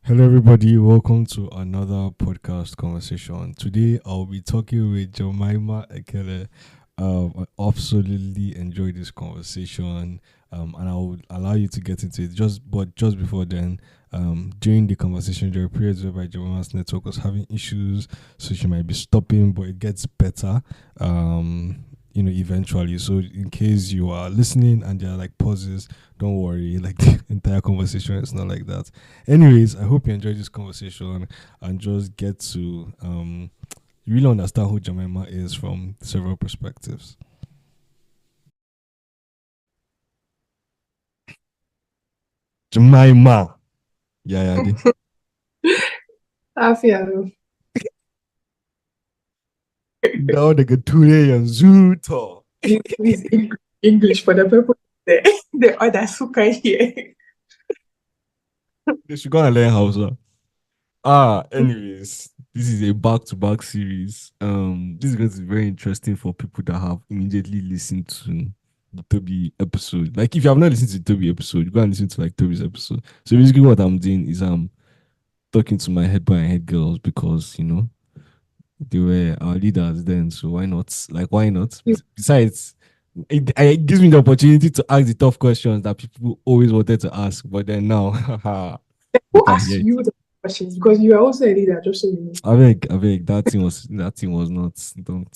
Hello, everybody. Welcome to another podcast conversation. Today, I'll be talking with Jemima Ekele. I absolutely enjoyed this conversation, and I will allow you to get into it. Just before then, during the conversation, there were periods whereby Jemima's network was having issues, so she might be stopping, but it gets better. Eventually. So, in case you are listening and there are like pauses, don't worry. Like the entire conversation is not like that. Anyways, I hope you enjoyed this conversation and just get to really understand who Jemima is from several perspectives. Jemima. Yeah, yeah. Afia. Now the Gature and Zuto. Please English for the people the other suka here. They should go and learn Hausa. Anyways, this is a back-to-back series. This is going to be very interesting for people that have immediately listened to the Toby episode. Like, if you have not listened to the Toby episode, go and listen to like Toby's episode. So basically, what I'm doing is I'm talking to my head boy and head girls because they were our leaders then. So why not? Like, why not? Besides, it gives me the opportunity to ask the tough questions that people always wanted to ask, but then now, you Who can asked hear it. you the questions? Because you are also a leader, just so you know. I beg, that thing was not don't.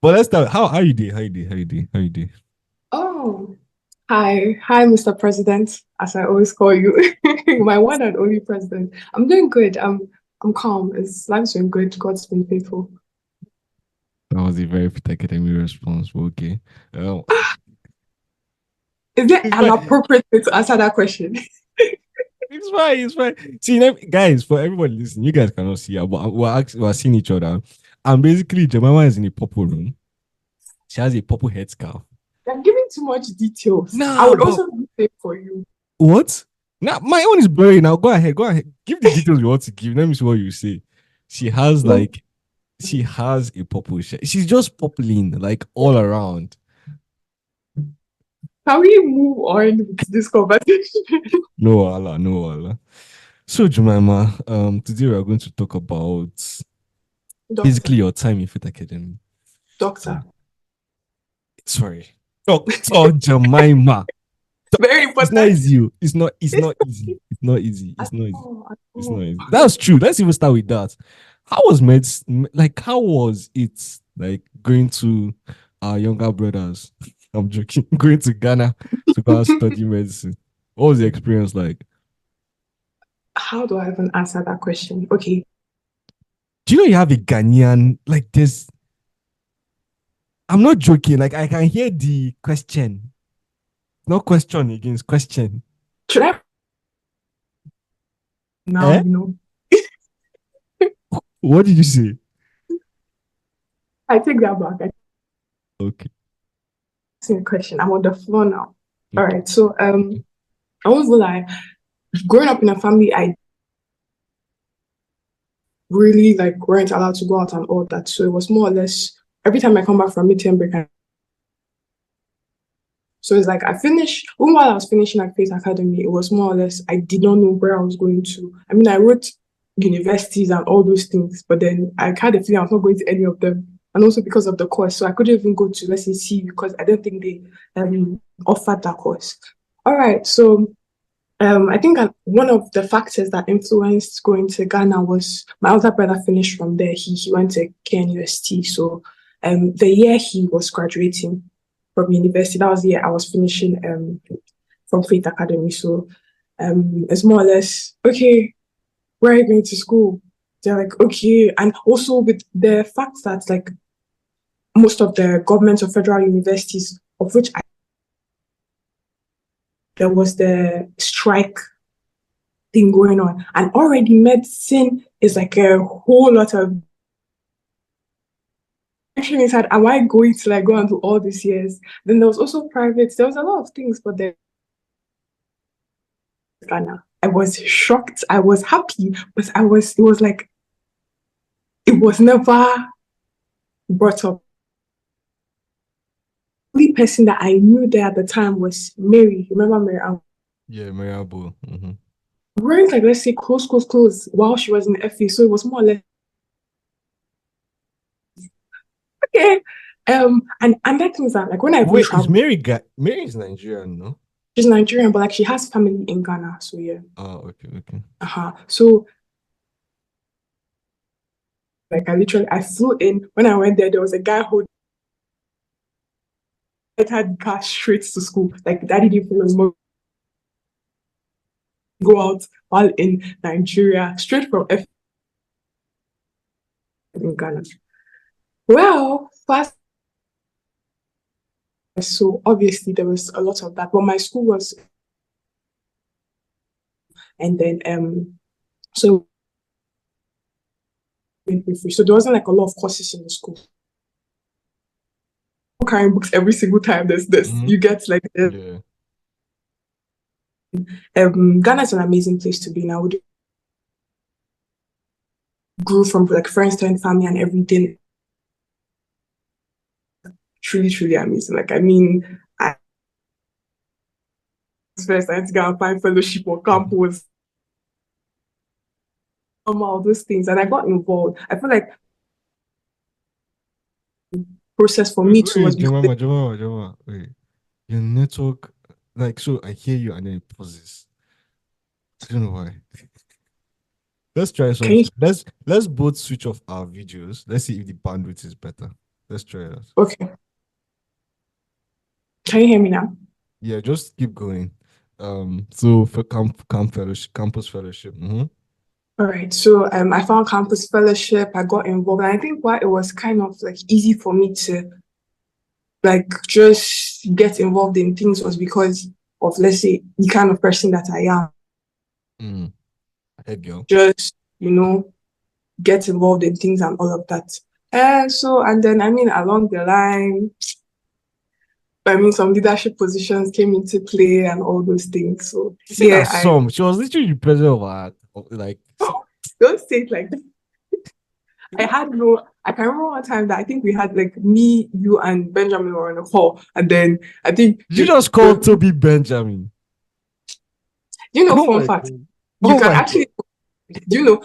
But let's start. How you doing? How you doing? How you doing? How you doing? Oh, hi, Mr. President, as I always call you, my one and only president. I'm doing good. I'm calm. Life's been good. God's been faithful. That was a very fit academic response. But okay. Is there It's an fine. appropriate way to answer that question? It's fine. It's fine. See, guys, for everybody listening, you guys cannot see her, but we're seeing each other. And basically, Jemima is in a purple room. She has a purple headscarf. I'm giving too much details. I Nah, would but also do the same for you. what? Now my own is blurry. Now go ahead. Go ahead. Give the details you want to give. Let me see what you say. She has No, like she has a purple shirt. She's just purpling like all around. can we move on with this conversation? No Allah, no Allah. So Jemima, today we are going to talk about basically Doctor, your time in Fit Academy. doctor. Um, sorry. Dr. Jemima. Very It's not important. easy. It's not it's It's not easy. It's not easy. at It's not easy. all, at It's not all. easy. That's true. Let's even start with that. How was like how was it like going to our younger brothers? I'm joking. Going to Ghana to go and study medicine. What was the experience like? How do I even answer that question? Okay. Do you know you have a Ghanaian like this? I'm not joking. Like I can hear the question. Not question against question. Should I now, Eh? you know? What did you say? I take that back. I Okay. asked a question. I'm on the floor now. All Okay. right. So I won't lie. Growing up in a family, I really like weren't allowed to go out and all that. So it was more or less every time I come back from midterm break. So it's like I finished, even while I was finishing at Faith Academy, it was more or less I did not know where I was going to. I mean, I wrote universities and all those things, but then I had a feeling I was not going to any of them. And also because of the course. So I couldn't even go to, let's say, CU because I don't think they offered that course. All right. So I think one of the factors that influenced going to Ghana was my older brother finished from there. He went to KNUST. So the year he was graduating from university, that was the year I was finishing from Faith Academy. So it's more or less, okay, where are you going to school? They're like, okay. And also with the fact that like most of the government or federal universities, of which there was the strike thing going on. And already medicine is like a whole lot of action inside. Am I going to like go and do all these years? Then there was also private. There was a lot of things, but then Ghana. I was shocked. I was happy, but it was like it was never brought up. The only person that I knew there at the time was Mary. Remember Mary? Yeah, Mariable. We weren't like, let's say, close, close, close while she was in FA. So it was more or less okay. And that thing is that like when I even Wait, is travel, Mary is Nigerian, no? she's Nigerian, but like she has family in Ghana. So yeah. Oh, okay, okay. So like I flew in. When I went there, there was a guy who had car straight to school. Like daddy didn't even go out while in Nigeria, straight from F in Ghana. Well, fast so obviously there was a lot of that. But my school was and then so free. So there wasn't like a lot of courses in the school. Carrying books every single time there's this. Mm-hmm. You get like Yeah. Ghana is an amazing place to be now. We grew from like friends to family and everything. Truly, truly amazing. Like I mean, I first I had to go and find fellowship or Mhm. campus, all those things, and I got involved. I feel like process for me too was Wait, because Jemima. Wait, your network, like, so I hear you and then it pauses. I don't know why. Let's try can you something. Let's both switch off our videos. Let's see if the bandwidth is better. Let's try that. okay? Can you hear me now? Yeah, just keep going. So for camp fellowship, campus fellowship. All right. So I found campus fellowship. I got involved, and I think why it was kind of like easy for me to like just get involved in things was because of let's say the kind of person that I am. Mm. Head girl. Just get involved in things and all of that. And then I mean along the line, I mean some leadership positions came into play and all those things. So You see yeah, that some. She was literally the president of our like. don't say it like that. I had no. I can remember one time that I think we had like me, you, and Benjamin were on a call, and then I think Did you just call Toby Benjamin? Oh fun my fact. god. You Oh can my god. actually, do you know,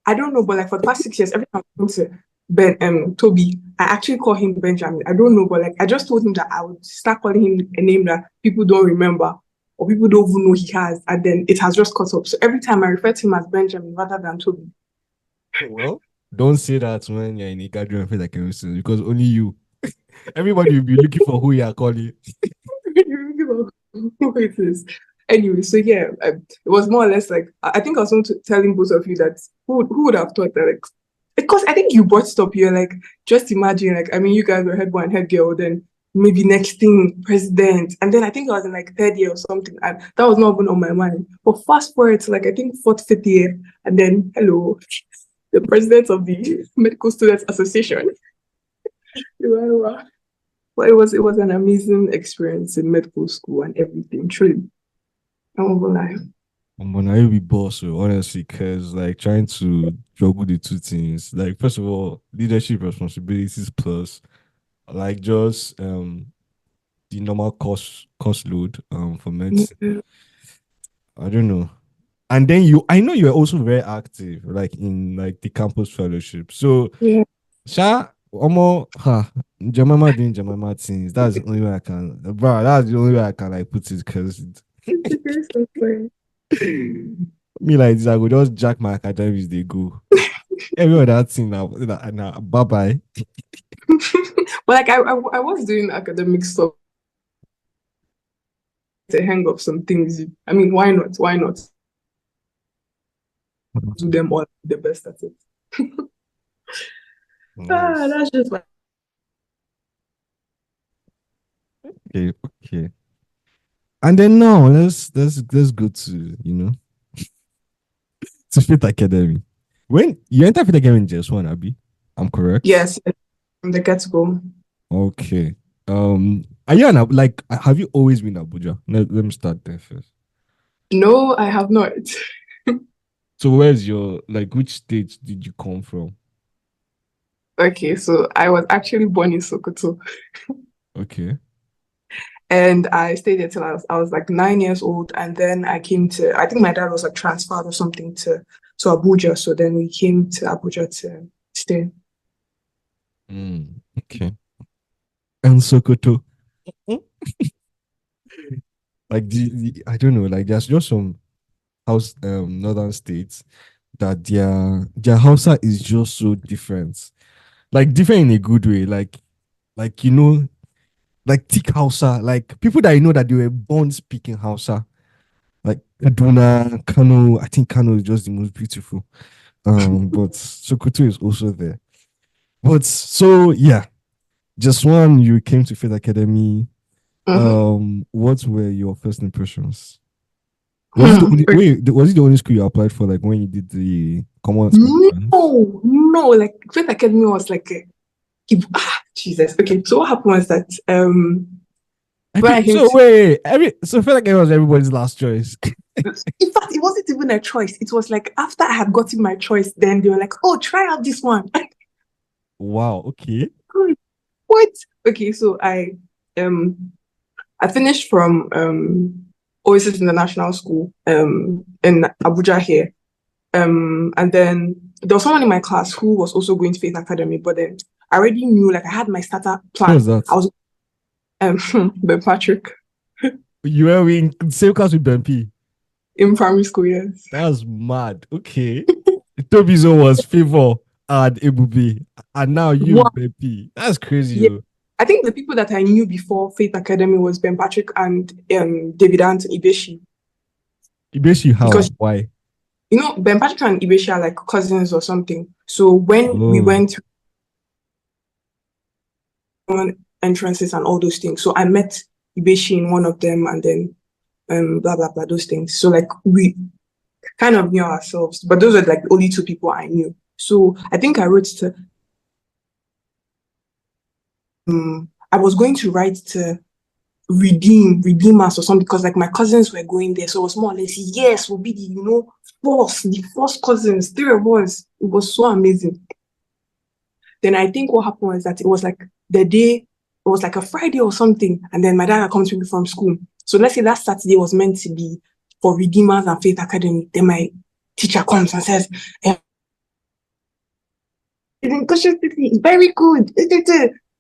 I don't know, but like for the past 6 years, every time I come to Toby, I actually call him Benjamin. I don't know, but like I just told him that I would start calling him a name that people don't remember or people don't even know he has, and then it has just caught up. So every time I refer to him as Benjamin rather than Toby. Well, don't say that when you're in a gathering and feel like a Muslim because only you. Everybody will be looking for who you are calling. Who it is. Anyway, so yeah, it was more or less like I think I was telling both of you that who would have thought that like because I think you brought it up here like just imagine like I mean you guys were head boy and head girl then maybe next thing president and then I think I was in like third year or something and that was not even on my mind. But fast forward to like I think fourth fifth year and then hello the president of the Medical Students Association. Well, it was an amazing experience in medical school and everything. Truly, I won't lie. I'm gonna be boss, so honestly, because like trying to juggle the two things, like first of all, leadership responsibilities plus like just the normal cost load for medicine. Yeah, I don't know. And then I know you're also very active, like in like the campus fellowship. So yeah. Sha, Omo, ha, Jemima doing Jemima things. That's the only way I can, bro. That's the only way I can like put it because It's so funny. me like this, I go just jack my academics. They go every other thing now. Bye bye. But like I was doing academic stuff to hang up some things. I mean, why not? Why not do them all the best at it? Nice. That's just like Okay, okay. And then now let's go to to Fit Academy. When you enter Fit Academy in just one, Abby, I'm correct. yes, from the get go. Okay. Are you like have you always been in Abuja? Let me start there first. No, I have not. So where's your like which state did you come from? Okay, so I was actually born in Sokoto. Okay. And I stayed there till I was like 9 years old. And then I came to, I think my dad was like transferred or something to Abuja. So then we came to Abuja to stay. Okay. And Sokoto. Mm. Like I don't know, like there's just some house northern states that their Hausa is just so different. Like different in a good way. Like like thick Hausa, like people that that they were born speaking Hausa. Like Kaduna, Kano, I think Kano is just the most beautiful. But Sokoto is also there. But so yeah, just one you came to Faith Academy. Mhm. What were your first impressions? Was it the only Okay. wait? Was it the only school you applied for? Like when you did the common entrance? No, like Faith Academy was like Jesus. Okay, so what happened was that when I came So to, wait, so Faith Academy was everybody's last choice. in fact, it wasn't even a choice. It was like after I had gotten my choice, then they were like, "Oh, try out this one." Wow. Okay. What? Okay, so um I finished from Oasis International School in Abuja here. And then there was someone in my class who was also going to Faith Academy, but then I already knew, like I had my starter What was plan. I that? was Ben Patrick You were in the same class with Ben P. in primary school, yes. That's mad. Okay. Tobizo was Favor and Ebube, and now you Wow. Ben P. That's crazy, Yeah. yo. I think the people that I knew before Faith Academy was Ben Patrick and David Ant Ibeshi. Ibeshi, Because how? Why? Ben Patrick and Ibeshi are like cousins or something. So when we Oh, went to common entrances and all those things, so I met Ibeshi in one of them and then blah blah blah those things. So like we kind of knew ourselves, but those were like the only two people I knew. So I think I wrote to I was going to write to redeem us or something because like my cousins were going there. So it was more or less, yes, we'll be the first cousins, three of us. It was so amazing. Then I think what happened was that it was like the day, it was like a Friday or something, and then my dad had come to me from school. So let's say that Saturday was meant to be for Redeemers and Faith Academy. Then my teacher comes and says, it's very good.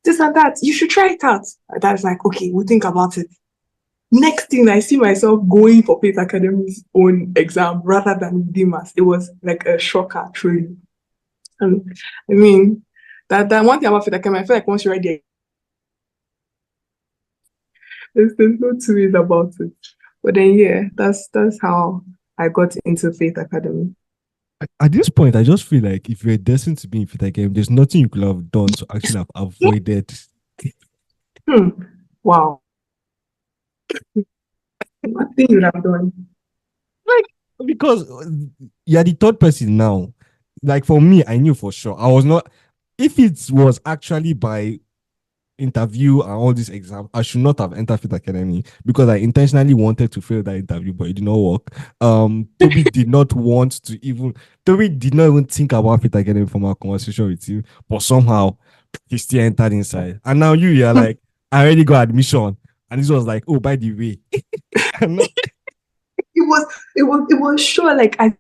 This and that. You should try it out. My dad's like, okay, we'll think about it. Next thing I see myself going for Faith Academy's own exam rather than Redeemers. It was like a shocker, truly. And I mean, that one thing about Faith Academy, I feel like once you're ready, there's no two ways about it. But then yeah, that's how I got into Faith Academy. at this point, I just feel like if you're destined to be in Fita game, there's nothing you could have done to actually have avoided. Hmm. Wow. Nothing you would have done. Like, because you're the third person now. Like, for me, I knew for sure. I was not, if it was actually by interview and all these exams, I should not have entered Fit Academy because I intentionally wanted to fail that interview, but it did not work. Toby did not even think about Fit Academy from our conversation with you, but somehow he still entered inside. And now you're like, I already got admission. And this was like, oh, by the way. I'm not, It was sure like I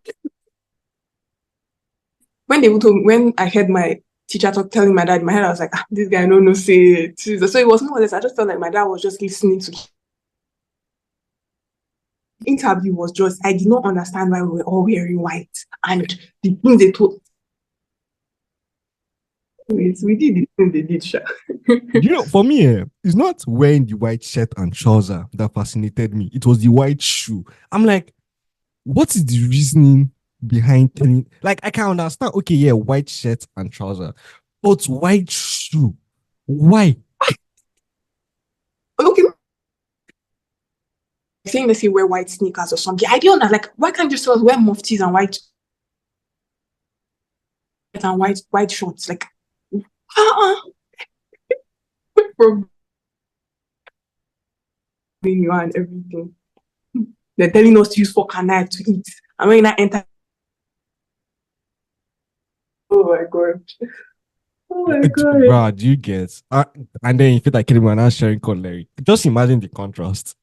when I heard my teacher telling my dad in my head, I was like, this guy no say it. Jesus. So it was more or less, I just felt like my dad was just listening to the interview was just I did not understand why we were all wearing white. And the things they told we did the thing they did, sure. for me, it's not wearing the white shirt and trouser that fascinated me. It was the white shoe. I'm like, what is the reasoning behind telling? Like, I can understand. Okay, yeah, white shirt and trouser, but white shoe. Why? Okay, saying let's say wear white sneakers or something. I don't know, like why can't you just wear muftis and white shorts? Like uh-uh. From you and everything. They're telling us to use fork and knife to eat. And when I enter, oh my god. Oh my God. Bruh, do you get? And then you feel like anyone else sharing cutlery. Just imagine the contrast.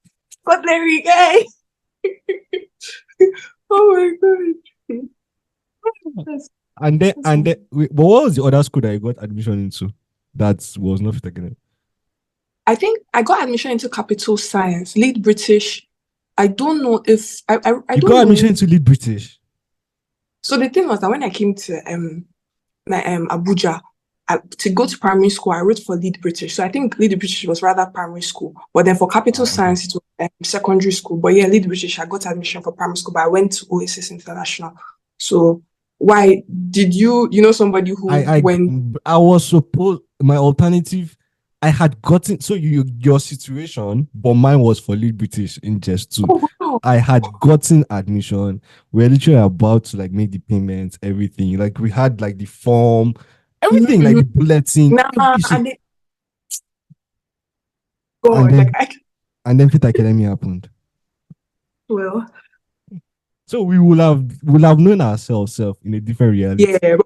Cutlery guy. Oh my God. That's, that's But what was the other school that you got admission into? That was not fit again. I think I got admission into capital science, lead British. I don't know if I You don't got admission know. into lead British. So the thing was that when I came to Abuja, to go to primary school, I wrote for lead British. So I think lead British was rather primary school, but then for capital Okay. science it was secondary school. But yeah, lead British, I got admission for primary school, but I went to Oasis International. So why did you know somebody who I went? I was supposed my alternative. I had gotten so your situation, but mine was for lead British in just two. Oh wow. I had gotten admission. We're literally about to like make the payments, everything. Like we had like the form, everything, like Mm-hmm. the bulletin, Nah, everything. and then, And God, like then I and then Fit Academy happened. well, So we will have known ourselves self in a different reality. yeah,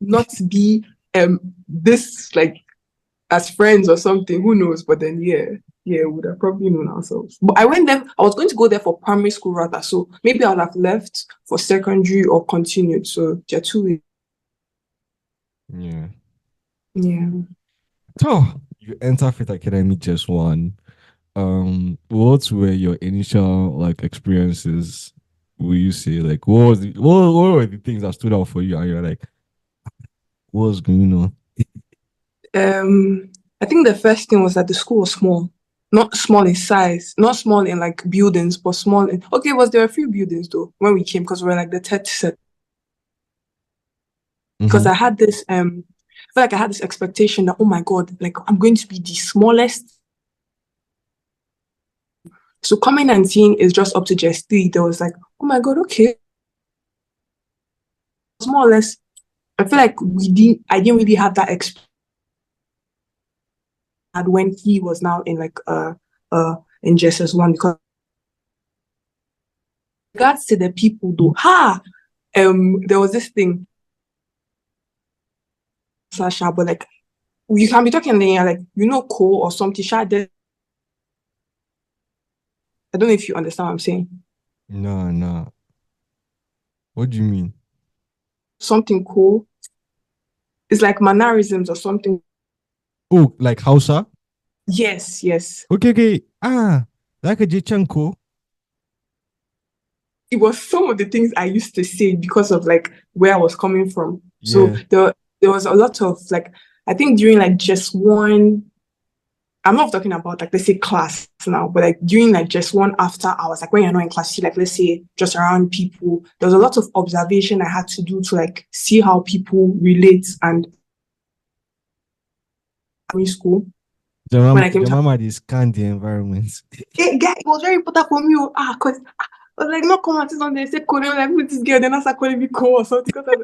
not to be this like as friends or something, who knows? But then yeah, we would have probably known ourselves. But I went there, I was going to go there for primary school rather. So maybe I would have left for secondary or continued. So there are two ways. Yeah. Yeah. So you enter Fit Academy just one. What were your initial like experiences? Will you say like what were the things that stood out for you and you're like, what's going on? Um I think the first thing was that the school was small. Not small in size, not small in like buildings, but small in okay, was there a few buildings though when we came because we were like the third set. Because Mm-hmm. I had this I feel like I had this expectation that oh my god, like I'm going to be the smallest. So coming and seeing is just up to just three. There was like, oh my god, okay. It's more or less. I feel like I didn't really have that experience when he was now in like in JSS1 because regards to the people though, there was this thing, Sasha, but like you can be talking and then you're like, co or something, Sha, I don't know if you understand what I'm saying. No, no. What do you mean? Something cool. It's like mannerisms or something. Oh, like Hausa? Yes, yes. Okay, okay. Like a Jechanko. It was some of the things I used to say because of like where I was coming from. So Yeah. there was a lot of like I think during like just one I'm not talking about like let's say class now, but like during like just one after hours, like when you're not in class, like let's say just around people, there was a lot of observation I had to do to like see how people relate and in school when I came to Jemima, they scan the environment. it was very important for me. Because I was like, not come on, on they say Korean, like with this girl, then I start calling me Ko or something. Because I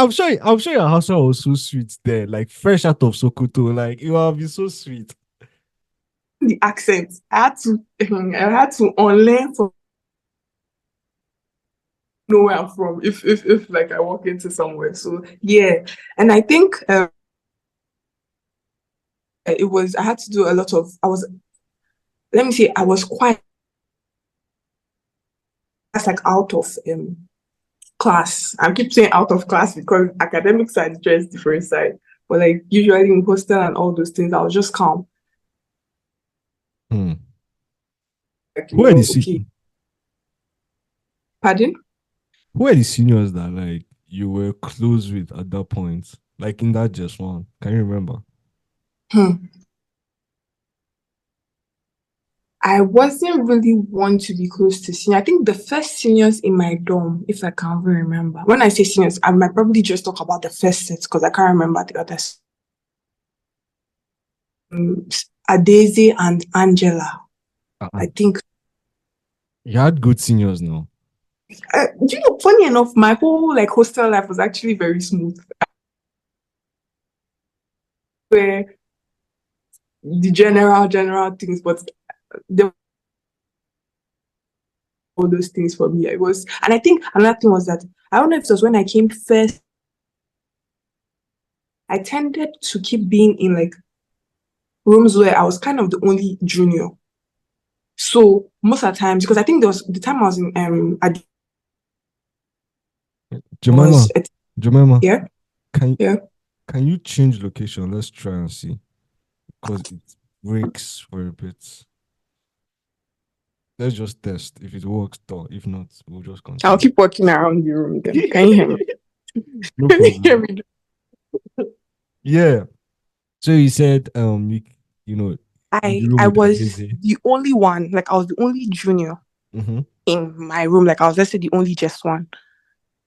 was like, I'm sure your Hausa was so sweet there, like fresh out of Sokoto. Like it would be so sweet. the accent. I had to unlearn from know where I'm from if like I walk into somewhere. So yeah, and I think it was I had to do a lot of I was let me say I was quite that's like out of class. I keep saying out of class because academic side is just different side. But like usually in hostel and all those things, I was just calm. Hmm. Like, Who are the okay. se- Pardon? Who are the seniors that like you were close with at that point? Like in that just one. Can you remember? Hmm. I wasn't really one to be close to senior. I think the first seniors in my dorm, if I can even remember. When I say seniors, I might probably just talk about the first set because I can't remember the others. Um, Adeze and Angela. Uh-uh. I think. You had good seniors now. Funny enough, my whole like hostel life was actually very smooth. Where the general things, but the all those things for me. It was, and I think another thing was that I don't know if it was when I came first, I tended to keep being in like rooms where I was kind of the only junior. So most of the times, because I think there was the time I was in was Jemima, Jemima, yeah, can yeah. can you change location? Let's try and see. Because it breaks for a bit. Let's just test. If it works, though. If not, we'll just I'll continue. keep walking around the room then. Can you hear me? No Can you hear problem. me? Yeah. So you said you know in the room I with was Adeze. the only one, like I was the only junior Mm-hmm. in my room. Like I was, let's say, the only just one.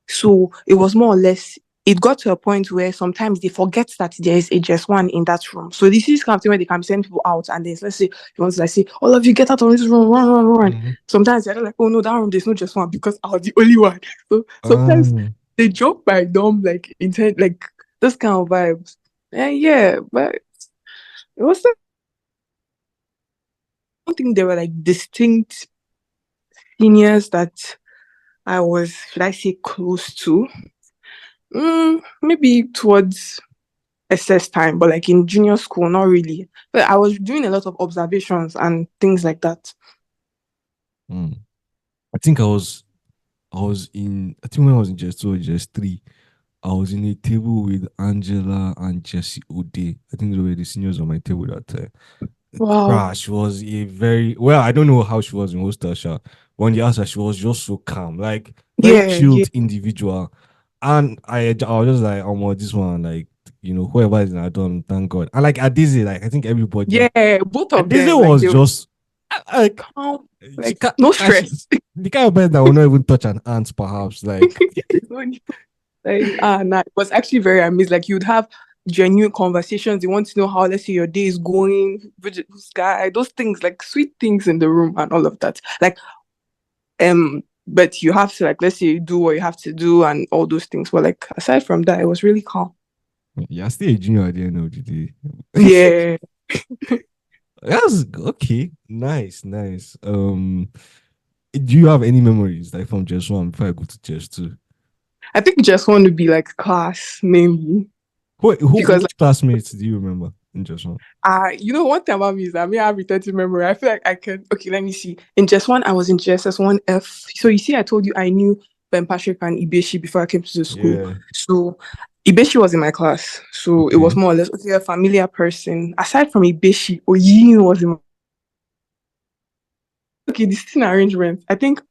So it was more or less, it got to a point where sometimes they forget that there is a just one in that room. So this is kind of thing where they can send people out and there's, let's say, you want to like say, all of you get out of this room, run, run, run. Mm-hmm. Sometimes they're like, oh no, that room, there's no just one because I was the only one. So sometimes Um, they joke by dumb, like intent, like those kind of vibes. And yeah, but it was, I don't think there were like distinct seniors that I was, should I say, close to. Maybe towards SS time, but like in junior school, not really. But I was doing a lot of observations and things like that. mm. I think I think when I was in just 2 or just 3, I was in a table with Angela and Jesse Ode. I think they were the seniors on my table that time. Wow. She was a very well. I don't know how she was in hostel. When you asked her, she was just so calm, like very Yeah, yeah, chilled individual. And I was just like, oh, well, this one, like whoever is in Adon, thank God. And like Adizi, like I think everybody. yeah. Both of Adizi them, like was they were just like calm, she like can't. no stress. The kind of person that will not even touch an ant, perhaps. Like, There's no need. Like nah, it was actually very amazing. Like you'd have genuine conversations. You want to know how, let's say, your day is going, which guy, those things, like sweet things in the room and all of that. Like but you have to, like, let's say, do what you have to do and all those things. But like aside from that, it was really calm. you're still a junior at the end of the day. Yeah. That's okay. Nice, nice. Do you have any memories like from just one before I go to just two? I think just want to be like class mainly because Which classmates do you remember in just one? one thing about me is that me I have retentive memory. I feel like I can. Okay, let me see. In just one, I was in JSS1F. So you see, I told you I knew Ben Patrick and Ibeshi before I came to the school. Yeah. So Ibeshi was in my class, so it was Okay. more or less okay, a familiar person. Aside from Ibeshi, Oyin was in. Okay, the sitting arrangement. I think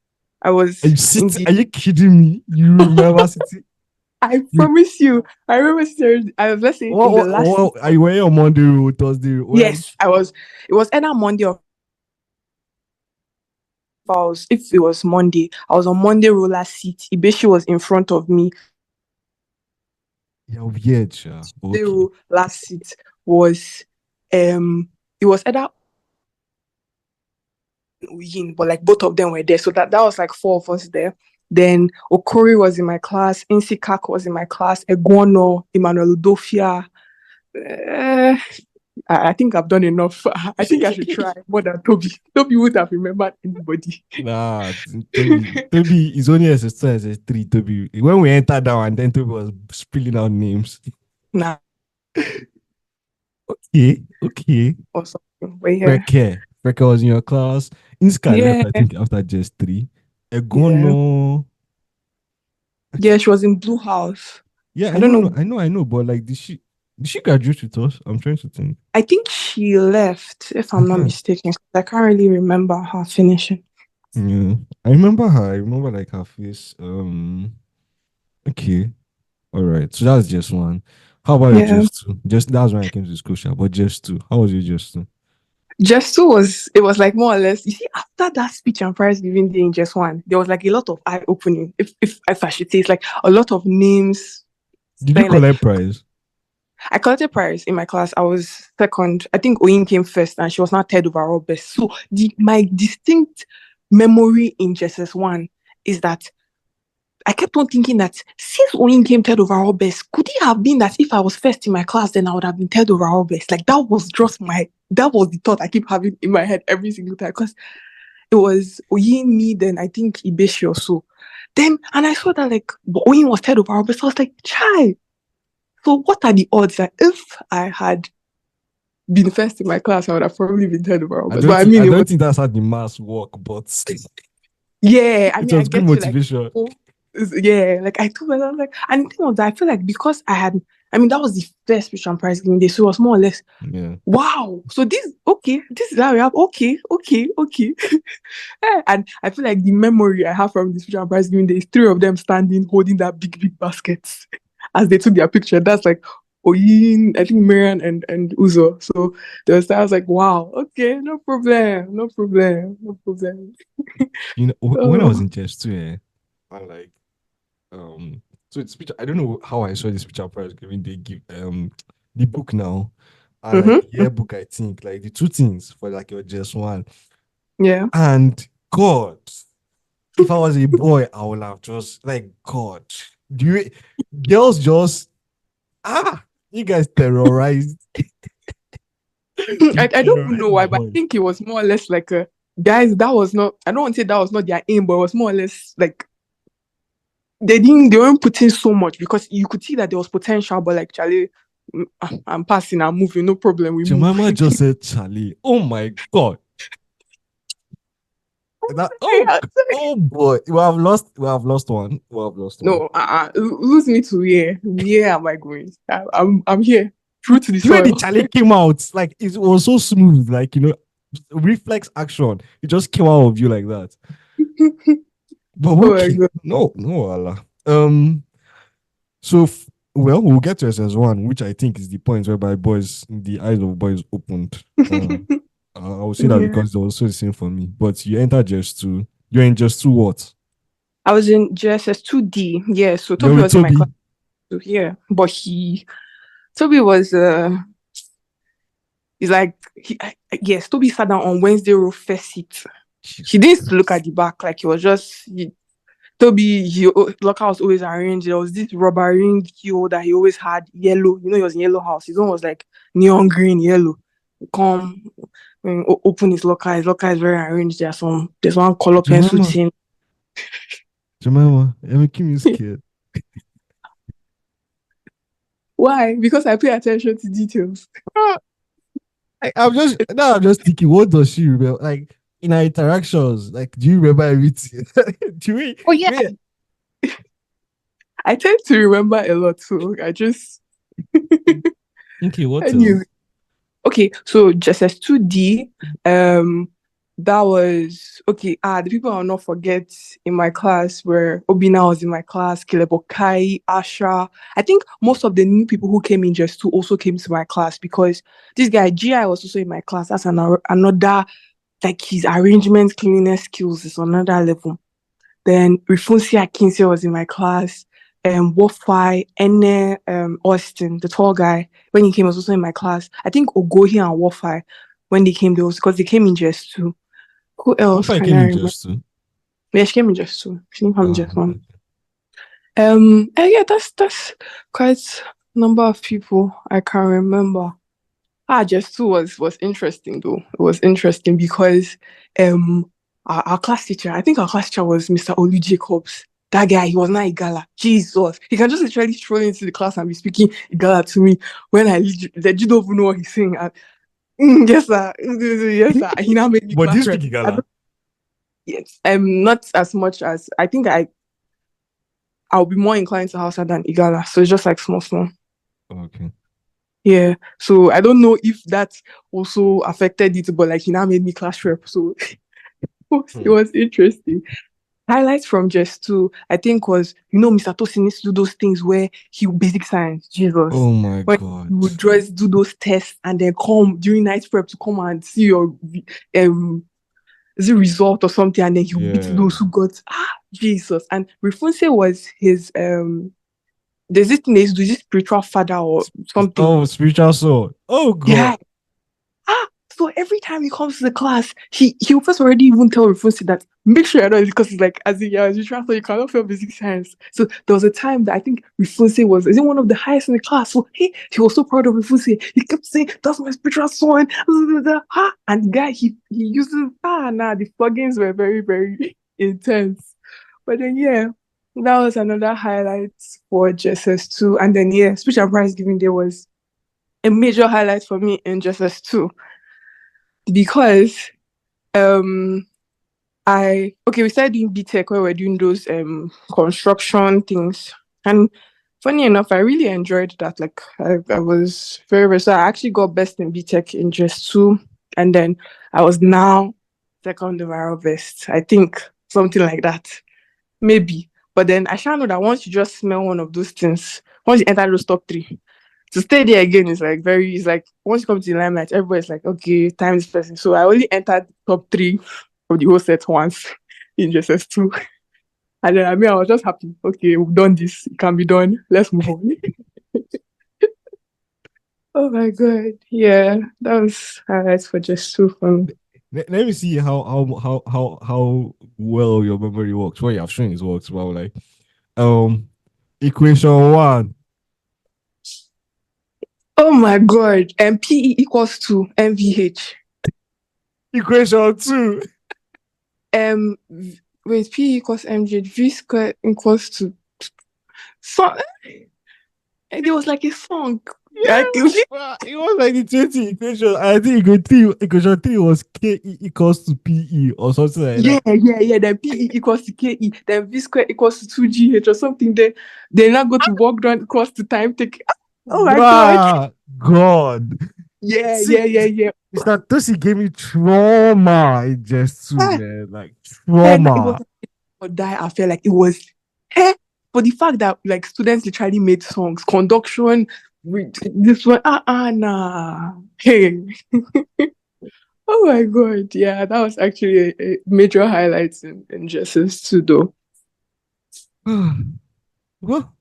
I was in the. Are you kidding me? You remember city? I You promise you, I remember sitting. I was, let's say, in the last. are you wearing on Monday or Thursday? Well, Yes, I was. It was either Monday or if it was Monday, I was on Monday roller seat. Ibeshi was in front of me. you're weird, sure. The Okay. last seat was it was either Uyin, but like both of them were there. So that was like four of us there. Then Okori was in my class, Insikak was in my class, Eguono, Emmanuel Udofia. Uh, I think I've done enough. I think I should try more than Toby. Toby would have remembered anybody. Nah, Toby is only SS2, SS3. Toby, when we entered that one, then Toby was spilling out names. Nah, Okay, okay. or something. But yeah. Freke was in your class. Inska left, Yeah. I think, after just 3. Yeah. Egono. Yeah, she was in Blue House. Yeah, I don't know. I know, but like, did she graduate with us? I'm trying to think. I think she left, if I'm not Uh-huh. mistaken. I can't really remember her finishing. Yeah, I remember her. I remember like her face. Okay, all right. So that's just one. How about your Yeah. just two? Just that's when I came to school, sha, but just two. How was your just two? Just two was, it was like more or less, you see, after that speech and prize giving day in just one, there was like a lot of eye opening. If I should say, it's like a lot of names. Did you Saying like collect prize? I collected prize in my class. I was second. I think Oyin came first and she was not third overall best. So my distinct memory in JSS one is that I kept on thinking that since Oyin came third overall best, could it have been that if I was first in my class, then I would have been third overall best? Like that was the thought I keep having in my head every single time. Because it was Oyin, me, then I think Ibeshi or so. Then, and I saw that like Oyin was head of our best. I was like, chai. So what are the odds that if I had been first in my class, I would have probably been head of our best. But I I mean, it don't was, think that's how the mass work, but yeah, I it mean, I was good get you. Like, motivation. oh, yeah, like I told myself, like, and the thing was that I feel like because I mean, that was the first speech and prize giving day. So it was more or less, Yeah. wow. So this is how we have, okay. And I feel like the memory I have from this speech and prize giving day is three of them standing holding that big baskets as they took their picture. That's like Oyin, I think Marian and Uzo. So I was like, wow, okay, no problem. You know, when I was Oh. in chess too, I like so it's speech. I don't know how I saw the speech and prize giving. They give the book now and like the Mm-hmm. yearbook. I think like the two things for like your just one. Yeah. And God, if I was a boy, I would have just like God. Do you girls just you guys terrorized you I don't even terrorized know my why, but I boys. think it was more or less like a guys, that was not I don't want to say that was not their aim, but it was more or less like they weren't putting so much because you could see that there was potential, but like Charlie, I'm passing, I'm moving, no problem, we move. Jemima just said Charlie. Oh my God. That Yeah. oh boy. We have lost one. We have lost one. No, lose me to where am I going? I'm here, true to the The way the soil. Charlie came out, like it was so smooth, like reflex action. It just came out of you like that. But Oh my okay, god. no, Allah. So well, we'll get to SS1, which I think is the point whereby boys, the eyes of boys opened. I would say that Yeah. because it was also the same for me. But you entered just two. You're in just two what? I was in JSS 2D. Yeah, so You're Toby with was in my class Toby. too. Yeah. But Toby was he's like yes, Toby sat down on Wednesday row first seat. He Jesus didn't look at Christ. the back, like he was just Toby, locker was always arranged. There was this rubber ring key that he always had, yellow. You know, he was in yellow house. His one was like neon green, yellow. Come, open his locker. His locker is very arranged. There's one color pencil Jemima, tin. Jemima, you're making me scared. Why? Because I pay attention to details. Ah, I'm just thinking, what does she remember? Like in our interactions, like do you remember everything? Oh yeah, do we I tend to remember a lot. So I just Okay, what anyway. else? Okay, so just as 2D, that was okay. The people I'll not forget in my class were Obina was in my class, Kilebokai, Asha. I think most of the new people who came in just two also came to my class because this guy GI was also in my class. That's another like his arrangement, cleanliness skills is on another level. Then Rifunsi Akinse was in my class. Wofi, Ene, Austin, the tall guy, when he came, was also in my class. I think Ogohi and Wofi, when they came, those because they came in just two. Who What else if I can came I in remember? just to? Yeah, she came in just two. She didn't come in just one. Okay. Yeah, that's quite a number of people I can remember. Just two was interesting though. It was interesting because our class teacher, I think our class teacher was Mr. Olu Jacobs. That guy, he was not Igala. Jesus. He can just literally stroll into the class and be speaking Igala to me when I legit don't even know what he's saying. And, yes, sir. Yes, sir. And he now made me But do you class speak rep. Igala? Yes. Not as much as I think I'll be more inclined to Hausa than Igala. So it's just like small. Okay. Yeah. So I don't know if that also affected it, but like he now made me class rep. So it Hmm. was interesting. Highlights from just two, I think, was Mr. Tosin needs to do those things where he basic science, Jesus. Oh my When God. you would just do those tests and then come during night prep to come and see your um the result or something, and then he would beat Yeah. those who got Jesus. And Refunse was his there's this thing they used to do, this spiritual father or something. Oh, spiritual soul. Oh God. Yeah. Ah, So every time he comes to the class, he'll first already even tell Refunsi that make sure you're not, because it's like as a yeah, as you transfer, you cannot fail basic science. So there was a time that I think Refunsi was is it one of the highest in the class. So he was so proud of Refunsi. He kept saying, "That's my spiritual son." And the guy he uses the plugins were very, very intense. But then yeah, that was another highlight for JSS2. And then yeah, speech and prize giving day was a major highlight for me in JSS2 because um we started doing BTech where we're doing those construction things. And funny enough, I really enjoyed that. Like I was very so I actually got best in BTech in just two, and then I was now second overall best. I think something like that. Maybe. But then I shall know that once you just smell one of those things, once you enter those top three, to stay there again is like it's like once you come to the limelight, everybody's like, okay, time is pressing. So I only entered top three of the whole set once in JSS2. And then I was just happy. Okay, we've done this. It can be done. Let's move on. Oh my god. Yeah, that was highlights for just two for me. Let me see how well your memory works. Well, you have shown it works. Well, like equation one. Oh my god. And PE equals to MVH. Equation two. Wait, P equals MJ, V squared equals to so it was like a song. Yeah, it was like the 20 equation. I think equation three was KE equals to PE or something like yeah, that. yeah. Then PE equals to KE, then V squared equals to 2GH or something. Then they now go to work done equals to time take. Oh my god. God. Yeah, See, yeah. it's that Tosi gave me trauma in just two, Ah, man. Like it was trauma. like or die. I felt like it was for the fact that like students literally made songs, conduction, this one, nah. Hey. Oh my god, yeah, that was actually a major highlight in Jess's too, though. Well,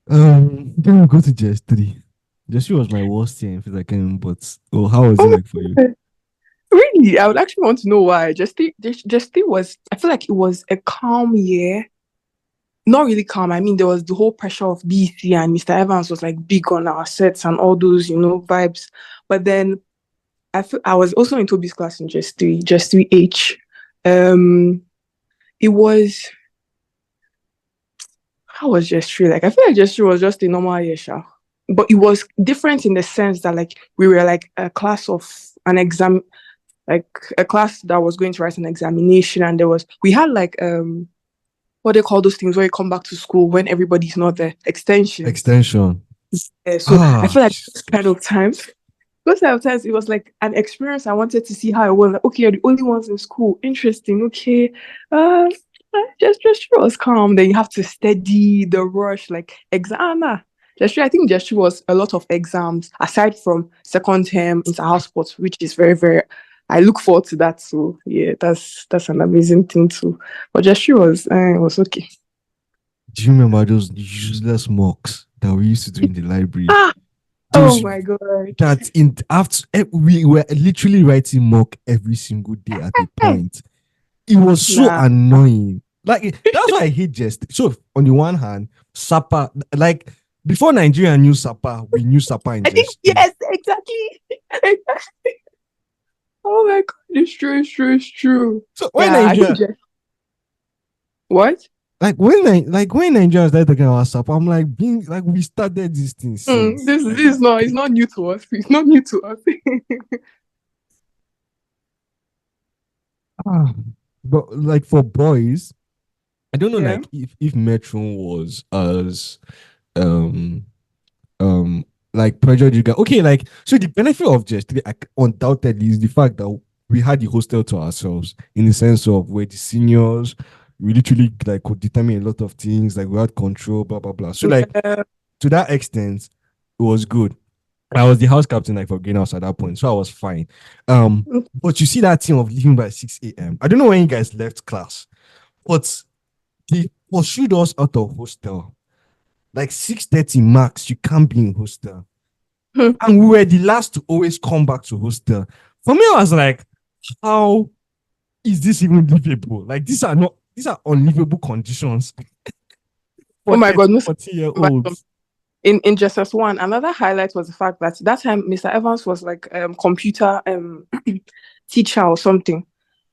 then we go to Jess 3. Jess 3 was my worst year in physics, I can't remember, but how was it Oh like for you? my god. Really? I would actually want to know why. Just was, I feel like it was a calm year. Not really calm. I mean, there was the whole pressure of BC and Mr. Evans was like big on our sets and all those, vibes. But then I was also in Toby's class in Just 3H. It was how was Gestry like? I feel like Gestry was just a normal year, sha. But it was different in the sense that like we were like a class of an exam, like a class that was going to write an examination, and we had like what they call those things where you come back to school when everybody's not there, extensions. Extension. So I feel like Jesus. those kind of times it was like an experience. I wanted to see how it was. Like, okay, you're the only ones in school. Interesting. Okay. Just sure was calm. Then you have to study the rush, like exam. I think just was a lot of exams aside from second term into house sports, which is very, very I look forward to that. So yeah, that's an amazing thing too. But just was okay. Do you remember those useless mocks that we used to do in the library? Ah, oh Those my god. that in after we were literally writing mock every single day at a point. It was so Nah. annoying. Like that's why I hate jest. So on the one hand, Sapa, like before Nigeria knew Sapa, we knew Sapa in I think jest too. yes, exactly. Oh my god, it's true. So when Yeah, I think Nigeria, what? when Nigeria started talking about Sapa, I'm like being like we started this thing since. This is not it's not new to us. It's not new to us. Ah, but like for boys, I don't know Yeah. like if Metro was as um um like pressured you guys. Okay, like so the benefit of just like, undoubtedly is the fact that we had the hostel to ourselves in the sense of we're the seniors, we literally like could determine a lot of things, like we had control, blah blah blah. So like Yeah. to that extent, it was good. I was the house captain like for Greenhouse at that point, so I was fine. But you see that thing of leaving by 6 a.m. I don't know when you guys left class, but they pursued us out of hostel. Like 6:30 max, you can't be in hostel. And we were the last to always come back to hostel. For me, I was like, how is this even livable? Like these are unlivable conditions Oh for my 30, God, Musa. 40 year olds. In just as one, another highlight was the fact that that time Mr. Evans was like computer teacher or something,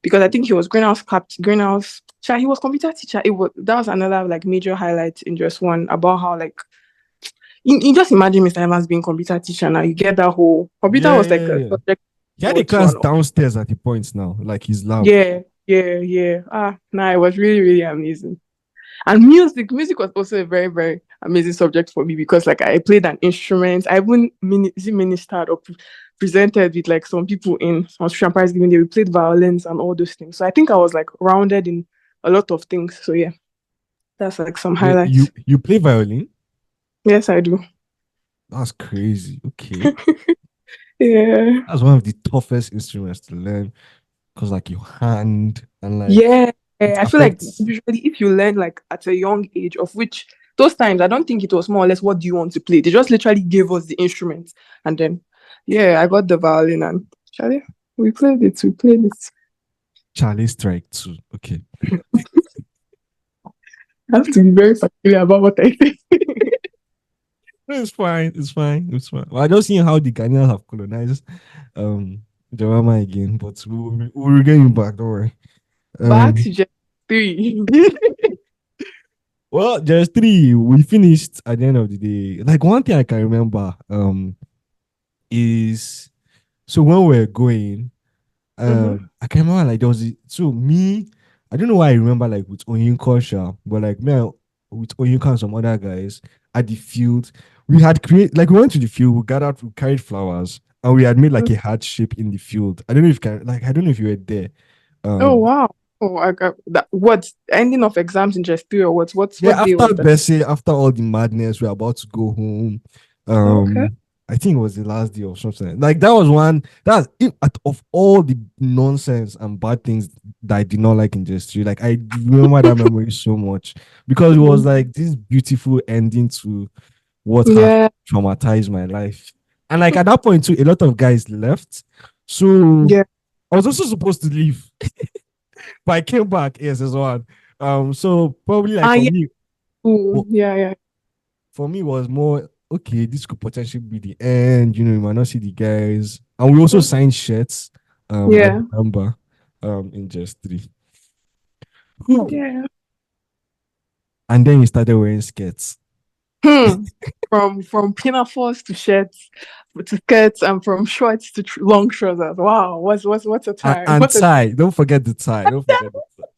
because I think he was greenhouse. He was computer teacher. It was that was another like major highlight in just one about how like you just imagine Mr. Evans being computer teacher now. You get that whole computer Yeah, was like yeah, a yeah. subject He had a or two class and all. downstairs at the points now, like his lab. Yeah, yeah, yeah. Nah, it was really, really amazing. And music was also a very, very amazing subject for me because like I played an instrument. I even ministered or presented with like some people in Australian Prize giving day. We played violins and all those things. So I think I was like rounded in a lot of things. So yeah, that's like some Wait, highlights. you play violin? Yes, I do. That's crazy. Okay. Yeah. That's one of the toughest instruments to learn because like your hand and like Yeah. it I feel like affects usually if you learn like at a young age, of which those times I don't think it was more or less what do you want to play. They just literally gave us the instruments and then yeah, I got the violin and Charlie, we played it. Charlie Strike too. Okay. I have to be very particular about what I say. It's fine. It's fine. It's fine. Well, I just seeing how the Ghanaians have colonized um Jemima again, but we'll get you back, don't worry. Back Um to just three. well, there's three. We finished at the end of the day. Like one thing I can remember is so when we are going, Mm-hmm. I can remember like there was so me, I don't know why I remember like with Oyinka, but like with Oyinka and some other guys at the field, we had create like we went to the field, we gathered, we carried flowers, and we had made like a heart shape in the field. I don't know if you can like I don't know if you were there. Oh Um wow. Oh, I got that. What ending of exams in just three or what yeah, day after was that? Bessie, after all the madness, we're about to go home. Okay. I think it was the last day or something. Like that was one that's of all the nonsense and bad things that I did not like in Just 3. Like I remember that memory so much because it was Mhm. like this beautiful ending to what had Yeah. traumatized my life. And like at that point too, a lot of guys left. So Yeah. I was also supposed to leave, but I came back. Yes, as one. So probably like Ah, for yeah. me, Ooh, yeah, yeah. for me was more okay, this could potentially be the end, you might not see the guys. And we also Mhm. signed shirts, I Yeah. remember, in just 3. Yeah. And then we started wearing skirts. Hmm. From pinafores to shirts to skirts and from shorts to long trousers. Wow. What's a time? And What a tie. Don't forget the tie. Don't forget the tie.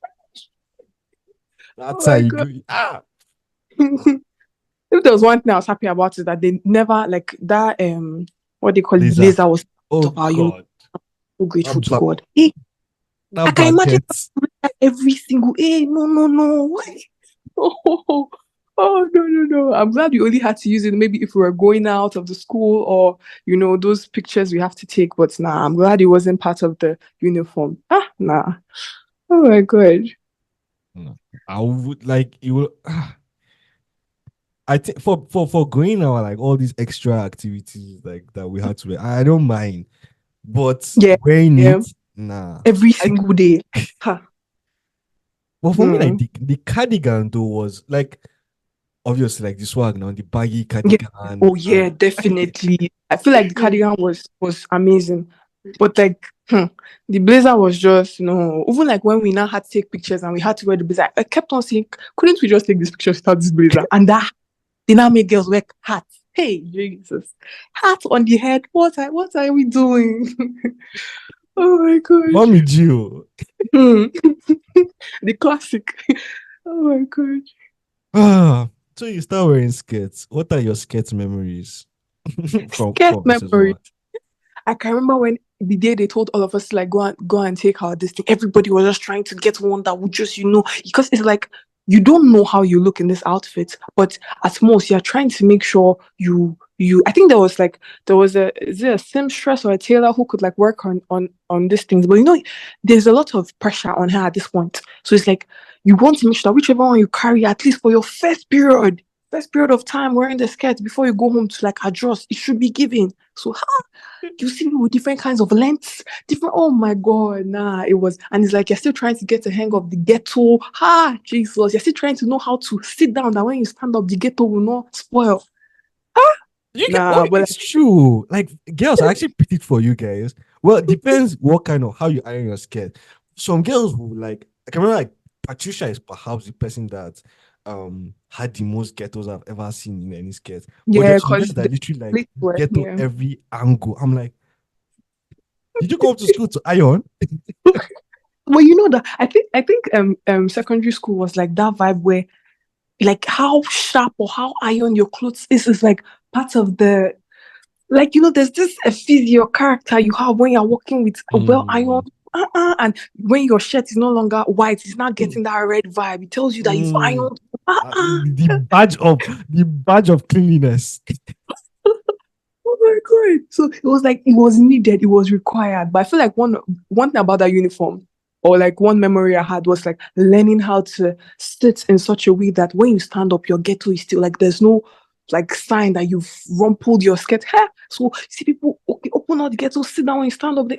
That oh tie my you god. go. Ah, If there was one thing I was happy about is that they never like that what they call it Lisa. blazer was Oh part of our uniform. God. So That grateful to black God. Hey, that I can imagine blanket. every single no no no. Oh, oh no no no! I'm glad we only had to use it maybe if we were going out of the school or those pictures we have to take. But nah, I'm glad it wasn't part of the uniform. Nah. Oh my god. No. I would like it will I think for going out like all these extra activities like that we had to wear, I don't mind. But Yeah, wearing yeah. it, nah. Every Like, single day. Ha. but for me, like Hmm. the cardigan though was like obviously like the swag now, the baggy Yeah. cardigan Oh and yeah, definitely. I feel like the cardigan was amazing, but like the blazer was just even like when we now had to take pictures and we had to wear the blazer, I kept on saying, couldn't we just take this picture without this blazer? And that they now make girls wear hats. Hey Jesus, hat on the head. What are we doing? Oh my gosh. mommy Gio. Hmm. The classic. Oh my gosh. Ah, so you start wearing skirts. What are your skirt memories Scared from memories. SS1? I can remember when the day they told all of us to like go and take our this thing. Everybody was just trying to get one that would just because it's like you don't know how you look in this outfit, but at most you're trying to make sure you. I think there was a is it a seamstress or a tailor who could like work on these things, but there's a lot of pressure on her at this point. So it's like you want to make sure that whichever one you carry, at least for your first period. first period of time wearing the skirt before you go home to like adjust, it should be given. So you see people with different kinds of lengths, different. Oh my god, nah, it was, and it's like you're still trying to get a hang of the ghetto. Jesus, you're still trying to know how to sit down. That when you stand up, the ghetto will not spoil. Oh, Nah, but it's true. Like girls, I actually picked it for you guys. Well, it depends what kind of how you iron your skirt. Some girls will like. I can remember like Patricia is perhaps the person that had the most ghettos I've ever seen in any skirt. But yeah, there's some because girls that literally like ghetto yeah. every angle. I'm like, did you go to school to iron? Well, you know that I think secondary school was like that vibe where like how sharp or how iron your clothes is like part of the, like, there's this physio character you have when you're working with a well Mm, ironed, and when your shirt is no longer white, it's not mm, getting that red vibe. It tells you that you've mm. ironed. Uh-uh. The badge of cleanliness. Oh my god! So it was like it was needed, it was required. But I feel like one thing about that uniform, or like one memory I had, was like learning how to sit in such a way that when you stand up, your ghetto is still like there's no like sign that you've rumpled your skirt. So you see people, okay, open out the ghetto, sit down when you stand up there.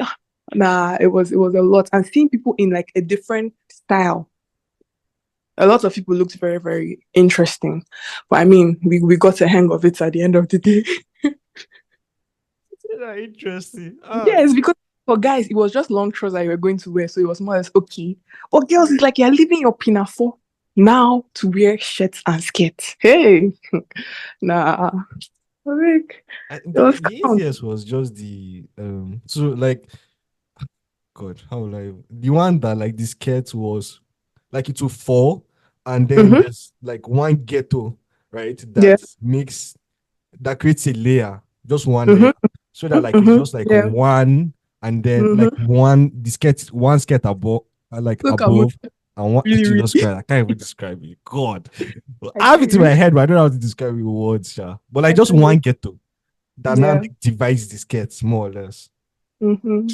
Nah, it was a lot. And seeing people in like a different style. A lot of people looked very, very interesting. But I mean, we got a hang of it at the end of the day. Yeah, interesting. Yes, because for guys, it was just long trousers you were going to wear, so it was more or less okay. But girls, it's like you're leaving your pinafore now to wear shirts and skirts. Hey, nah, like, it The was the count. easiest was just the so like God, how will I the one that like the skirt was like it will fall and then Mm-hmm. there's like one ghetto, right? Yeah. That creates a layer, just one layer. Mm-hmm. So that like it's Mm-hmm. just like Yeah. one and then like Mm-hmm. one skirt above like Look at Musa. above and one Really, Jesus really. Christ, I can't even describe it. God. I I have it can't in my really. head, but I don't know how to describe it with words, sha. But like I just can't one really. ghetto that now Yeah. like divides the skirts more or less. Mm-hmm.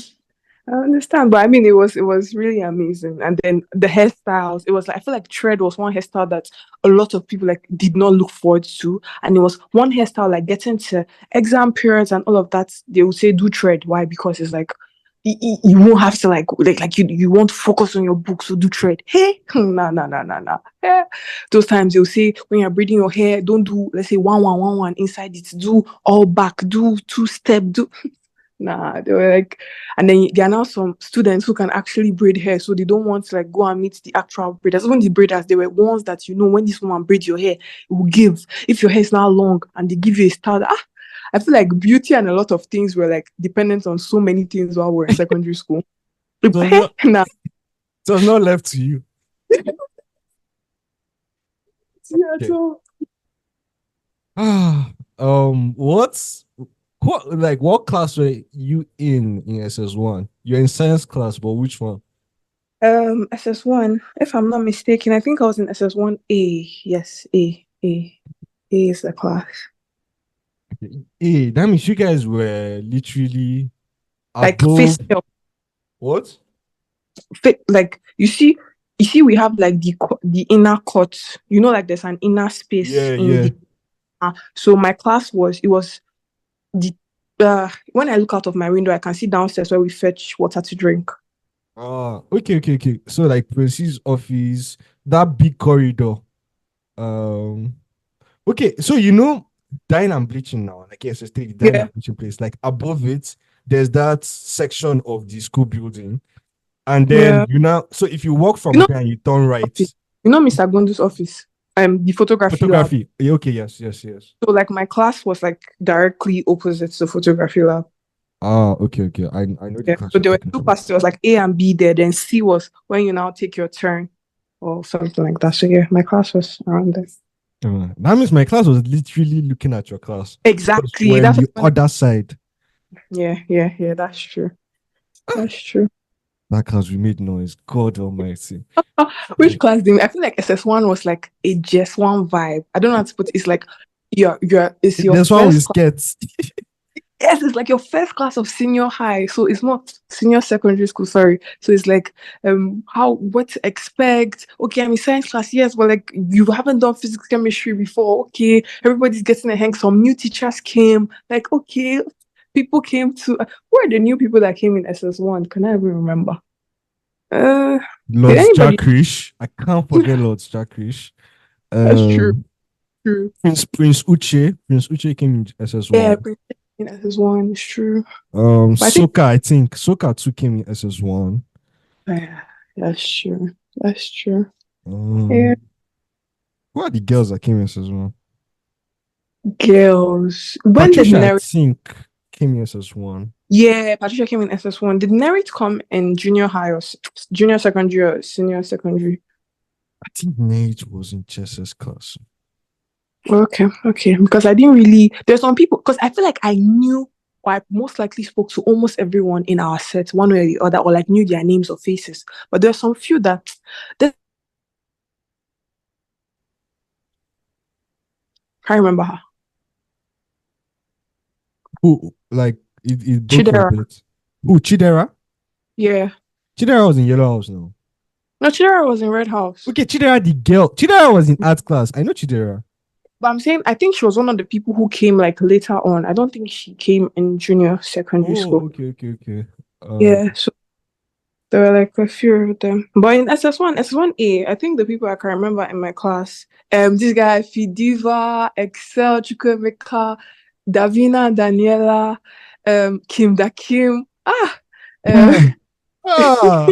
I understand, but I mean, it was really amazing. And then the hairstyles, it was like I feel like thread was one hairstyle that a lot of people like did not look forward to, and it was one hairstyle like getting to exam periods and all of that. They would say do thread. Why? Because it's like you won't have to like you won't focus on your book, so do thread. Hey, nah, nah, nah, nah, nah. Eh. Those times they'll say when you're braiding your hair, don't do, let's say, one inside it. Do all back. Do two step. Do Nah, they were like, and then there are now some students who can actually braid hair, so they don't want to like go and meet the actual braiders. Even the braiders, they were ones that when this woman braids your hair, it will give. If your hair is now long and they give you a style, I feel like beauty and a lot of things were like dependent on so many things while we're in secondary school. It was Hey, not nah, it was not left to you. yeah, Okay. so Ah, what class were you in SS1? You're in science class, but which one? SS1, if I'm not mistaken, I think I was in SS1A. Yes, A is the class. Hey, that means you guys were literally Like face above what? like you see we have like the inner court, like there's an inner space Yeah, in yeah. the so my class was the when I look out of my window I can see downstairs where we fetch water to drink. Okay, okay, okay. So like Prince's office, that big corridor. Um, okay, so dyeing and bleaching now, like SS3, the dyeing Yeah, and bleaching place, like above it, there's that section of the school building. And then yeah. so if you walk you from know here and you turn right, office Mr. Gondu's office, the photography lab. photography. Okay, yes, yes, yes. So like my class was like directly opposite the photography lab. Okay, okay. I know the Yeah, class so you're there were talking two about. passes. It was like A and B there, then C was when you now take your turn or something like that. So yeah, my class was around there. That means my class was literally looking at your class because Exactly. we're in That's the when other side. yeah, yeah, yeah, that's true. That's true. That class we made noise. God Almighty. Which class did I feel like SS1 was like a just one vibe. I don't know how to put it. It's like it's your There's one with first class. skirts. Yes, it's like your first class of senior high. So it's not senior secondary school, sorry. So it's like how what to expect. Okay, I'm in science class, yes, but like you haven't done physics chemistry before. Okay, everybody's getting a hang. Some new teachers came. Like, okay, people came to who are the new people that came in SS1? Can I even remember? Uh did Lord anybody Jackish. I can't forget Lord Jackish. that's true, Um, true. Prince Uche. Prince Uche came in Yeah, SS1. in SS1 is true. But I think Soka, I think. Soka too came in SS1. yeah, that's true. That's true. Yeah. Um, who are the girls that came in SS1? Girls. When did Patricia, I Neri? think, came in SS1. Yeah, Patricia came in SS1. Did Neri come in junior high or junior secondary or senior secondary? I think Nate was in Chess's class. Okay, okay. Because I didn't really. There's some people. Because I feel like I knew, or I most likely spoke to almost everyone in our set, one way or the other, or like knew their names or faces. But there's some few that. That can't remember her. Who, like, it broke for a Chidera. bit. Who, Chidera? Yeah. Chidera was in Yellow House now. No, Chidera was in Red House. Okay, Chidera, the girl. Chidera was in art class. I know Chidera. But I'm saying I think she was one of the people who came like later on. I don't think she came in junior secondary Oh, school. okay. Yeah, so there were like a few of them. But in SS1, SS1A, I think the people I can remember in my class, this guy Fidiva, Excel, Chukwemeka, Davina, Daniela, Kim Da Kim. Um, ah,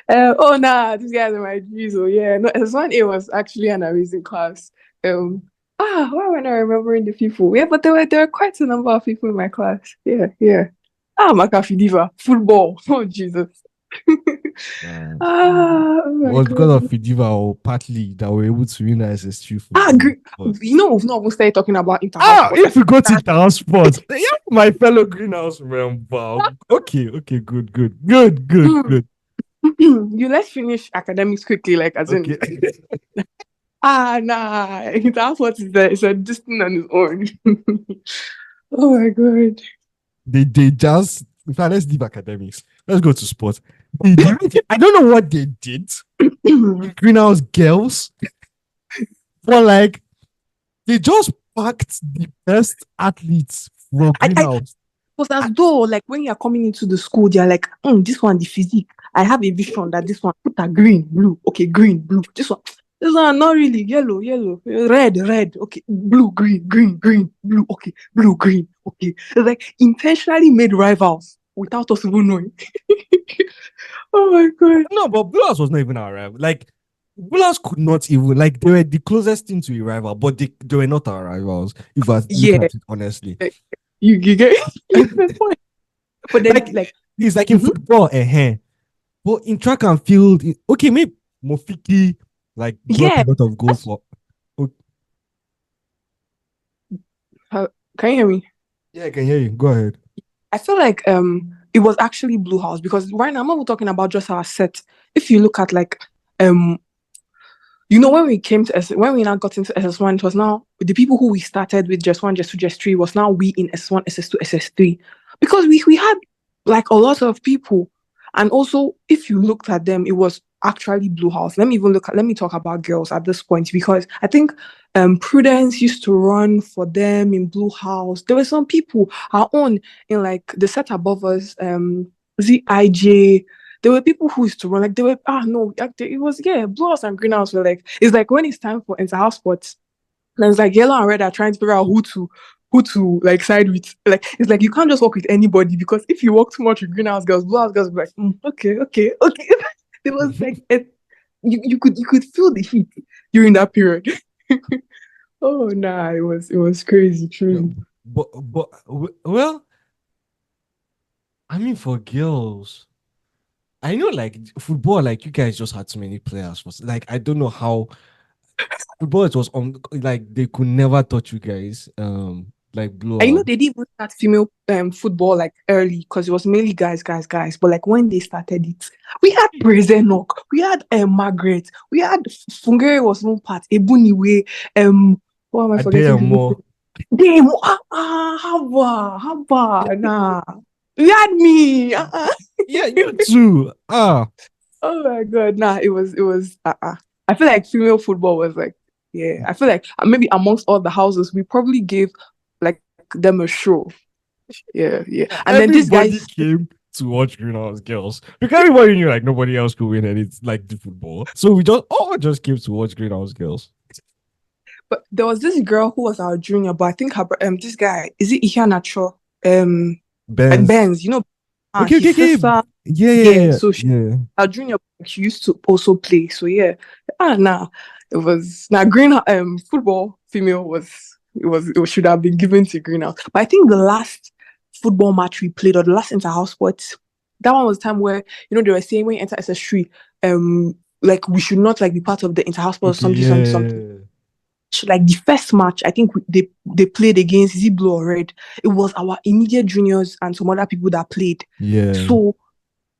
oh nah, these guys are my G's. Oh yeah, no, SS1A was actually an amazing class. Um, why am I not remembering the people? Yeah, but there were quite a number of people in my class. Yeah, yeah. Makafi Diva, football. Oh Jesus. man. Oh It my was because of God. Fidiva or partly that we're able to win that SS2 Ah, football. gre- you know we've not even started talking about inter-house sports. I If feel we go to that town sports, yeah, my fellow greenhouse member. Okay, good. you let's finish academics quickly, like as in Okay. nah, inter-house sports is a discipline on its own. Oh my God. they just, in fact, let's leave academics. Let's go to sports. I don't know what they did in greenhouse girls, but like they just packed the best athletes from I greenhouse. was as though like when you're coming into the school, they're like, this one, the physique. I have a vision that this one put a green, blue. Okay, green, blue. This one, not really. Yellow, yellow. Red, red. Okay, blue, green, green, green, blue. Okay, blue, green. Okay. It's like intentionally made rivals without us even knowing. Oh my God. No, but Blues was not even our rival. Like Blues could not even, like, they were the closest thing to a rival, but they were not our rivals. If I was looking Yeah. at it honestly, You get the point. But then like like it's like in mhm. football, but in track and field, okay, maybe Mofiki like brought a Yeah. lot of goals That's for. Oh, can you hear me? yeah, I can hear you. Go ahead. I feel like it was actually Blue House because right now I'm not even talking about just our set. If you look at like um when we came to when we now got into SS1, it was now the people who we started with just one, just two, just three was now we in SS1, SS2, SS3. Because we had like a lot of people. And also if you looked at them, it was actually Blue House. Let me talk about girls at this point because I think Prudence used to run for them in Blue House. There were some people our own in like the set above us, ZIJ. There were people who used to run like they were no it was blue house and green house were like it's like when it's time for inter-house sports and it's like yellow and red are trying to figure out who to like side with like it's like you can't just work with anybody because if you work too much with greenhouse girls blue house girls will be like okay it was like you could feel the heat during that period. Oh nah, it was crazy Yeah, truly. but well, I mean, for girls, I know like football, like you guys just had too many players. Like I don't know how football it was on. Like they could never touch you guys. Like And blowout. they didn't even start female football like early because it was mainly guys. But like when they started it, we had Brezenok, we had Margaret, we had Fungere was one part, Ebuniwe, what am I forgetting? People? Adeyemo. Damn, haba, nah. You had me. Yeah, you too. Oh my God, nah, it was. I feel like female football was like, yeah, I feel like maybe amongst all the houses, we probably gave like them a show. Yeah, yeah. And then these Everybody guys, came to watch Greenhouse Girls because everybody knew like nobody else could win any like the football. So we just all just came to watch Greenhouse Girls. but there was this girl who was our junior, but I think this guy, is it Ihanacho? Um, Benz. Benz, Okay, his okay, okay. sister, Yeah, yeah, yeah, so yeah. our junior, she used to also play. So yeah, nah, it was now green football female it should have been given to Greenhouse. But I think the last football match we played or the last inter-house sports, that one was the time where they were saying when you enter SS3, like we should not like be part of the inter-house sports or Okay, something, something, something. yeah. So, like the first match, I think they played against is it Blue or Red? It was our immediate juniors and some other people that played. Yeah. So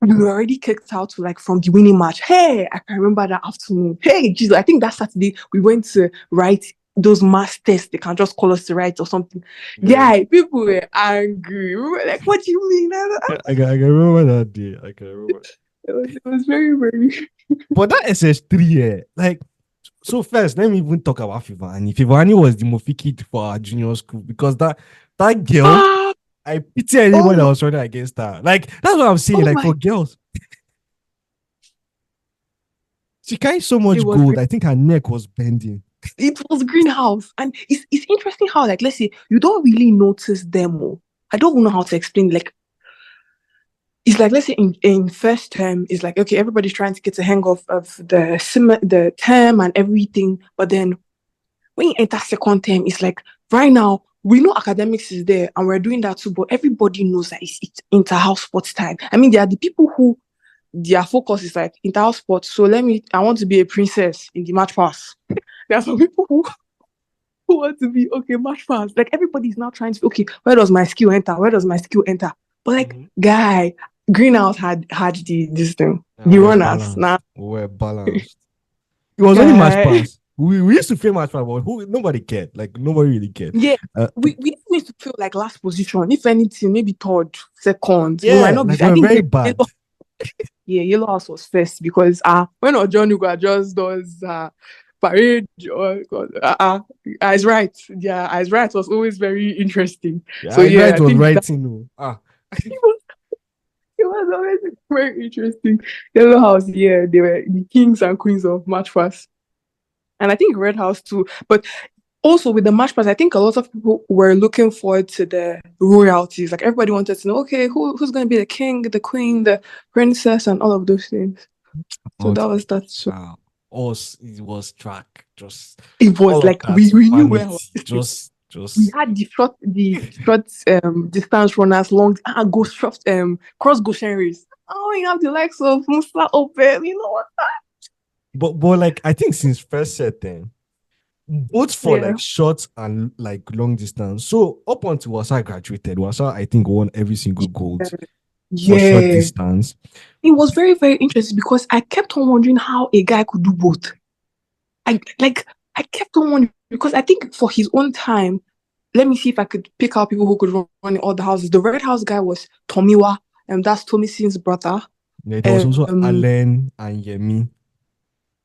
we were already kicked out like from the winning match. Hey, I can remember that afternoon. Hey, Jesus, I think that Saturday we went to write those mass tests. They can just call us to write or something. Yeah. Yeah, people were angry. We were like, what do you mean? I can remember that day. I can remember. It was very, very. But that SS3, yeah, like so first, let me even talk about Fivani. Fivani was the Mofiki for our junior school because that girl, Ah, I pity oh anyone that my, was running against her. Like that's what I'm saying. oh Like my. for girls, she carried so It much was gold. I think her neck was bending. it was greenhouse. And it's interesting how, like, let's say you don't really notice them. Oh. I don't know how to explain. Like, it's like let's say in first term it's like okay everybody's trying to get a hang of the term and everything, but then when you enter second term it's like right now we know academics is there and we're doing that too, but everybody knows that it's inter-house sports time. I mean there are the people who their focus is like inter-house sports, so I want to be a princess in the match pass. There are some people who want to be okay match pass, like everybody's now trying to okay where does my skill enter, but like Mhm. guy greenhouse had the this thing And the we're runners now balanced. We're balanced. It was only match guy. pass. We used to play match pass, but nobody cared. Like nobody really cared. Yeah, Uh, we didn't need to feel like last position, if anything maybe third, second, we might yeah, not be. like I we're think very bad. yellow house was first because when John Uga just does parade or eyes right, yeah, eyes right was always very interesting. Yeah, So I yeah, right I was think right, that you know. it was always very interesting. Yellow House, yeah, they were the kings and queens of Match Pass. And I think Red House too. But also with the Match Pass, I think a lot of people were looking forward to the royalties. Like everybody wanted to know, okay, who's going to be the king, the queen, the princess, and all of those things. So that But was that. So us, it was track. Just it was all of like that we knew where I was vanity. sitting. Just, We just had the short distance runners, long go short cross Goshen race. Oh, you have the likes of Musa Obed, you know what? but like I think since first set then, both for Yeah. like short and like long distance. So up until Wasa graduated, Wasa I think won every single gold for short Yeah. distance. It was very, very interesting because I kept on wondering how a guy could do both. I kept on wondering because I think for his own time, let me see if I could pick out people who could run in all the houses. The Red House guy was Tomiwa, and that's Tommy Sin's brother. Yeah, there was also Um, Allen and Yemi.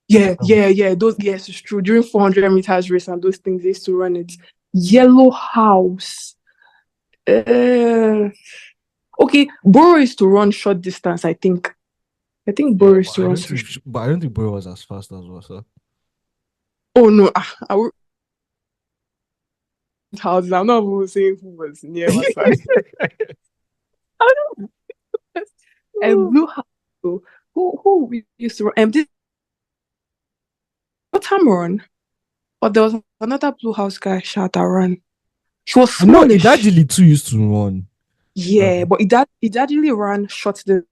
yeah, Um, yeah, yeah. Those yes, it's true. During 400 meters race and those things, they used to run it. Yellow House. Uh, okay, Borough is to run short distance. I think. I think yeah, Borough is to run. but I don't think Boy was as fast as Wasa. Oh no, I houses. I'm not even saying who was near my side. I don't know. And Blue House. Who we used to run? This Tamron, or there was another Blue House guy shout that run. He was I know smallish. Idajili too used to run. Yeah, but it actually ran short the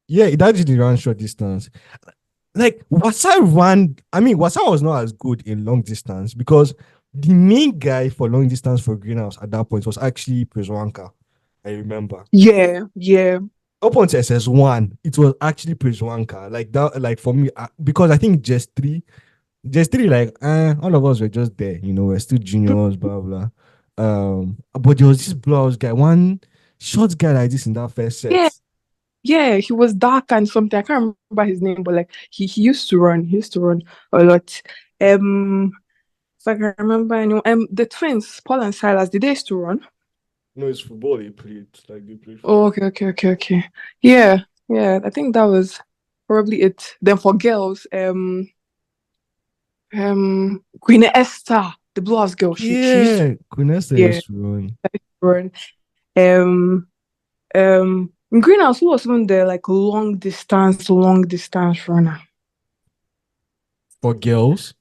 Yeah, Idajili ran short distance. Like Wasa ran. I mean, Wasa was not as good in long distance because the main guy for long distance for Greenhouse at that point was actually Prezwanka. I remember. yeah, yeah. Up until SS1, it was actually Prezwanka. Like that, like for me, because I think just three. Just three, like, all of us were just there, we're still juniors, blah blah. But there was this blue house guy, one short guy like this in that first set. Yeah, yeah, he was dark and something. I can't remember his name, but like he used to run. He used to run a lot. Um, if I can remember anyone, the twins, Paul and Silas, did they used to run? No, it's football they played. Like they played Oh, football. okay, okay, okay, okay. Yeah, yeah. I think that was probably it. Then for girls, Queen Esther, the Blue House girl, she used to Yeah, Kunesta yeah used to run run. Um, in Greenhouse, who was even the like long distance runner? for girls,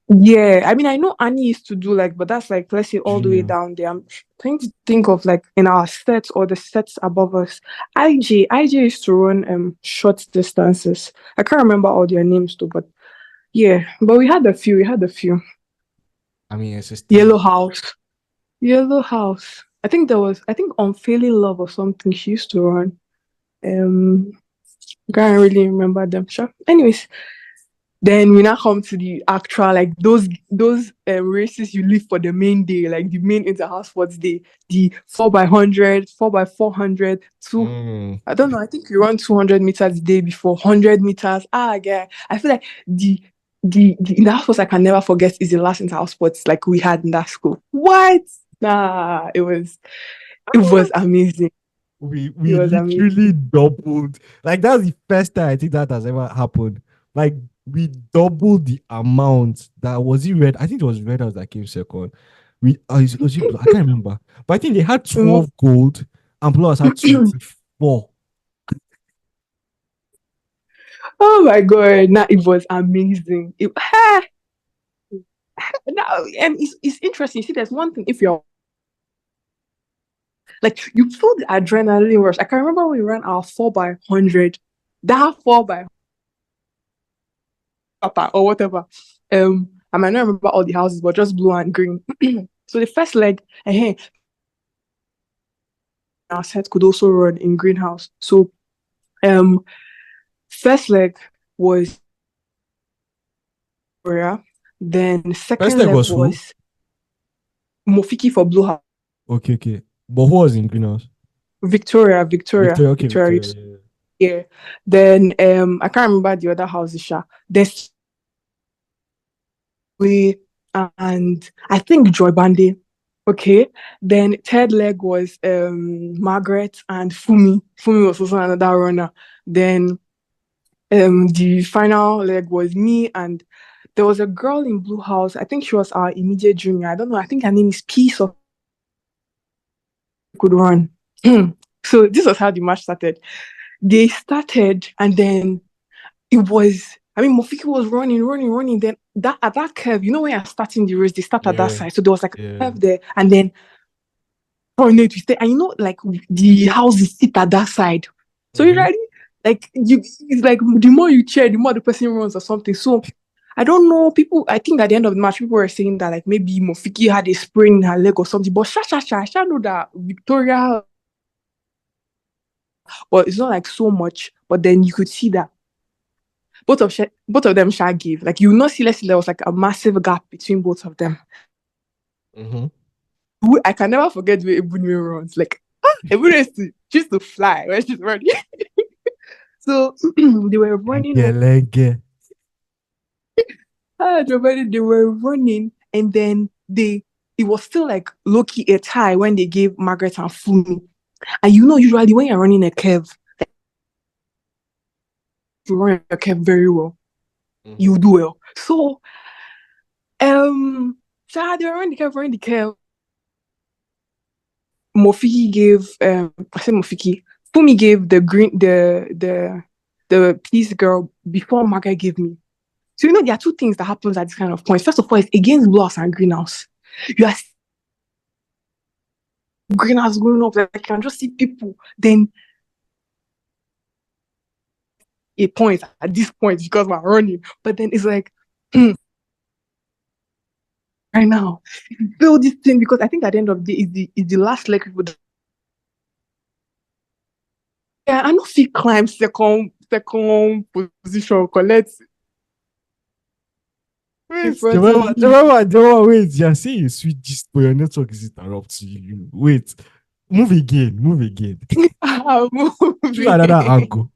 Yeah, I mean, I know Annie used to do like, but that's like, let's say all the way junior. down there. I'm trying to think of like in our sets or the sets above us. IJ used to run short distances. I can't remember all their names though, but yeah, but we had a few. I mean, SST. Yellow House, Yellow House. I think Unfailing Love or something she used to run. Um, can't really remember them. Sure. Anyways, then we now come to the actual like those races you leave for the main day, like the main inter-house sports day, the 4x100, 4x400, two. Mm. I don't know. I think we run 200 meters the day before, 100 meters. Yeah. I feel like the in that sports I can never forget is the last inter-house sports like we had in that school. What? Nah, it was amazing. we It we was amazing. literally doubled. Like that's the first time I think that has ever happened. Like we doubled the amount that was it red. I think it was red house that came second. We was it blue? I can't remember. But I think they had Mm. 12 gold and blue house had 24. Oh my god! Nah, it was amazing. Now, it's interesting. See, there's one thing if you're like you feel the adrenaline rush. I can remember when we ran our 4x100, that 4 by or whatever. I might not remember all the houses, but just blue and green. So the first leg, our set could also run in greenhouse. So um, first leg was Victoria, then First second leg leg was who? was Mofiki for blue house. Okay, okay. But who was in greenhouse? Victoria, okay, Victoria. Victoria, yeah. Yeah. Then I can't remember the other houses. Sha. There's we and I think Joy Bande. Okay. Then third leg was Margaret and Fumi. Fumi was also another runner. Then the final leg was me and there was a girl in Blue House. I think she was our immediate junior. I don't know. I think her name is Peace or could run. So this was how the match started. They started and then it was I mean Mofiki was running. Then that at that curve, you know when you're starting the race, they start at that Yeah, side. So there was like a yeah. curve there, and then tornado we stay. And you know, like the houses sit at that side. So Mm-hmm. usually like you it's like the more you cheer, the more the person runs or something. So I don't know. People I think at the end of the match, people were saying that like maybe Mofiki had a sprain in her leg or something. But I shall know that Victoria, but it's not like so much. But then you could see that both of them shall give. Like you will not see, let's say there was like a massive gap between both of them. Mm-hmm. I can never forget the way Ebunwe runs. Like Ebunwe used to fly when she's running. So they were running Lenge, up. lenge. They were running, and then they it was still like low key a tie when they gave Margaret and Fumi. And you know, usually when you're running a curve, you run a curve very well, Mm-hmm. you do well. So they were running the curve. Mofiki gave I said Mofiki. Fumi gave the peace girl before Margaret gave me. So you know there are two things that happens at this kind of point. First of all, it's against blue house and greenhouse. You are greenhouse going up, like you can just see people. Then a point at this point because we're running. But then it's like right now, build this thing because I think at the end of the day is the last leg people yeah, I know if he climb second position, collect. Wait, Before Jemima, the Jemima, Jemima, wait. You're saying a sweet gist, but your network is interrupting you. Wait, move again, move again. Choose another movie. angle.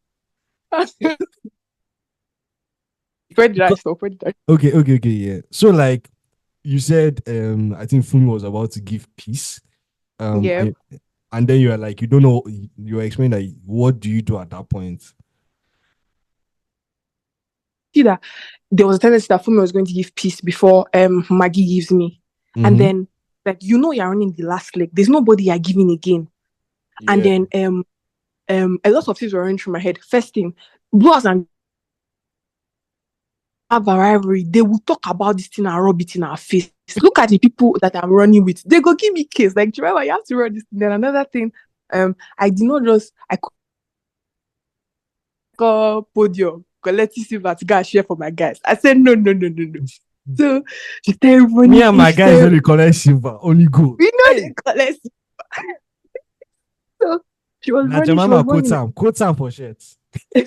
Where did I Because- stop? Where did I? Okay, okay, okay, yeah. So like you said, I think Fumi was about to give peace. Um, Yeah. I, and then you are like, you don't know, you were explaining that what do you do at that point? See that there was a tendency that Fumi was going to give peace before Maggie gives me. And Mm-hmm. then like you're running the last leg. There's nobody you're giving again. And Yeah, then a lot of things were running through my head. First thing, Blues and have a rivalry, they will talk about this thing and rub it in our face. Look at the people that I'm running with. They go give me case. Like, do you remember you have to run this thing? Then another thing, I did not just I call podium, collective silver to go share for my guys. I said no, no, no, no, no. So she started me running, and she my guys started, only collect silver, only gold. we know Hey, they collect. So now she Jemima was running, quote time for shirts. we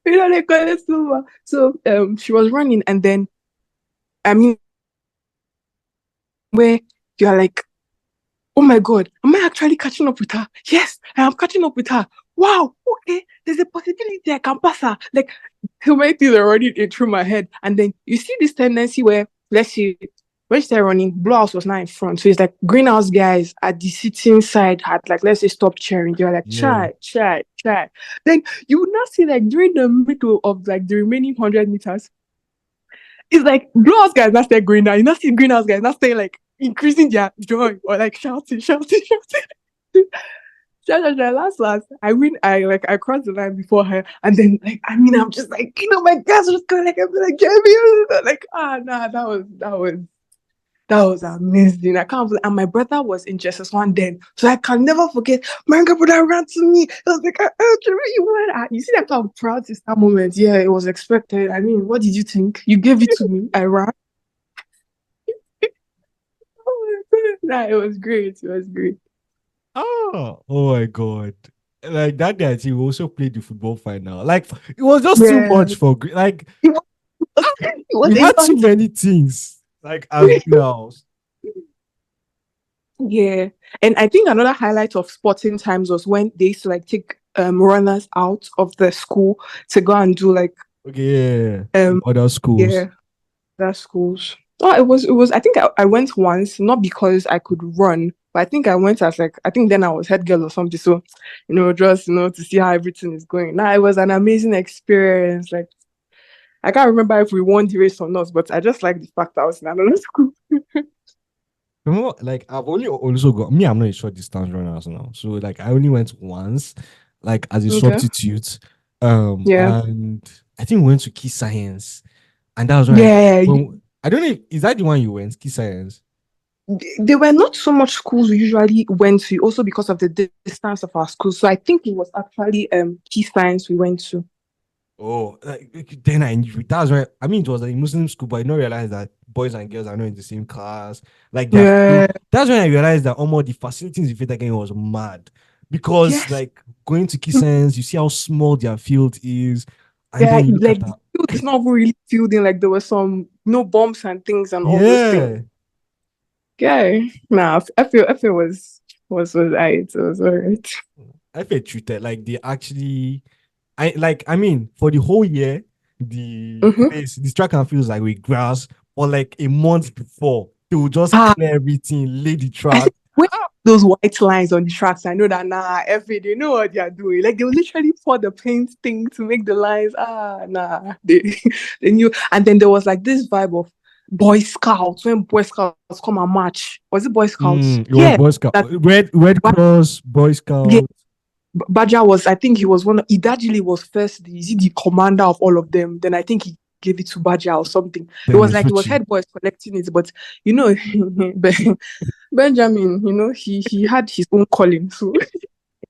know they collect silver. So she was running and then I mean where you're like, oh my God, am I actually catching up with her? Yes, I am catching up with her. Wow, okay, there's a possibility I can pass her. Like, so many things are running it through my head. And then you see this tendency where, let's say, when she started running, Blue House was now in front. So it's like greenhouse guys at the sitting side had like, let's say, stop cheering. They were like, Yeah, try, try, try. Then you would not see like during the middle of like the remaining 100 meters, it's like Blue House guys not start going down. You not see greenhouse guys not stay like increasing their joy or like shouting, shouting, shouting. Last, I win. I crossed the line before her, and then like I'm just like my guys are just going like I'm like Jamie, like nah, that was amazing. I can't believe, and my brother was in JS1 then, so I can never forget. My brother ran to me. I was like, Jamie, you won. You see that kind of proud sister moment? Yeah, it was expected. I mean, what did you think? You gave it to me. I ran. Oh my God. Nah, it was great. It was great. oh my god. Like that day, I think we also played the football final. Like it was just too Yeah, much for like it was, it was we a had too lot. many things. Like as girls. Yeah. And I think another highlight of sporting times was when they used to like take runners out of the school to go and do like Okay, yeah. In um other schools. yeah, that schools. Oh, it was I think I went once, not because I could run, but I think I went as like I think then I was head girl or something. So, just to see how everything is going. Now it was an amazing experience. Like I can't remember if we won the race or not, but I just like the fact that I was in another school. Remember, like I've only also got me, I'm not a short distance runner as now. So like I only went once, like as a Okay. substitute. Yeah. And I think we went to Key Science. And that was when Yeah. I don't know, is that the one you went, Key Science? There were not so much schools we usually went to, also because of the distance of our school. So I think it was actually key science we went to. Oh, like, then I knew that's why. I mean, it was a Muslim school, but I didn't realize that boys and girls are not in the same class. Like they have to. Yeah. That's when I realized that almost the facilities in Feta game was mad, because Yes. like going to Key Science, you see how small their field is, and Yeah. then you look at Like the that. field is not really filled in. Like there were some no bombs and things and all those things. Yeah, Yeah. Nah, I feel it was alright. I felt treated like they actually. I mean, for the whole year, the Mm-hmm. place, the track and fields like with grass, or like a month before, they will just Ah, clear everything, lay the I track. said, wait, those white lines on the tracks. I know that every they know what they are doing. Like they will literally pour the paint thing to make the lines. They they knew. And then there was like this vibe of Boy Scouts when Boy Scouts come and march. Was it Boy Scouts? It was Yeah, Boy Scout, that Red Ba- Cross, Boy yeah, Scout. Baja was. I think he was one. He actually was first. Is he the commander of all of them? Then I think he gave it to Baja or something. It Then was like it was Isuchi. head boys collecting it, but you know, Benjamin, he had his own calling. So I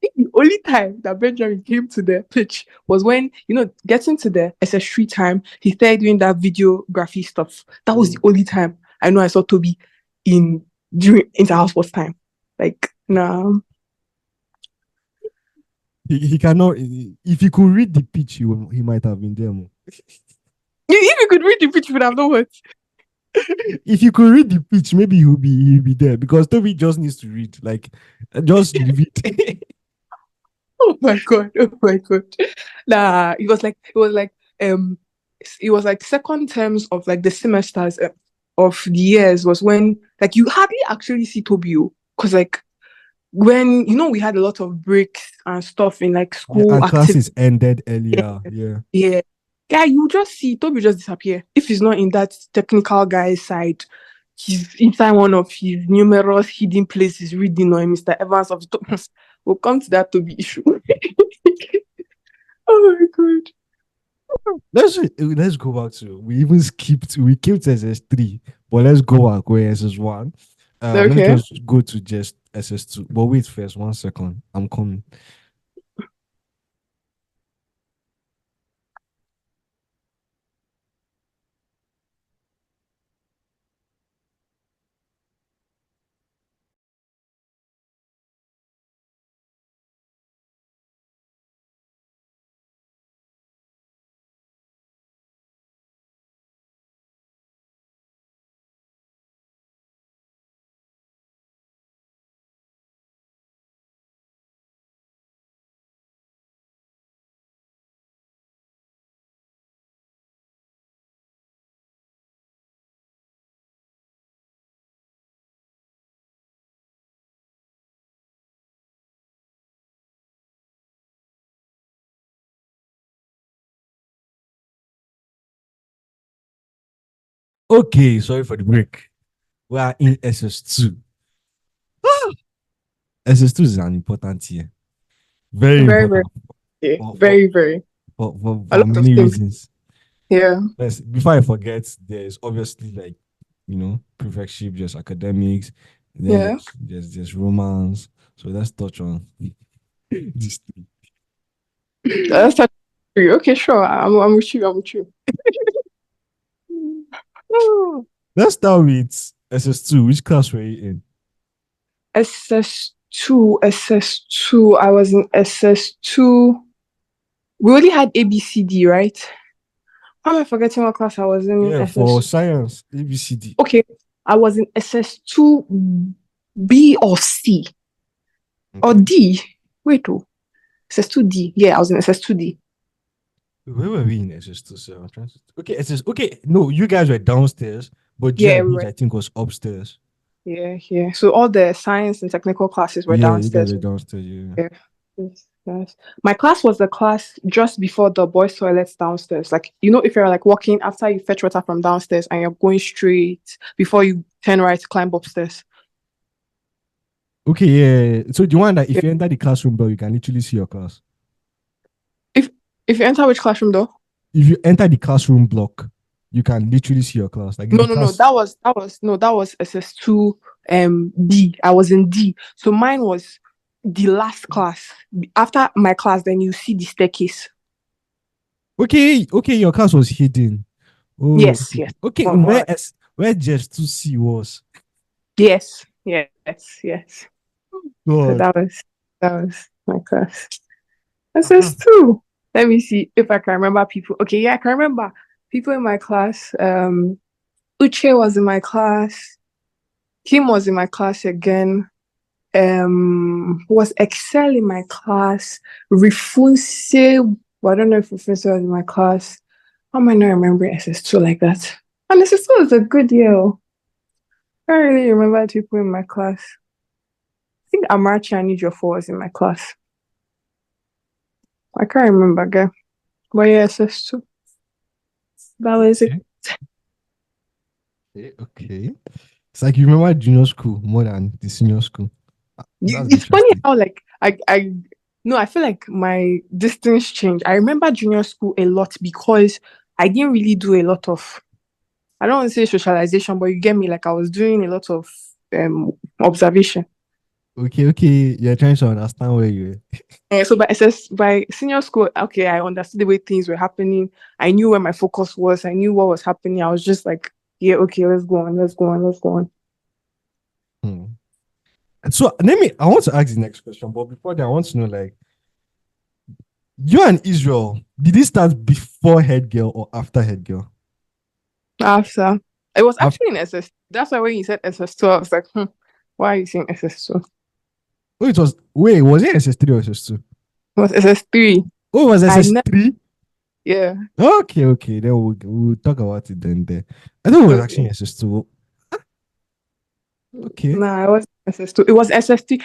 think the only time that Benjamin came to the pitch was when, getting to the SS3 time, he started doing that videography stuff. That was the Mm. only time I know I saw Toby in during inter-house sports time. Like, nah. He cannot. If he could read the pitch, he might have been there more. If you could read the pitch, you would have known what. If you could read the pitch, maybe he'll be there because Toby just needs to read. Like, just read it. Oh my god! Oh my god! Nah, um, it was like second terms of like the semesters of the years was when like you hardly actually see Tobio because like when we had a lot of breaks and stuff in like Yeah, school and activities. classes ended earlier. Yeah. Yeah. Guy, you just see Toby just disappear. If he's not in that technical guy's side, he's inside one of his numerous hidden places reading on Mr. Evans of we'll come to that Toby issue. Oh my god. Let's go back to we kept SS3, but let's go back where SS1. Let's Okay. just go to just SS2. But wait first, 1 second. I'm coming. Okay, sorry for the break. We are in SS2. SS2 is an important year. Very Very, very, important yeah. for, for, Very, very. A for lot of many things. reasons. Yeah. First, before I forget, there's obviously like, prefectship, just academics, then Yeah. there's romance. So let's touch on these three. That's that. Okay, sure. I'm with you. I'm with you. Oh. Let's start with SS2. Which class were you in? SS2, SS2. I was in SS2. We only had ABCD, right? How am I forgetting what class I was in Yeah, for SS? science, ABCD. Okay, I was in SS2 B or C or Okay. D. Wait, oh, SS2D. Yeah, I was in SS2D. Where were we in SS2? So I'm trying to. Okay, SS. Okay, no, you guys were downstairs, but G Yeah, and we H, were. I think, was upstairs. Yeah, yeah. So all the science and technical classes were Yeah, you guys downstairs. were downstairs. Yeah. Yeah. Yes, yes. My class was the class just before the boys' toilets downstairs. Like, if you're like walking after you fetch water from downstairs and you're going straight before you turn right, climb upstairs. Okay, yeah. So the one that Yeah. if you enter the classroom door, you can literally see your class. If if you enter which classroom though? If you enter the classroom block, you can literally see your class. Like if No, the no, no. class. That was SS2 D. I was in D. So mine was the last class. After my class, then you see the staircase. Okay, okay, your class was hidden. Oh, Yes, yes. okay. Or Where just to see was? yes, yes, yes. So God. that was my class. Uh-huh. SS2. Let me see if I can remember people. Okay, yeah, I can remember people in my class. Uche was in my class. Kim was in my class again. Was Excel in my class. Rifunse, well, I don't know if Rifunse was in my class. How am I not remembering SS2 like that? And SS2 was a good year. I don't really remember people in my class. I think Amarchi and Ejiofor was in my class. I can't remember again. But yeah, SS2. That was it. Okay, okay, okay. It's like you remember junior school more than the senior school. That's It's funny interesting. how like I no, I feel like my distance changed. I remember junior school a lot because I didn't really do a lot of, I don't want to say socialization, but you get me, like I was doing a lot of observation. Okay, okay. You're trying to understand where you were. So by senior school, okay, I understood the way things were happening. I knew where my focus was. I knew what was happening. I was just like, yeah, okay, let's go on, let's go on, let's go on. Hmm. And so I want to ask the next question, but before that, I want to know like you and Israel, did it start before head girl or after head girl? After. It was Af- actually in SS. That's why when you said SS2, I was like, why are you saying SS2? It Oh, it was wait, was it SS3 or SS2? was SS3. Oh, it was I never, SS3? yeah. Okay, okay. Then we'll talk about it then there. I thought it was Okay. actually SS2. Okay. Nah, it was SS2. It was SS3.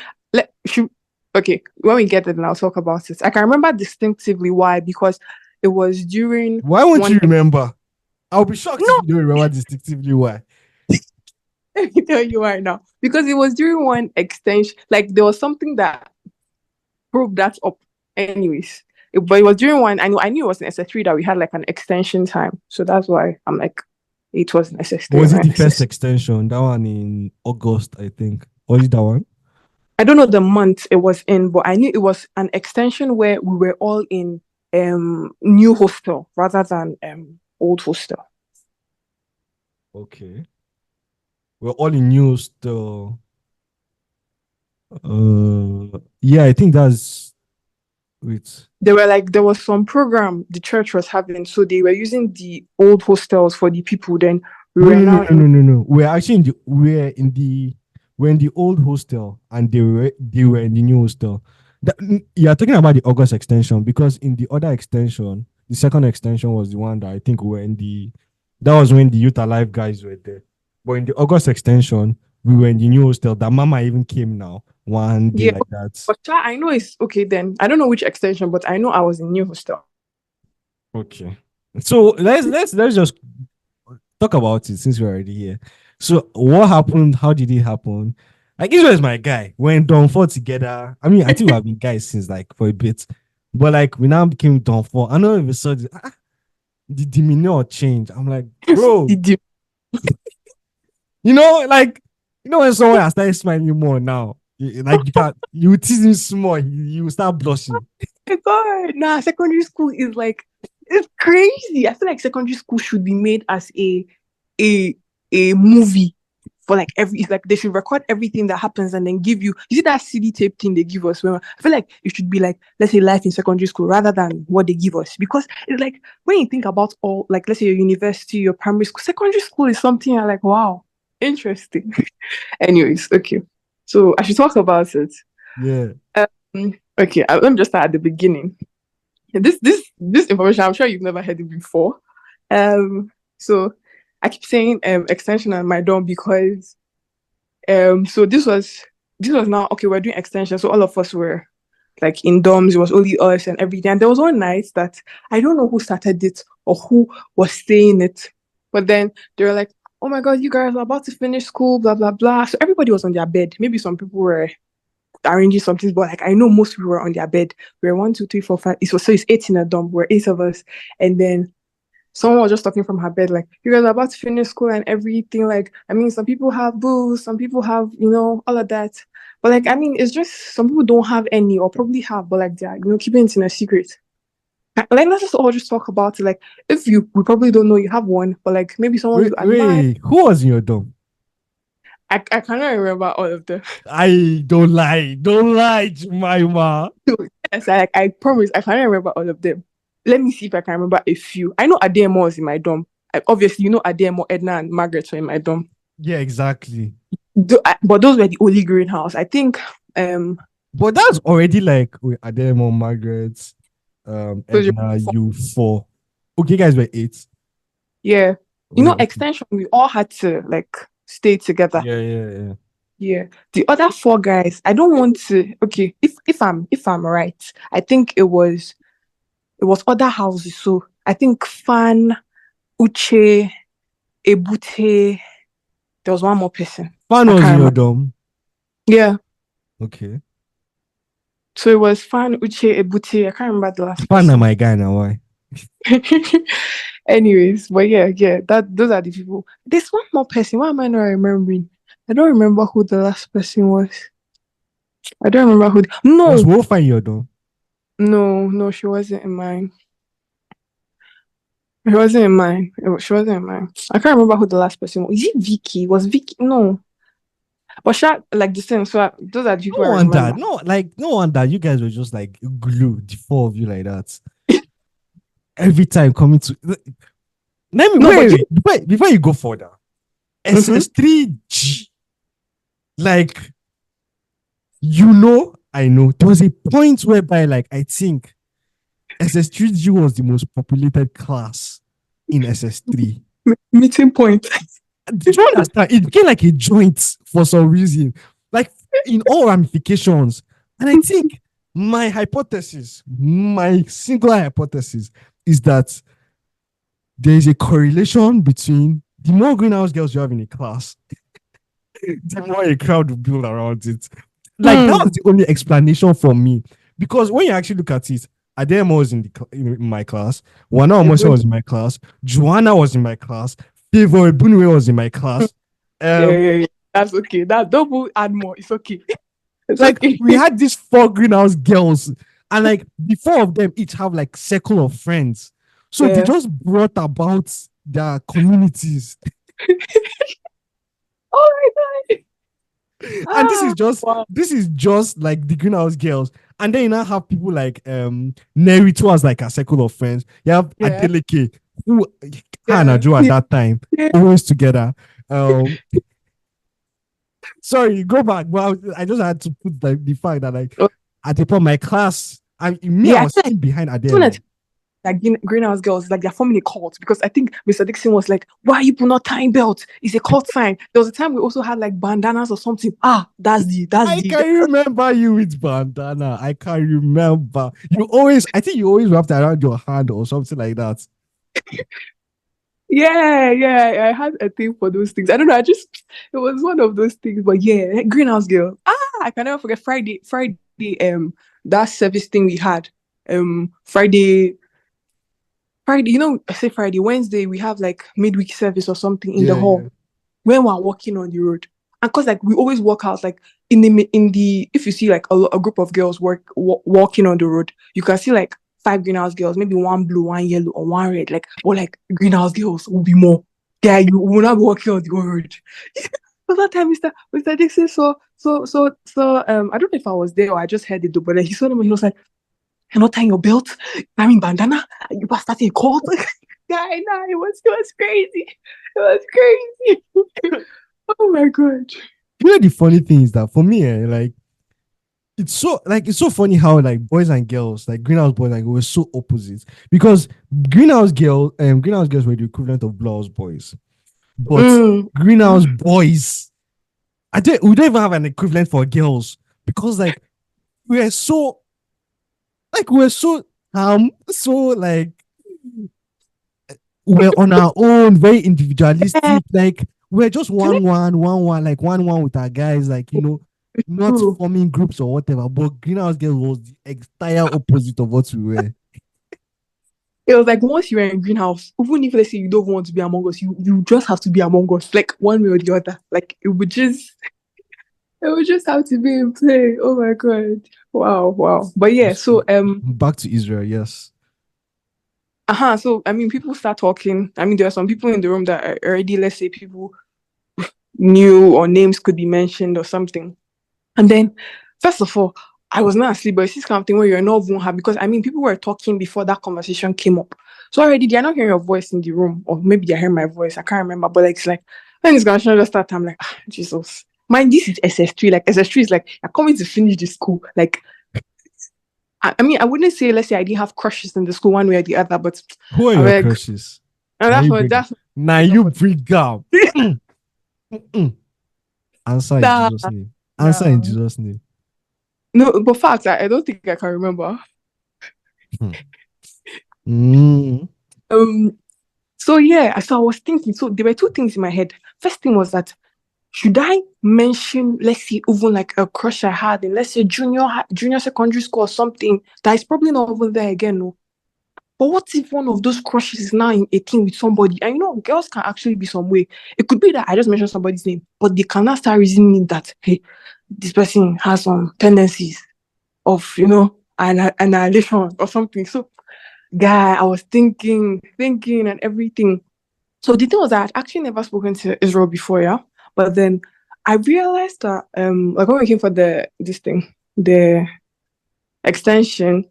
Okay, when we get it, then I'll talk about it. I can remember distinctively why, because it was during Why won't you one. remember? I'll be shocked if No, you don't remember distinctively why. let me tell you why now. Because it was during one extension, like there was something that broke that up. Anyways, but it was during one. I knew it was in SS3 that we had like an extension time, so that's why I'm like, it was in SS3 Was and it not the first SS. extension? That one in August, I think. Was it that one? I don't know the month it was in, but I knew it was an extension where we were all in new hostel rather than old hostel. Okay. We're all in news though. Yeah, I think that's wait. There was some program the church was having, so they were using the old hostels for the people. Then we No, were no, no, now no, in. no, no, no. We're in the old hostel and they were in the new hostel. You're talking about the August extension because in the other extension, the second extension was the one that I think we were in the that was when the Youth Alive guys were there. But in the August extension, we were in the new hostel that Mama even came now one day Yeah, like that. but I know it's okay then. I don't know which extension, but I know I was in new hostel. Okay. So let's just talk about it since we're already here. So what happened? How did it happen? Like Israel is my guy. When Don Four together. I mean, I think we have been guys since like for a bit. But like we now became Don Four. I know if we saw the demeanor change. I'm like, bro, Did you? you know, like when someone has started smiling more now, like you can't you tease him small, you start blushing. My God, nah, secondary school is like it's crazy. I feel like secondary school should be made as a a movie for like every. It's like they should record everything that happens and then give you. You see that CD tape thing they give us? When I feel like it should be like, let's say, life in secondary school rather than what they give us, because it's like when you think about all, like, let's say your university, your primary school, secondary school is something you're like, wow, interesting. Anyways, okay, so I should talk about it. Yeah. Okay, let me just start at the beginning. This information, I'm sure you've never heard it before. So I keep saying extension on my dorm because so this was now okay. We're doing extension, so all of us were like in dorms. It was only us and everything. And there was one night that I don't know who started it or who was saying it, but then they were like, "Oh my God, you guys are about to finish school, blah blah blah." So everybody was on their bed. Maybe some people were arranging something, but like I know most people were on their bed. We were one, two, three, four, five. So it's eight in a dorm. We're eight of us, and then someone was just talking from her bed, like, "You guys are about to finish school and everything." Like, I mean, some people have booze, some people have, all of that. But like, I mean, it's just some people don't have any or probably have, but like they're keeping it in a secret. Like, let's just all just talk about it. Like, if we probably don't know you have one, but like maybe someone's Wait, alive. wait. Who was in your dorm? I cannot remember all of them. I don't lie. Don't lie, Jemima. So, yes, I promise I cannot remember all of them. Let me see if I can remember a few. I know Ademo was in my dorm. Obviously, Ademo, Edna, and Margaret were in my dorm. Yeah, exactly. But those were the only greenhouse. I think But that's already like wait, Ademo, Margaret, those were Edna, four. you four. Okay, guys were eight. Yeah. Okay. Extension, we all had to like stay together. Yeah, yeah, yeah. Yeah. The other four guys, I don't want to okay, if I'm right, I think it was other houses. So I think Fan, Uche, Ebute, there was one more person. Fan I was can't in your remember. dorm. Yeah. Okay. So it was Fan, Uche, Ebute. I can't remember the last Fan are person. my guy now. Why? Anyways, but yeah, that those are the people. There's one more person. Why am I not remembering? I don't remember who the last person was. I don't remember who. Was No, Wolf in your dorm? no, she wasn't in mine. She wasn't in mine. She wasn't in mine. I can't remember who the last person was. Is it Vicky? Was Vicky? No. But she had, like the same. So those are the people No I wonder. remember. No, like no wonder you guys were just like glue, the four of you like that. Every time coming to Let me No, but you. before you go further. Mm-hmm. SS3G, like I know there was a point whereby like I think SS3G was the most populated class in SS3. Meeting point. Do you understand? It became like a joint for some reason, like in all ramifications. And I think my singular hypothesis is that there is a correlation between the more greenhouse girls you have in a class, the more a crowd will build around it. Like that was Hmm. the only explanation for me. Because when you actually look at it, Ademo was in my class, Wana Omosa was in my class, Joanna was in my class, Favor Ebunwe was in my class. Yeah, Um, yeah, yeah. That's okay. That double add more. It's okay. It's like okay. we had these four greenhouse girls, and like the four of them each have like circle of friends. So they Yeah. just brought about their communities. Oh my god. And Ah. Wow. this is just like the greenhouse girls. And then you now have people like Nerito as like a circle of friends. You have Yeah. Adeleke, who her and Yeah. Ajo at Yeah. that time, Yeah. always together. Um sorry, go back. Well, I just had to put the fact that like Oh, at the point my class, I yeah. I was feel like sitting behind even Ademo. at like greenhouse girls, like they're forming a cult because I think Mr. Dixon was like, "Why are you not tying belts? It's a cult sign." There was a time we also had like bandanas or something. Ah, I can remember you with bandana. I can remember. I think you always wrapped around your hand or something like that. Yeah, yeah. I had a thing for those things. I don't know. It was one of those things. But yeah, greenhouse girl. Ah, I can never forget Friday. That service thing we had. Friday. I say Friday, Wednesday. We have like midweek service or something in the Yeah, yeah. hall when we're walking on the road. And cause like we always walk out like in the if you see like a group of girls walking on the road, you can see like five greenhouse girls, maybe one blue, one yellow, or one red. Like or like greenhouse girls will be more. Yeah, you will not be walking on the road. But that time, Mr. Dixon I don't know if I was there or I just heard it, but like, he saw them and he was like, "You're not tying your belt, carrying bandana, you are starting a cult." Yeah, nah, it was crazy. It was crazy. Oh my god. The funny thing is that for me, like it's so funny how like boys and girls, like greenhouse boys and girls were so opposite. Because greenhouse girls were the equivalent of blouse boys. But Mm. greenhouse boys, we don't even have an equivalent for girls. Because we were so we're so so like we're on our own, very Yeah, individualistic. Like we're just one, like one with our guys, like not true. forming groups or whatever. But Greenhouse Girls was the entire opposite of what we were. It was like once you're in greenhouse, even if let's say you don't want to be among us, you just have to be among us, like one way or the other. Like it would just have to be in play. Oh my god. Wow, wow. But yeah, So so back to Israel, yes. so I mean people start talking. I mean there are some people in the room that are already, let's say people knew or names could be mentioned or something. And then, first of all, I was not asleep, but it's this kind of thing where you're not even happy because I mean, people were talking before that conversation came up. So already they're not hearing your voice in the room, or maybe they're hearing my voice. I can't remember, but like, it's like when it's gonna just start, I'm like, Jesus. Mind this is SS3. Like SS3 is like I'm coming to finish the school. Like I mean, I wouldn't say let's say I didn't have crushes in the school one way or the other, but Who are I your like crushes? and Now that's you what bring that's now enough you for bring up. Answer in that. Jesus' name. Answer in No, Jesus' name. no, but facts, I don't think I can remember. Hmm. Mm. Um, So yeah, so I was thinking. So there were two things in my head. First thing was that should I mention, let's say, even like a crush I had in, let's say, junior secondary school or something that is probably not over there again, no. But what if one of those crushes is now in a team with somebody? And girls can actually be some way. It could be that I just mentioned somebody's name, but they cannot start reasoning that hey, this person has some tendencies of annihilation or something. So, guy, I was thinking, and everything. So the thing was that I'd actually never spoken to Israel before, yeah. But then I realized that like when we came for the extension,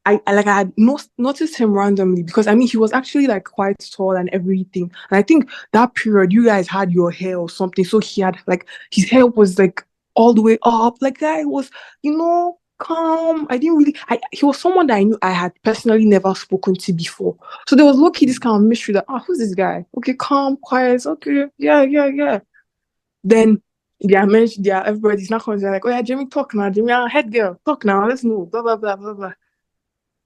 I had no, noticed him randomly because I mean he was actually like quite tall and everything. And I think that period you guys had your hair or something. So he had like his hair was like all the way up. Like that was, calm. I didn't really he was someone that I knew I had personally never spoken to before. So there was low-key this kind of mystery that who's this guy? Okay, calm, quiet, okay, yeah, yeah, yeah. Then everybody's not coming. They're like, oh yeah, Jimmy, talk now, Jimmy, head girl, talk now, let's move, blah blah blah blah blah.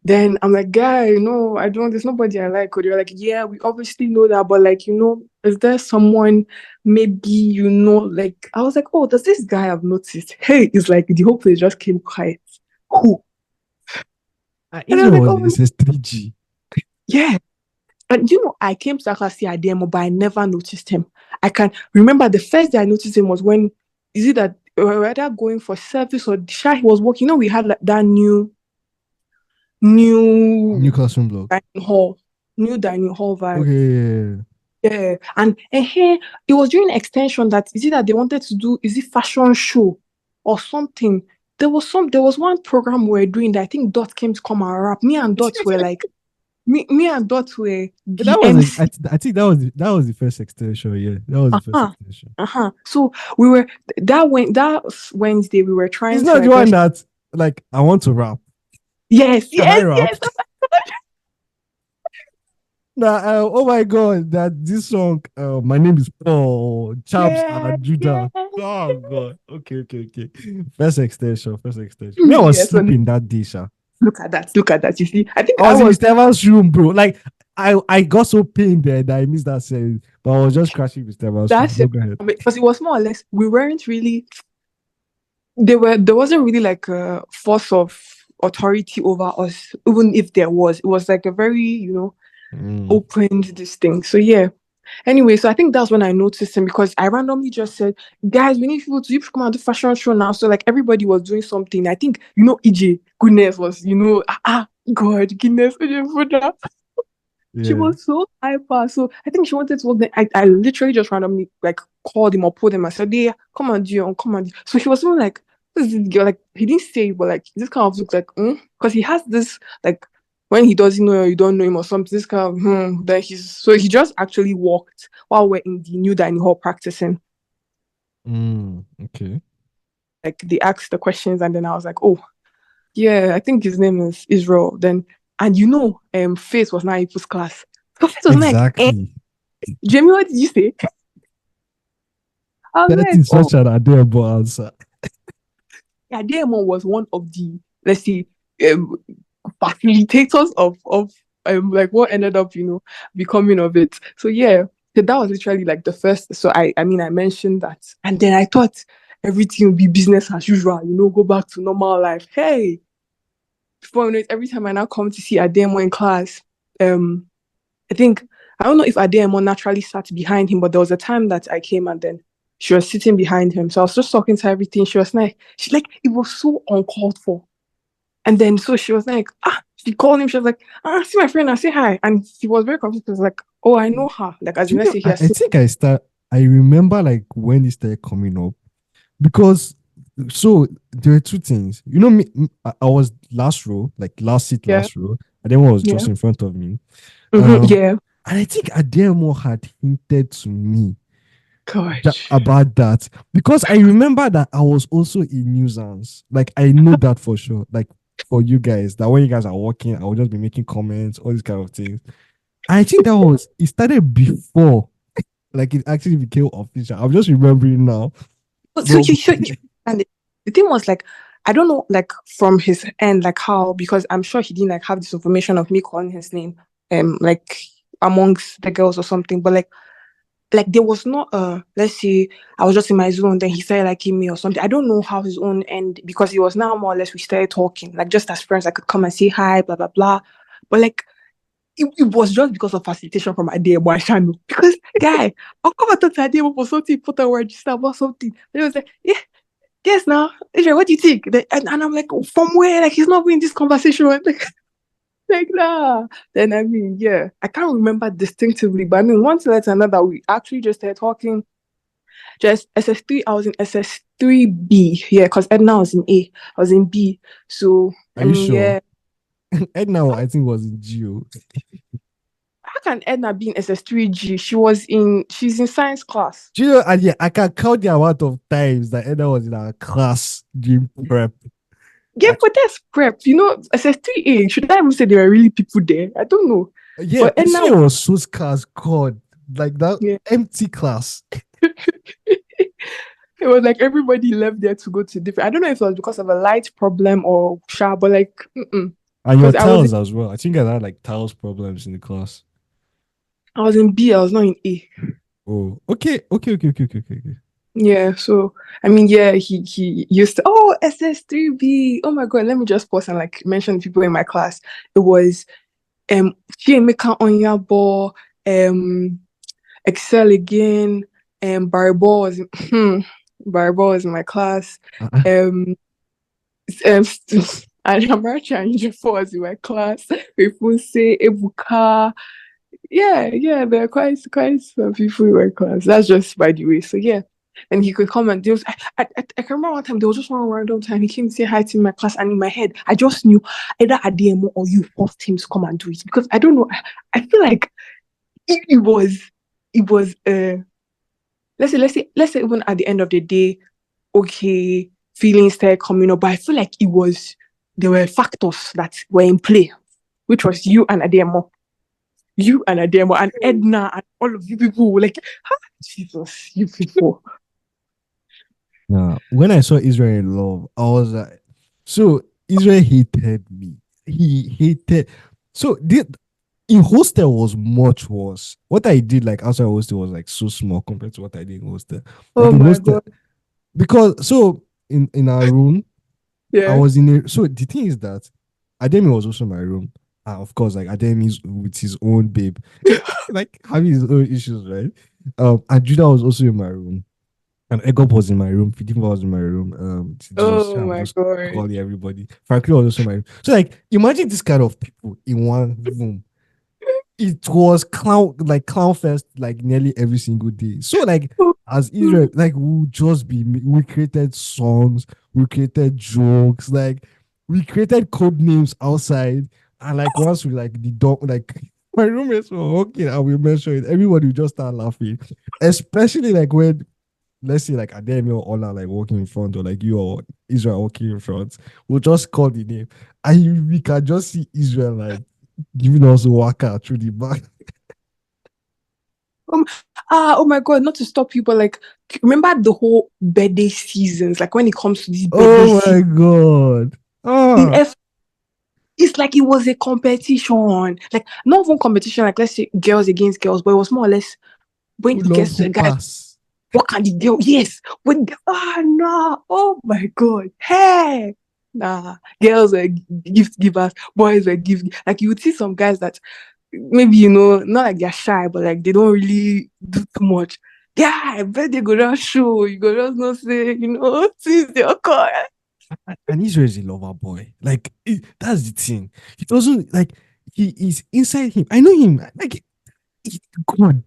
Then I'm like, guy, no, I don't, there's nobody I like. Or they're like, yeah, we obviously know that, but like, is there someone maybe, like, I was like, oh, does this guy have noticed? Hey, it's like the whole place just came quiet. Who? And I was Israel like, was oh, in SS3G. yeah. And I came to that class see Ademo, but I never noticed him. I can remember the first day I noticed him was when, is it that we were either going for service or Sha, he was working. We had like that new New classroom block. dining hall, new dining hall vibe. Okay, yeah. Yeah, and it was during extension that is it that they wanted to do is it fashion show or something. There was one program we were doing that I think Dot came to come and rap. Me and Dot were That the was MC. I think that was the first extension. Yeah, that was the first Uh-huh. extension. Uh-huh. So we were that Wednesday we were It's trying to not the like one that like I want to rap. yes, Can I yes, rap? yes. Nah, oh my god, that this song, my name is Paul, Chaps Yeah, and yeah. Judah. Oh god. Okay, okay, okay. First extension, first extension. Me, I was Yeah, so sleeping that day, sha. look at that. Look at that. You see, I think I I was in was Mr. Evans' room, bro. Like I got so pained there that I missed that saying, but I was just crashing Mr. Evans' room. that's No, go ahead. because it was more or less we weren't really there wasn't really like a force of authority over us, even if there was. It was like a very, Mm. opened this thing. So yeah. Anyway, so I think that's when I noticed him because I randomly just said, guys, we need people to come and do fashion show now. So like everybody was doing something. I think, EJ, goodness was, God, goodness, EJ, she Yeah. was so hyper. So I think she wanted to work there. I literally just randomly like called him or pulled him. I said, yeah, come and do come and do. So he was even like, this is this girl. Like he didn't say it, but like this kind of looks like, because he has this like when he doesn't know you, you don't know him or something. This kind of that he just actually walked while we're in the new dining hall practicing. Okay. Like they asked the questions and then I was like, oh yeah, I think his name is Israel. Then and Faith was not Ipu's class. So Faith was like, Exactly. Jamie, what did you say? I was That like, is oh, such an adorable answer. yeah, Diamond was one of the, let's see, facilitators of like what ended up, becoming of it. So yeah, so that was literally like the first. So I mean, I mentioned that, and then I thought everything would be business as usual, go back to normal life. Hey, before you know it, every time I now come to see Ademo in class, um, I think I don't know if Ademo naturally sat behind him, but there was a time that I came and then she was sitting behind him. So I was just talking to her everything. She was like, it was so uncalled for. And then so she was like, she called him. She was like, see my friend, I say hi. And he was very confused. He was like, oh, I know her. Like as Do in you let's know? say he I, has I seen. think I remember like when it started coming up because so there were two things. You know me, I was last row, like last seat, Yeah, last row, and then one was yeah, just in front of me. Um, yeah. and I think Ademo had hinted to me Gosh. about that because I remember that I was also in nuisance. Like I know that for sure. Like for you guys, that when you guys are walking, I will just be making comments, all these kind of things. I think that was it started before, like it actually became official. I'm just remembering now. But so But and the thing was like, I don't know, like from his end, like how because I'm sure he didn't like have this information of me calling his name, like amongst the girls or something. But like there was not let's say I was just in my zone, then he started liking me or something. I don't know how his own end because he was now more or less we started talking like just as friends. I could come and say hi, blah blah blah. But like it was just because of facilitation from Ademo channel. Because guy, I'll come and talk to Ademo for something, put a register about something. They was like, yeah, yes now. Adrian, what do you think? And I'm like, oh, from where? Like he's not in this conversation. Like nah. Then I mean, yeah, I can't remember distinctively, but I mean, one thing led to another. We actually just started talking. Just SS3. I was in SS3B. Yeah, because Edna was in A. I was in B. So I are you mean, sure? yeah. Edna, I think, was in Geo. How can Edna be in SS3G? She's in science class. Geo, and yeah, I can count the amount of times that Edna was in our class during prep. Yeah, Like, but that's prep. SS3A. Should I even say there were really people there? I don't know. yeah, But Edna, Geo was so scarce, God. Like that yeah. empty class. It was like everybody left there to go to different. I don't know if it was because of a light problem or sharp, but like, And your because tiles as well. I think I had like tiles problems in the class. I was in B, I was not in A. Oh, okay, okay, okay, okay, okay, okay. Okay. Yeah, so I mean, yeah, he used to SS3B. Oh my God, let me just pause and like mention people in my class. It was Chiemeka Onyabo, Excel again, Barbo was Barbo was in my class. Uh-uh. Um um and Amarachi and Ejiofor was in my class. People say Ebuka. Yeah, there are quite some people in my class. That's just by the way. So yeah. And he could come and there was I can remember one time there was just one random time he came to say hi to my class and in my head I just knew either Ademo or you forced him to come and do it because I don't know I feel like it was let's say even at the end of the day okay feelings started coming up but I feel like there were factors that were in play which was you and Ademo and Edna and all of you people were like Jesus you people. Nah, when I saw Israel in love, I was like, so Israel hated me. He hated. So in hostel was much worse. What I did like outside hostel was like so small compared to what I did in hostel. Like Oh in my hostel, God. because so in our room, I Yeah. was in a. So the thing is that Ademi was also in my room. Of course, like Ademi is with his own babe, like having his own issues, right? And Judah was also in my room. And Egop was in my room. Fidipa was in my room. Oh I'm my just God. calling everybody. Frankly, was also in my room. So, like, imagine this kind of people in one room. It was clown fest, like nearly every single day. So, like, as Israel, like, we created songs, we created jokes, like, we created code names outside. And, like, once we, like, the dog, like, my roommates were walking and we mentioned it, everybody would just start laughing. Especially, like, when let's say like Ademi or Ola like walking in front or like you or Israel walking in front, we'll just call the name. And we can just see Israel like giving us a waka through the back. Um, oh my God, not to stop you, but like, remember the whole birthday seasons? Like when it comes to this birthday Oh season my god. in Ah, F, it's like it was a competition. Like not even competition, like let's say girls against girls, but it was more or less when who it gets loves to who the guys, pass? what can the girl? Yes, no, oh my God, hey. Nah, girls were gift givers, boys were gift. Like you would see some guys that maybe not like they're shy, but like they don't really do too much. Yeah, I bet they go down show. You go just not say, since your car. And Israel is a lover boy. Like that's the thing. He doesn't like he is inside him. I know him. Like God,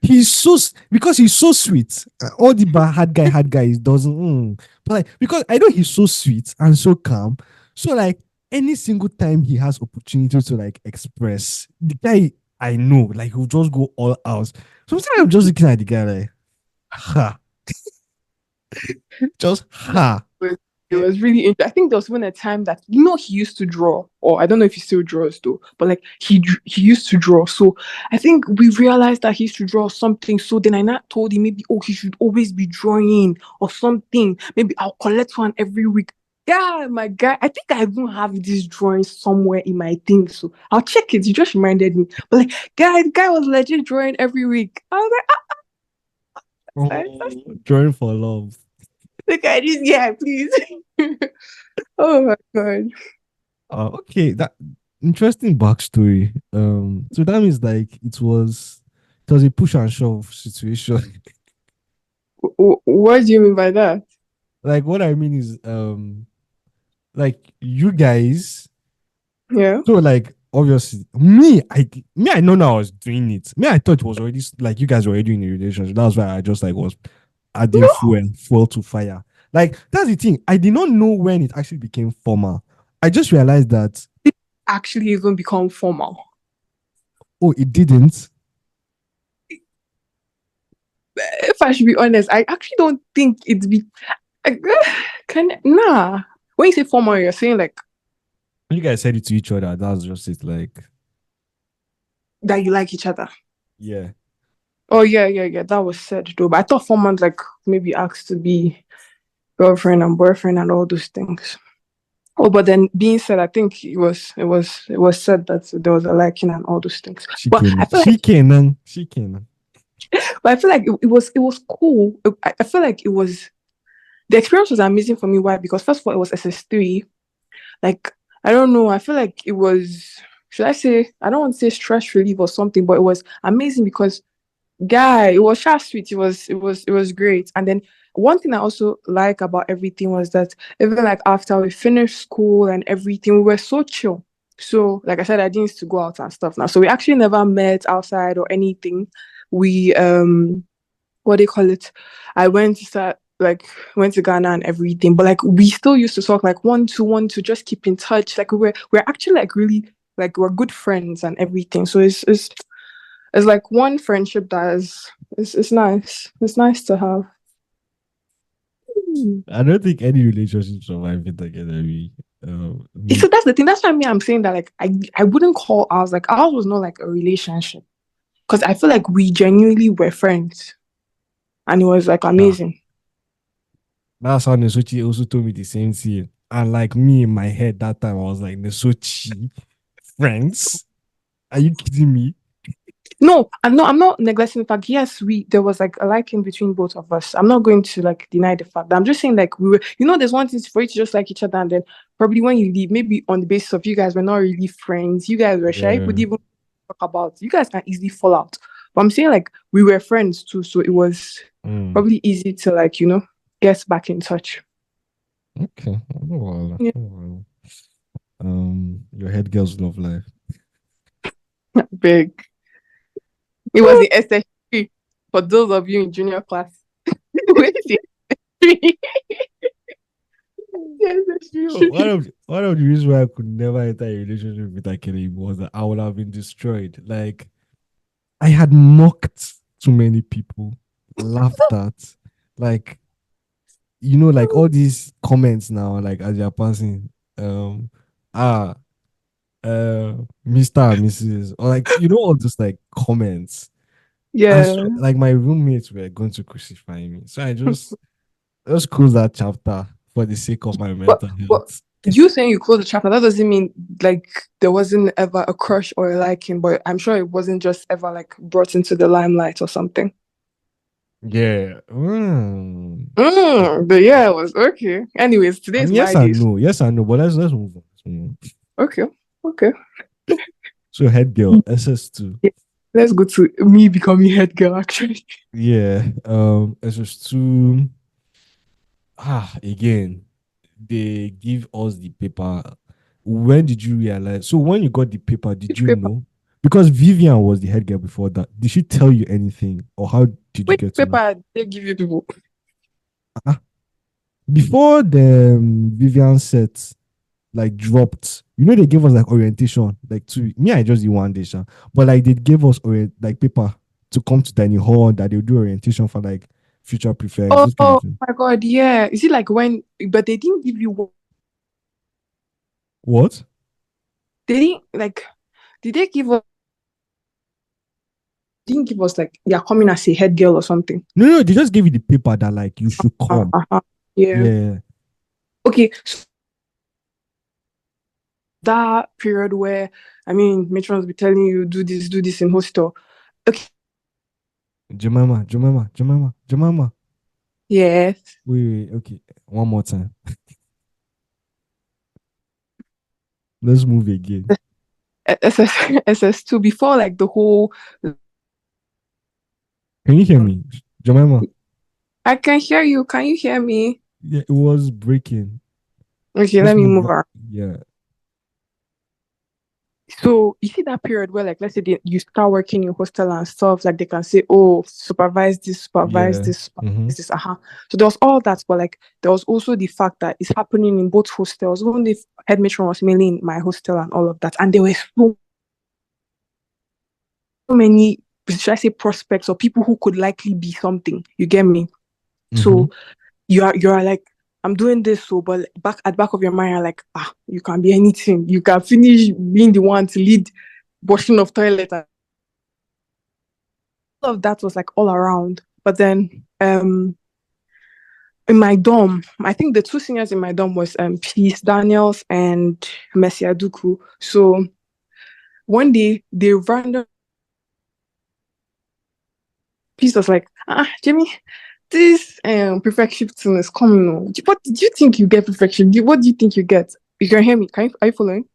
because he's so sweet. All the hard guys doesn't. But like because I know he's so sweet and so calm. So like any single time he has opportunity to like express, the guy I know like he'll just go all out. Sometimes I'm just looking at the guy like, ha, just ha. But it Eh, was really interesting. I think there was even a time that he used to draw, or I don't know if he still draws though, but like he used to draw. So I think we realized that he used to draw something. So then I not told him maybe he should always be drawing or something. Maybe I'll collect one every week. Yeah, my guy. I think I even have this drawing somewhere in my thing. So I'll check it. You just reminded me. But like, guy, the guy was legit drawing every week. I was like, that's oh, drawing for love. the guy. Just yeah, please. Oh my God. Okay, that interesting backstory. So that means like it was a push and shove situation. What do you mean by that? Like what I mean is like you guys, Yeah. so like obviously I know now I was doing it. Me I thought it was already like you guys were already in a relationship. That's why I just like was adding No. fuel to fire. Like that's the thing. I did not know when it actually became formal. I just realized that. actually even become formal. Oh, it didn't. If I should be honest, I actually don't think it's be like, nah. When you say formal, you're saying like You guys said it to each other. That's just it. Like, that you like each other. yeah. Oh yeah, yeah, yeah. That was said though. But I thought formal like maybe asked to be girlfriend and boyfriend and all those things. Oh, but then being said, I think it was said that there was a liking and all those things. But I feel like She can. but I feel like it was cool. I feel like it was the experience was amazing for me. Why? Because first of all, it was SS3. Like I don't know. I feel like it was. Should I say? I don't want to say stress relief or something, but it was amazing because guy, it was just sweet. It was great. And then one thing I also like about everything was that even like after we finished school and everything, we were so chill. So like I said, I didn't used to go out and stuff now. So we actually never met outside or anything. We what do you call it? I went to start like went to Ghana and everything, but like we still used to talk like one to just keep in touch. Like we're actually like really like we're good friends and everything. So it's like one friendship that is it's nice. It's nice to have. I don't think any relationship survive it together. So that's the thing. That's why I'm saying that like I wouldn't call ours like ours was not like a relationship because I feel like we genuinely were friends and it was like Yeah. amazing. That's how Nesochi also told me the same thing. And like me in my head that time, I was like, Nesochi, friends? Are you kidding me? No, I'm not neglecting the fact. Yes, we there was like a liking between both of us. I'm not going to like deny the fact. I'm just saying like we were. There's one thing for you to just like each other, and then probably when you leave, maybe on the basis of you guys were not really friends. You guys were shy. Would Yeah. even talk about. You guys can easily fall out. But I'm saying like we were friends too, so it was Mm. probably easy to like get back in touch. Okay. Oh, wow. Yeah, Oh, wow. Your head girl's love life. big. It was the SS3 for those of you in junior class. Wait, the SS3. One of the reasons why I could never enter a relationship with Akele was that I would have been destroyed. Like I had mocked too many people, laughed at, like like all these comments now, like as you're passing, um, ah, Mr. and Mrs. or like all just like comments. Yeah. Like my roommates were going to crucify me, so I just closed that chapter for the sake of my But mental but health. you saying you closed the chapter, that doesn't mean like there wasn't ever a crush or a liking, but I'm sure it wasn't just ever like brought into the limelight or something. Yeah. But yeah, it was okay. Anyways, I today's mean, my day. yes and no, but let's move on. Let's move on. Okay, okay. So head girl, SS2. Yeah. Let's go to me becoming head girl actually. Yeah. SS2. Again, they give us the paper. When did you realize? So when you got the paper, did Which you paper? know? Because Vivian was the head girl before that. Did she tell you anything, or how did you Which get to know? paper they give you people? Ah, before the Vivian set like dropped, they gave us like orientation, like two. Me, I just did one day, sha. But like they gave us like paper to come to dining hall that they'll do orientation for like future prefects, those kind of Oh things. my god, yeah. Is it like when but they didn't give you What? they didn't like did they give us didn't give us like you're coming as a head girl or something? No, no, they just gave you the paper that like you should come. Uh-huh. Yeah. Yeah. Okay, so that period where I mean matrons be telling you do this in hostel. Okay, Jemima. yes. Wait. Okay. One more time. Let's move again. SS2 before like the whole Can you hear me? Jemima? I can hear you. Can you hear me? Yeah, it was breaking. Okay, Let's let me move move on. on. Yeah. So you see that period where, like, let's say you start working in hostel and stuff, like they can say, "Oh, supervise Yeah. this, Mm-hmm. supervise this." So there was all that, but like there was also the fact that it's happening in both hostels. Even if head matron was mainly in my hostel and all of that, and there were so many, should I say, prospects or people who could likely be something. You get me? Mm-hmm. So you are like, I'm doing this, so but back at back of your mind, you're like, you can be anything. You can finish being the one to lead washing of toilet, and all of that was like all around. But then in my dorm, I think the two seniors in my dorm was Peace Daniels and Messi Aduku. So one day they random Peace was like, Jimmy, this perfection thing is coming on. What did you think you get perfection? What do you think you get? You can hear me. Are you following?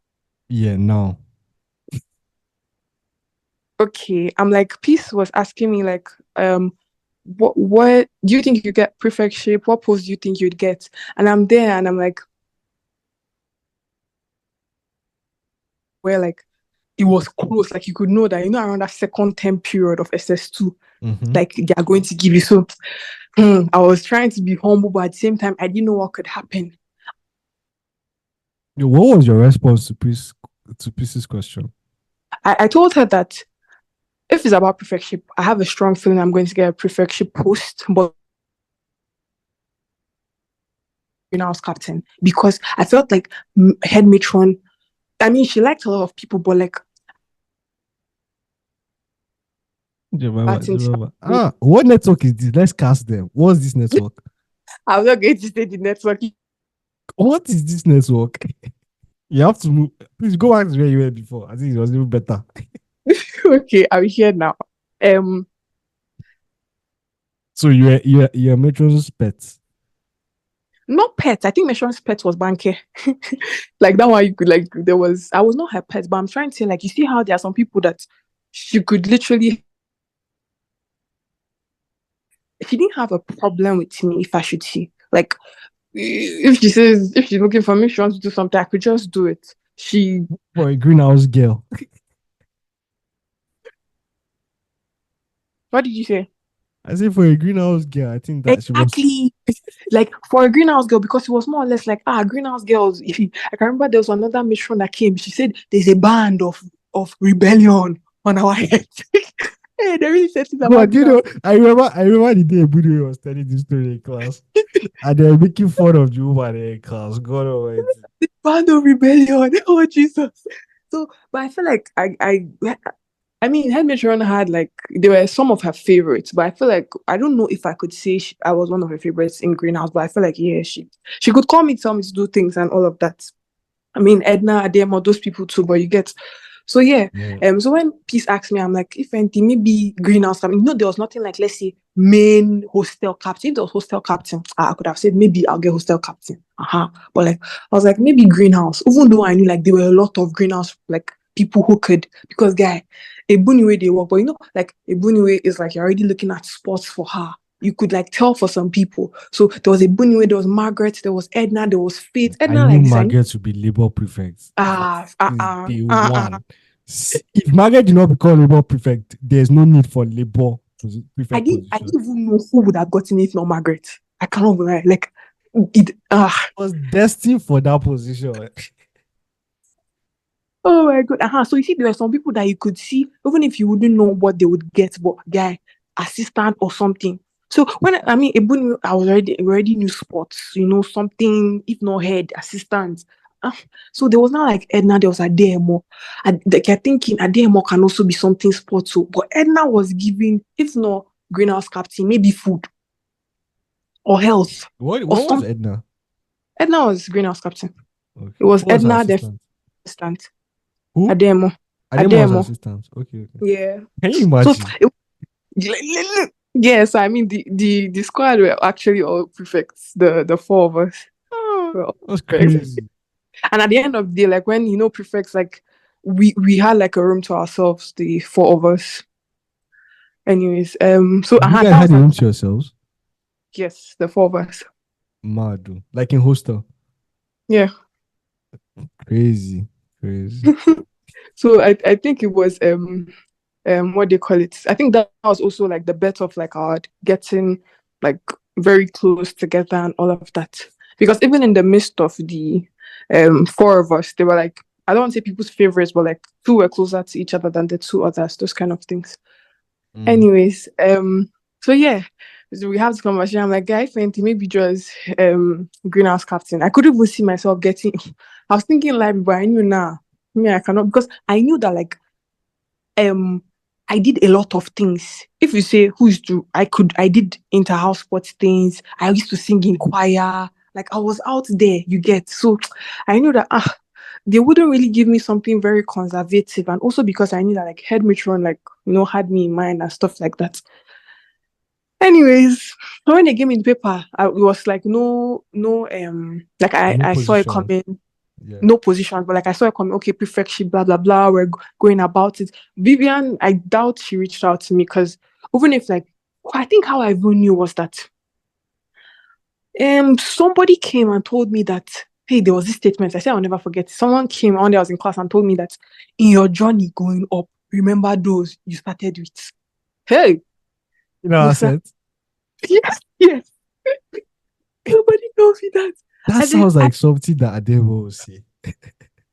Yeah, no. Okay. I'm like, Peace was asking me like, what do you think you get prefect shape? What pose do you think you'd get? And I'm there and I'm like, where like it was close, like you could know that around that second term period of SS2, Mm-hmm. like they are going to give you. So I was trying to be humble, but at the same time, I didn't know what could happen. What was your response to Peace's question? I told her that if it's about prefectship, I have a strong feeling I'm going to get a prefectship post, but I was captain because I felt like head matron. I mean, she liked a lot of people, but like Jemima, Martin, Jemima. What network is this? Let's cast them. What's this network? I'm not going to say the network. What is this network? You have to move. Please go back to where you were before. I think it was even better. Okay, I'm here now. Um, So you're Metro's pet. Not pet. I think Meshon's pet was Banke. Like that one, you could like there was. I was not her pet, but I'm trying to say like you see how there are some people that she could literally. She didn't have a problem with me if I should see. Like if she says if she's looking for me, she wants to do something, I could just do it. She. For a greenhouse girl. What did you say? I say for a greenhouse girl, I think that she was. Exactly. Like for a greenhouse girl, because it was more or less like greenhouse girls. If you, I can remember there was another mission that came. She said there's a band of rebellion on our head. Hey, they really said things about But you greenhouse. know, I remember the day Budu was telling this story in class. And they were making fun of the woman in class. God almighty. Band of rebellion. Oh Jesus. So, but I feel like I mean, Head Matron had like there were some of her favorites, but I feel like I don't know if I could say I was one of her favorites in Greenhouse, but I feel like yeah, she could call me, tell me to do things and all of that. I mean, Edna, Ademo, those people too, but you get. So yeah, Yeah. so when Peace asked me, I'm like, if anything, maybe Greenhouse. I mean, there was nothing like, let's say, main hostel captain. If there was hostel captain, I could have said maybe I'll get hostel captain. But like, I was like, maybe Greenhouse. Even though I knew like there were a lot of Greenhouse like people who could, because guy, Ebuniwe they work, but like Ebuniwe is like you're already looking at spots for her. You could like tell for some people. So there was a Ebuniwe, there was Margaret, there was Edna, there was Faith. I Edna knew like this. I knew Margaret to be labor prefect ah ah since ah day ah ah. one. If Margaret did not become labor prefect, there's no need for labor I prefect didn't I position. didn't even know who would have gotten it, not Margaret. I cannot lie. Like it Was destined for that position. oh my god. So you see, there are some people that you could see, even if you wouldn't know what they would get, but guy, assistant or something. So when I mean Ebony, I was already knew sports, something, if not head, assistant. Ah, so there was not like Edna, there was Ademo. And they kept thinking Ademo can also be something sports too. But Edna was giving, if not greenhouse captain, maybe food or health or What was some. Edna? Edna was greenhouse captain. It Okay. was Who was her Edna, the assistant? assistant. Who? Ademo. Ademo was her Ademo. assistant. Okay, okay. Yeah. Can you So imagine? yes, I mean the squad were actually all prefects, the four of us Oh, were all that's prefects. crazy. And at the end of the day, like when prefects, like we had like a room to ourselves, the four of us. Anyways, so You guys that had was a like room to yourselves? yes, the four of us. Mad, dude. Like in hostel. Yeah. Crazy. Crazy. So I think it was what they call it. I think that was also like the bet of like our getting like very close together and all of that. Because even in the midst of the four of us, they were like, I don't want to say people's favorites, but like two were closer to each other than the two others, those kind of things. Mm. Anyways, so yeah, so we have this conversation. I'm like, guy, Fenty, maybe just greenhouse captain. I couldn't even see myself getting. I was thinking like, but I knew now. Me, I cannot because I knew that like um I did a lot of things. If you say who's to I did inter-house sports things. I used to sing in choir. Like I was out there, you get. So I knew that they wouldn't really give me something very conservative. And also because I knew that like head matron like had me in mind and stuff like that. Anyways, so when they gave me the paper, it was like no like No I saw it position. coming, Yeah. no position, but like I saw it coming, okay, prefectship, blah blah blah. We're going about it. Vivian, I doubt she reached out to me because even if like I think how I even knew was that somebody came and told me that hey, there was this statement. I said I'll never forget. Someone came one day I was in class and told me that in your journey going up, remember those you started with. Hey, You know, I Musa. said Yes, yes. Nobody tells me that. that And then sounds like something that Adele will say.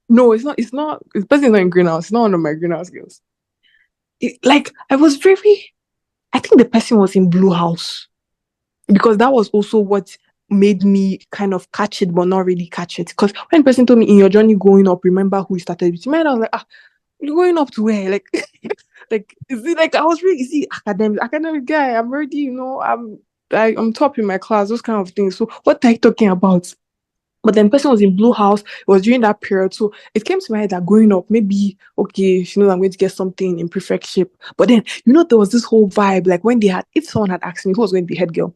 no, it's not. It's not. The person is not in greenhouse. It's not one of my greenhouse girls. Like I was very. I think the person was in Blue House because that was also what made me kind of catch it, but not really catch it. Because when the person told me in your journey going up, remember who you started with. Man, I was like, you're going up to where? Like, like is it like I was really is he academic guy? I'm already, I'm top in my class. Those kind of things. So what are you talking about? But then person was in Blue House. It was during that period. So it came to my head that growing up, maybe, okay, she knows I'm going to get something in prefectship. But then, there was this whole vibe. Like when if someone had asked me who was going to be head girl,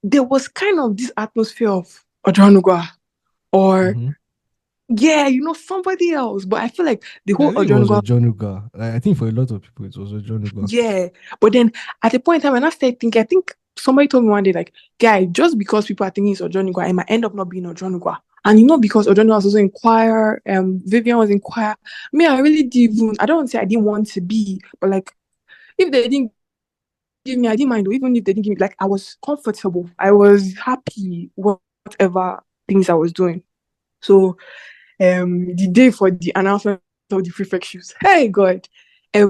there was kind of this atmosphere of Ojonugwa or, Mm-hmm. yeah, somebody else. But I feel like the Yeah, I whole think it was a Ojonugwa, Jonuga. Like, I think for a lot of people, it was a Jonuga. yeah. But then at a point in time, when I started thinking, I think somebody told me one day, like, guy, just because people are thinking it's Ojonugwa, it might end up not being Ojonugwa. And because Ojonugwa was also in choir, Vivian was in choir. Me, I really didn't even, I don't want to say I didn't want to be, but like, if they didn't give me, I didn't mind. Even if they didn't give me, like, I was comfortable. I was happy, whatever things I was doing. So, the day for the announcement of the prefectures, hey, God. We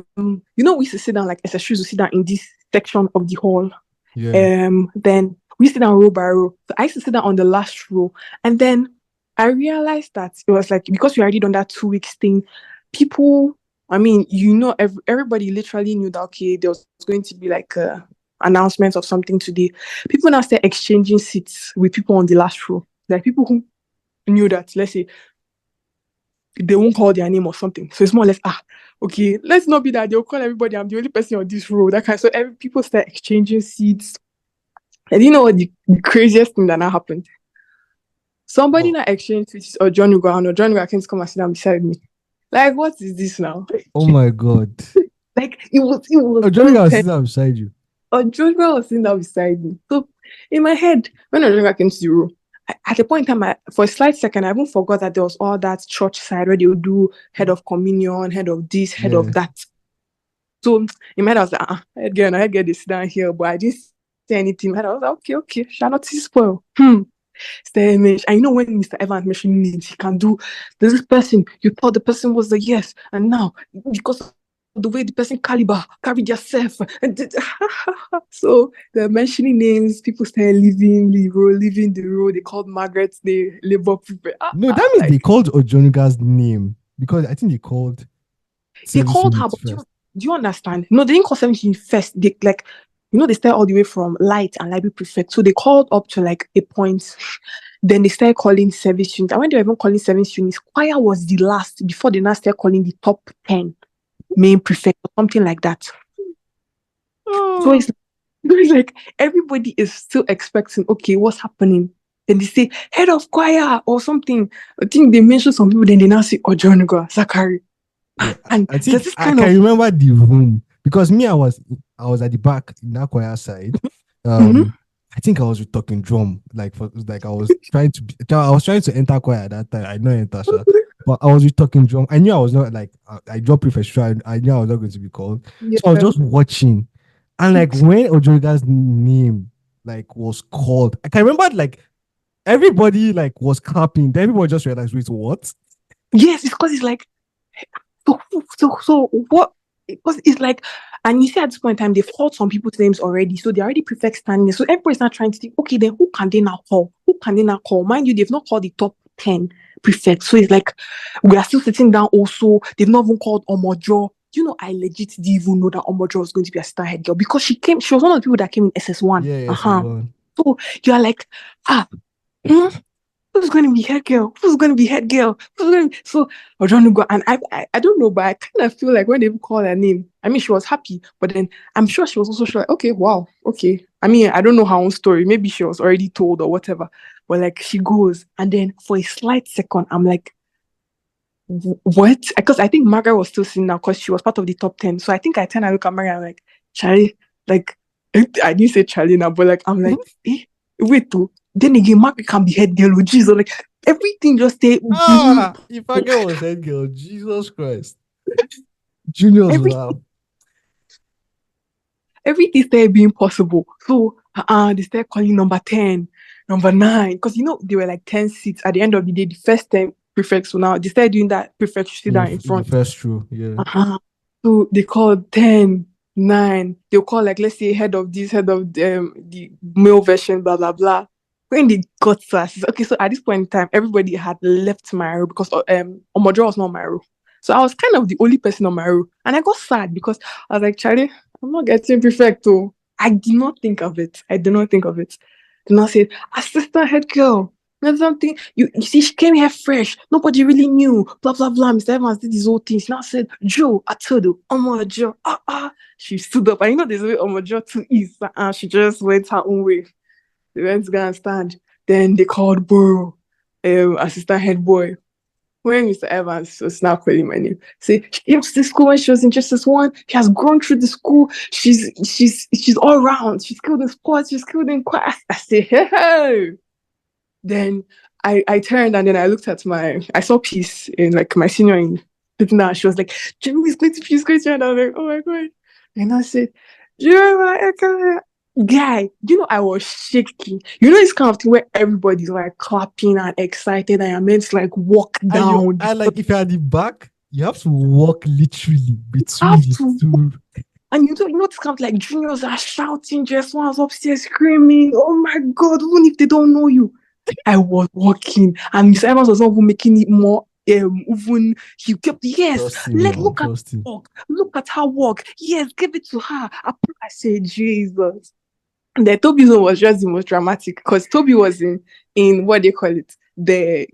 used to sit down, like, SSUs would sit down in this section of the hall. Yeah. Then we sit down row by row. So I used to sit down on the last row. And then I realized that it was like because we already done that 2 weeks thing, people, I mean, everybody literally knew that okay, there was going to be like a announcement of something today. People now start exchanging seats with people on the last row. Like people who knew that, let's say, they won't call their name or something. So it's more or less, okay, let's not be that they'll call everybody. I'm the only person on this row. That kind of, so people start exchanging seats. And you know what the craziest thing that now happened? Somebody Oh, now exchanged seats or John Ugo and John Ugo came to come and sit down beside me. Like, what is this now? oh my God. Like it was Oh, so Jonuga was petty. sitting beside you. Or John Ugo was sitting down beside me. So in my head, when John Ugo came to the room, at a point in time, for a slight second, I even forgot that there was all that church side where they would do head of communion, head of this, head of Yeah. that. So in my head, I was like, I get this down here, but I didn't say anything. In my head, I was like, okay, Charlotte is spoil. Image. I know when Mr. Evans mentioned names, he can do this person. You thought the person was the yes, and now because of the way the person caliber carried yourself, so they're mentioning names. People started leaving the row. They called Margaret the labor people. No, that means they Like called Ojonuga's name because I think they called they service called her, units but first. do you understand? No, they didn't call 17 first. They like, they started all the way from light and library prefect. So they called up to like a point. Then they started calling service units. And when they were even calling service units, choir was the last before they now started calling the top 10 main prefect or something like that. So Oh. it's like everybody is still expecting, okay, what's happening? Then they say head of choir or something. I think they mentioned some people, then they now say Ojonuga, Zachary. Yeah, And I there's think this I kind can of remember the room because me, I was at the back in that choir side. mhm. I think I was with talking drum, like I was trying to enter choir at that time. I know enter, sha. But I was with talking drum. I knew I was not like I dropped prefect. So I knew I was not going to be called. So I was Yeah. just watching, and like when Ojoriga's name like was called, I can remember like everybody like was clapping. Then everybody just realized, wait, what? Yes, it's because it's like so what? Because it's like, and you see at this point in time, they've called some people's names already, so they're already prefect standing there. So everybody's not trying to think, okay, then who can they now call? Who can they now call? Mind you, they've not called the top 10 prefects. So it's like we are still sitting down also. They've not even called Omojo. You know, I legit didn't even know that Omojo was going to be a star head girl because she was one of the people that came in SS1. Yeah, yes, it's Uh-huh. one. So you're like, ah, hmm, who's going to be head girl? Who's going to be head girl? Who's going to... So I was trying to go, and I don't know, but I kind of feel like when they call her name, I mean, she was happy, but then I'm sure she was also sure, like, okay, wow, okay. I mean, I don't know her own story. Maybe she was already told or whatever, but like she goes, and then for a slight second, I'm like, what? Because I think Margaret was still sitting now because she was part of the top 10. So I think I turn and look at Margaret, I'm like, Charlie, like, I didn't say Charlie now, but like, I'm like, eh, wait, though. Then again, Margaret can be head girl, oh, Jesus, like, everything just stay If I get was head girl, Jesus Christ. Juniors every will everything started being possible. So they started calling number 10, number 9, because you know they were like 10 seats at the end of the day. The first 10 prefects, so now they started doing that prefect to sit down in the front. first true, yeah. Uh-huh. So they called 10, 9. They'll call like, let's say, head of this, head of the male version, blah blah blah. When they got to us, okay, so at this point in time, everybody had left my row because Omojo was not my row. So I was kind of the only person on my row. And I got sad because I was like, Charlie, I'm not getting prefect too. I did not think of it. I did not think of it. Then I said, assistant head girl. There's something you see, she came here fresh. Nobody really knew. Blah blah blah. Mr. Evans did his whole thing. She now said, Joe, I told you, Omo Joe. She stood up. And you know there's a way Omo Joe too is. She just went her own way. They went to go and stand. Then they called Borough, assistant head boy. When Mr. Evans was now calling my name, say she came to the school when she was in just this one. She has grown through the school. She's all round. She's skilled in sports. She's skilled in class. I say, hey. Then I turned and then I looked at I saw Peace in like my senior in sitting down. She was like, Jimmy is going to Peace, going to, and I was like, oh my God. And I said, Jemima Ekele. Guy, you know, I was shaking. You know, this kind of thing where everybody's like clapping and excited, and you're meant to like walk And you down. and like if you're at the back, you have to walk literally I between have the to, two. and you know, this kind of like juniors are shouting, just ones upstairs screaming, oh my God, even if they don't know you. I was walking, and Miss Evans was not even making it more. Even he kept, yes, Trust him now, look at trust him. her walk, look at her walk. Yes, give it to her. I said, Jesus. And then Toby's one was just the most dramatic because Toby was in what they call it, that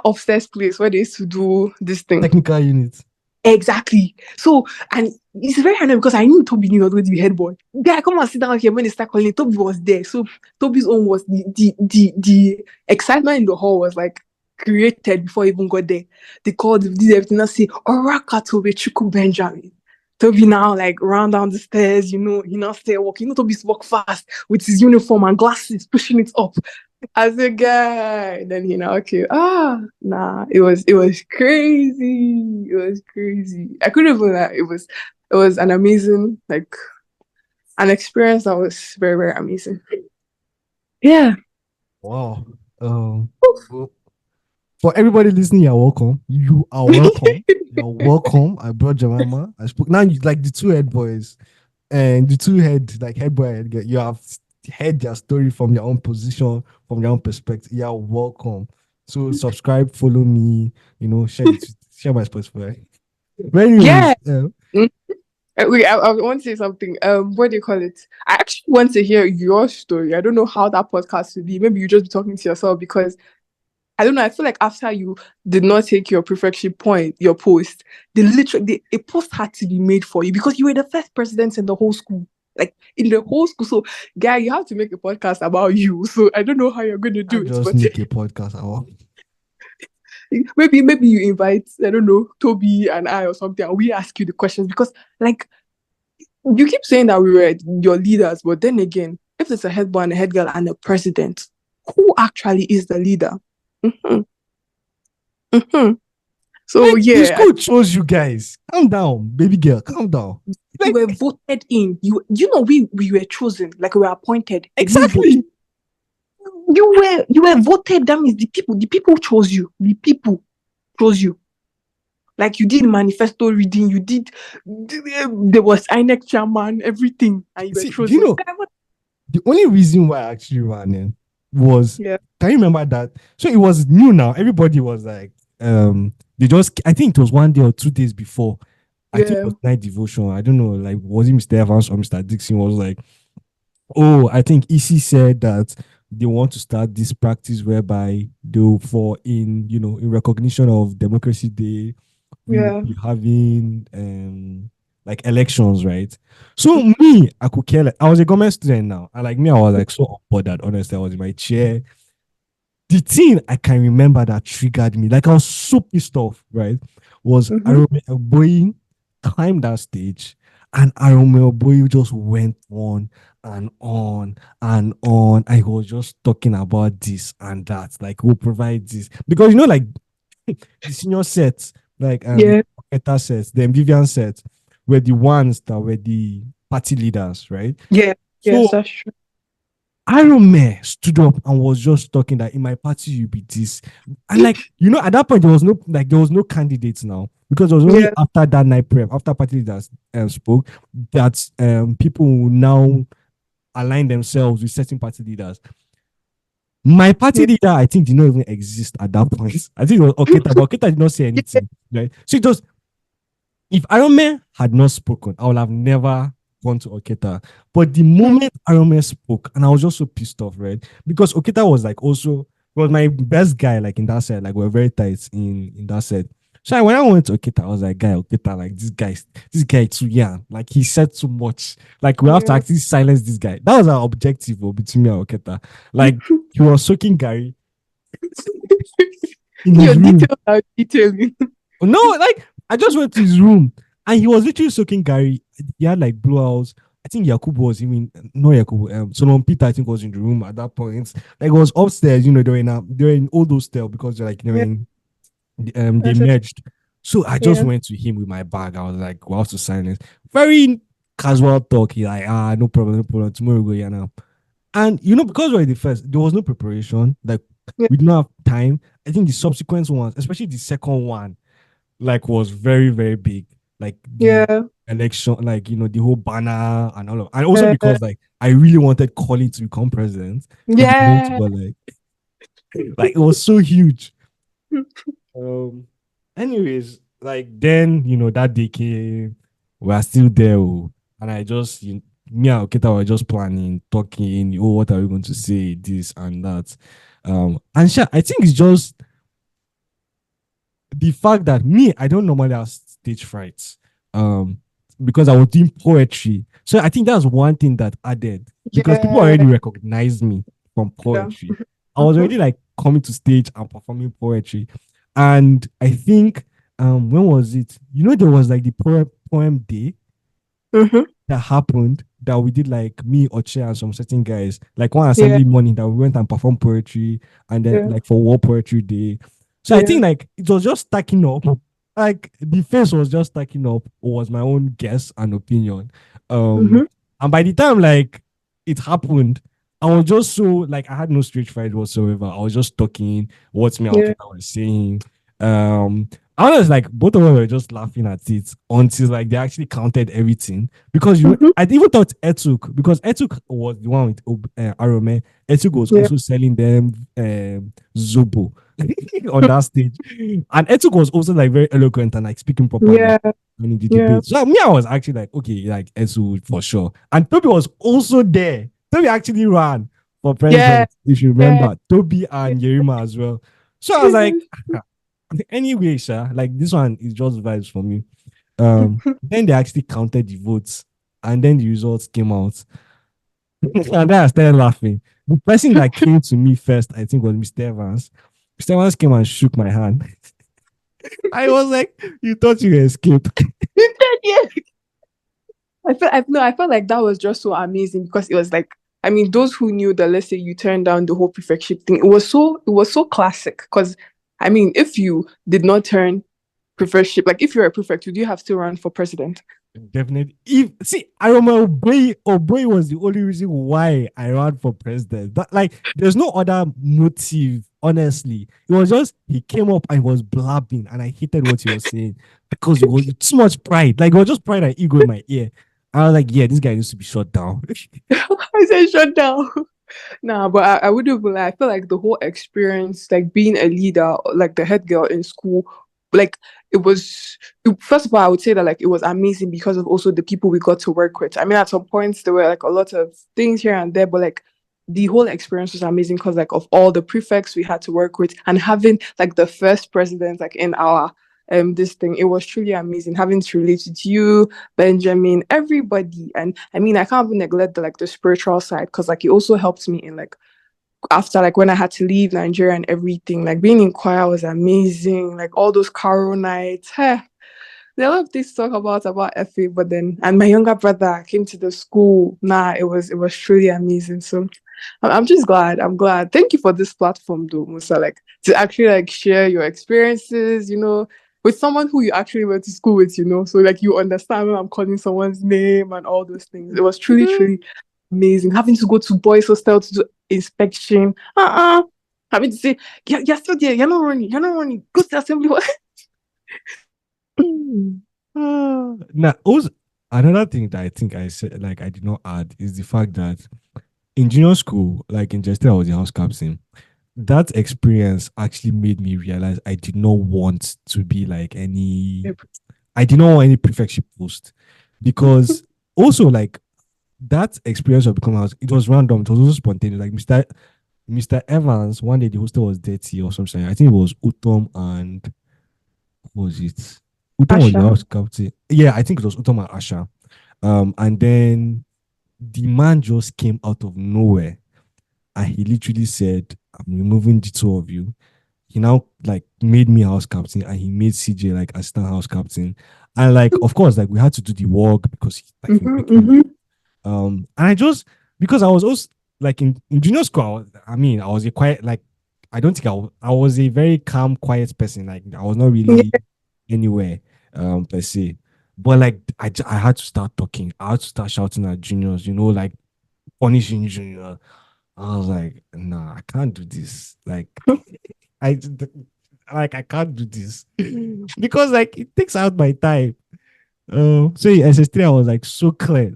upstairs place where they used to do this thing. Technical unit. Exactly. So, and it's very handy because I knew Toby knew was going to be head boy. Guy, come and sit down here when they start calling. Toby was there. So Toby's own was the excitement in the hall was like created before I even got there. They called, did everything. I say, Oraka Toby Chuku Benjamin. Toby now like round down the stairs, you know, he now stay walking. You know, Toby's walk fast with his uniform and glasses, pushing it up as a guy. Then he now okay, nah, it was crazy. It was crazy. I couldn't believe that it was an amazing like an experience that was very, very amazing. Yeah. Wow. Well, for everybody listening, you're welcome. You are welcome. You're welcome. I brought Jemima. I spoke now. You like the two head boys and the two head boy head girl. You have heard their story from your own position, from your own perspective. You're welcome. So subscribe, follow me. You know, share my Spotify. But Yeah. anyways, Wait, I want to say something. What do you call it? I actually want to hear your story. I don't know how that podcast will be. Maybe you just be talking to yourself because I don't know. I feel like after you did not take your prefectship point, your post, a post had to be made for you because you were the first president in the whole school, like in the whole school. So, guy, you have to make a podcast about you. So I don't know how you're going to I do it, just but make a podcast. maybe you invite I don't know Toby and I or something, and we ask you the questions because like you keep saying that we were your leaders, but then again, if there's a head boy and a head girl and a president, who actually is the leader? Mm-hmm. Mm-hmm. So Like the yeah, school chose you guys. Calm down, baby girl. Calm down. you Like were voted in. We were chosen, like we were appointed. A new vote. exactly. You were voted. That means the people chose you. The people chose you. Like you did manifesto reading, you did. There was INEC chairman, everything, and you were See, do you chosen. know the only reason why I actually ran in was, Yeah, can you remember that? So it was new now. Everybody was like, they just, I think it was 1 day or 2 days before. I think it yeah, was night devotion. I don't know, like, was it Mr. Evans or Mr. Dixon was like, oh, I think EC said that they want to start this practice whereby they'll, for in, in recognition of Democracy Day, we will yeah. be having like elections, right? So me, I could care. I was a government student now, and like me, I was like so unbothered. Honestly, I was in my chair. The thing I can remember that triggered me, like I was so pissed off, right? Was I Mm-hmm. remember a boy climbed that stage, and I remember boy just went on and on and on. I was just talking about this and that, like we'll provide this because like the senior sets, like the Yeah, Oketa sets, the Vivian sets, were the ones that were the party leaders, right? yeah, yes, So that's true. Iron Man stood up and was just talking that in my party you be this, and like at that point there was no candidates now because it was only Yeah, after that night prep, after party leaders spoke, that people will now align themselves with certain party leaders. My party yeah, leader, I think, did not even exist at that point. I think it was Oketa, but Oketa did not say yeah, anything, right? So it was, if Iron Man had not spoken, I would have never gone to Oketa. But the mm, moment Iron Man spoke, and I was just so pissed off, right? Because Oketa was like also was my best guy, like in that set. Like we're very tight in that set. So when I went to Oketa, I was like, guy, Oketa, like this guy too young. Like he said too much. Like we have to yeah. actually silence this guy. That was our objective between me and Oketa. Like he was soaking Gary in Your his room. details are detailing. No, like I just went to his room and he was literally soaking Gary. He had like blowouts. I think Yakub was even no Yakub. Solomon Peter, I think, was in the room at that point. Like it was upstairs, they're in old hostel because they're like Yeah, they that's merged. So I just yeah, went to him with my bag. I was like, we have to silence. Very casual talk. He like, no problem, no problem. Tomorrow we go here now. And because we're the first, there was no preparation. Like yeah, we didn't have time. I think the subsequent ones, especially the second one, like was very very big, like the yeah, election, like the whole banner and all of, and also yeah, because like I really wanted Colin to become president if they want to, yeah. but like it was so huge. um Anyways, like then that day came, we are still there, and I just me and Okita were just planning, talking, what are we going to say, this and that. And I think it's just the fact that me, I don't normally have stage frights, um, because I was doing poetry. So I think that's one thing that added because people Yeah, already recognized me from yeah. poetry. I was Mm-hmm. already like coming to stage and performing poetry, and I think when was it? There was like the poem day Mm-hmm. that happened that we did, like me, Oche, and some certain guys, like one Yeah, assembly morning that we went and performed poetry, and then yeah, like for World Poetry Day. So I yeah. think like it was just stacking up. Like the face was just stacking up, was my own guess and opinion. Mm-hmm. And by the time like it happened, I was just so like I had no stage fright whatsoever. I was just talking what me and Yeah. Okita was saying. I was like both of them were just laughing at it until like they actually counted everything because Mm-hmm. I even thought Etuk, because Etuk was the one with Arome. Etuk was Yeah. also selling them Zobo on that stage, and Etuk was also like very eloquent and like speaking properly Yeah. in the Yeah. debate. So me, I was actually like, okay, like Etu for sure. And Toby was also there. Toby actually ran for Yeah. president, if you Yeah. remember. Toby and Yerima as well. So I was like, anyway, sir, like this one is just vibes for me. Then they actually counted the votes, and then the results came out, and then I started laughing. The person that came to me first, I think, was Mr. Evans. Mr. Evans came and shook my hand. I was like, "You thought you escaped?" You said yeah. I felt like that was just so amazing because it was like, I mean, those who knew that, let's say you turned down the whole prefectship thing, it was so classic. Because I mean, if you did not turn prefership? Like, if you're a prefect, would you have to run for president? Definitely. If see, I remember Obey was the only reason why I ran for president. That like there's no other motive, honestly. It was just he came up and was blabbing and I hated what he was saying because it was too much pride. Like it was just pride and ego in my ear. I was like, yeah, this guy needs to be shut down. I said shut down. Nah, but I wouldn't be like, I feel like the whole experience, like being a leader, like the head girl in school, like first of all, I would say that like it was amazing because of also the people we got to work with. I mean, at some points there were like a lot of things here and there, but like the whole experience was amazing because like of all the prefects we had to work with and having like the first president like in our this thing, it was truly amazing having to relate with you, Benjamin, everybody. And I mean, I can't even neglect the spiritual side because like it also helped me in like after like when I had to leave Nigeria and everything, like being in choir was amazing. Like all those carol nights. Hey, there are a lot of things to talk about FA, but then and my younger brother came to the school. Nah, it was truly amazing. So I'm just glad. I'm glad. Thank you for this platform though, Musa. Like to actually like share your experiences, with someone who you actually went to school with, So like you understand when I'm calling someone's name and all those things. It was truly, truly amazing. Having to go to boys' hostel to do inspection. Having to say, yeah, you're still there, you're not running. Go to the assembly hall. Now, also another thing that I think I said, like I did not add, is the fact that in junior school, like in Chester, I was a house captain. That experience actually made me realize I did not want to be like I did not want any prefectship post because also like that experience of becoming house, it was random, it was also spontaneous. Like Mr. Evans, one day the hostel was dirty or something. I think it was Utom and what was it? Utom was the Asha. house captain. Yeah, I think it was Utom and Asha. And then the man just came out of nowhere and he literally said, I'm removing the two of you. He now like made me house captain and he made CJ like assistant house captain. And like of course, like we had to do the work because he Mm-hmm, picked me. mm-hmm. And I just because I was also like in junior school, I was a quiet like I don't think I was a very calm, quiet person. Like I was not really Yeah. anywhere per se. But like I had to start talking. I had to start shouting at juniors, like punishing junior. I was like, nah, I can't do this. Like I I can't do this because like it takes out my time. So in SS3 I was like so clear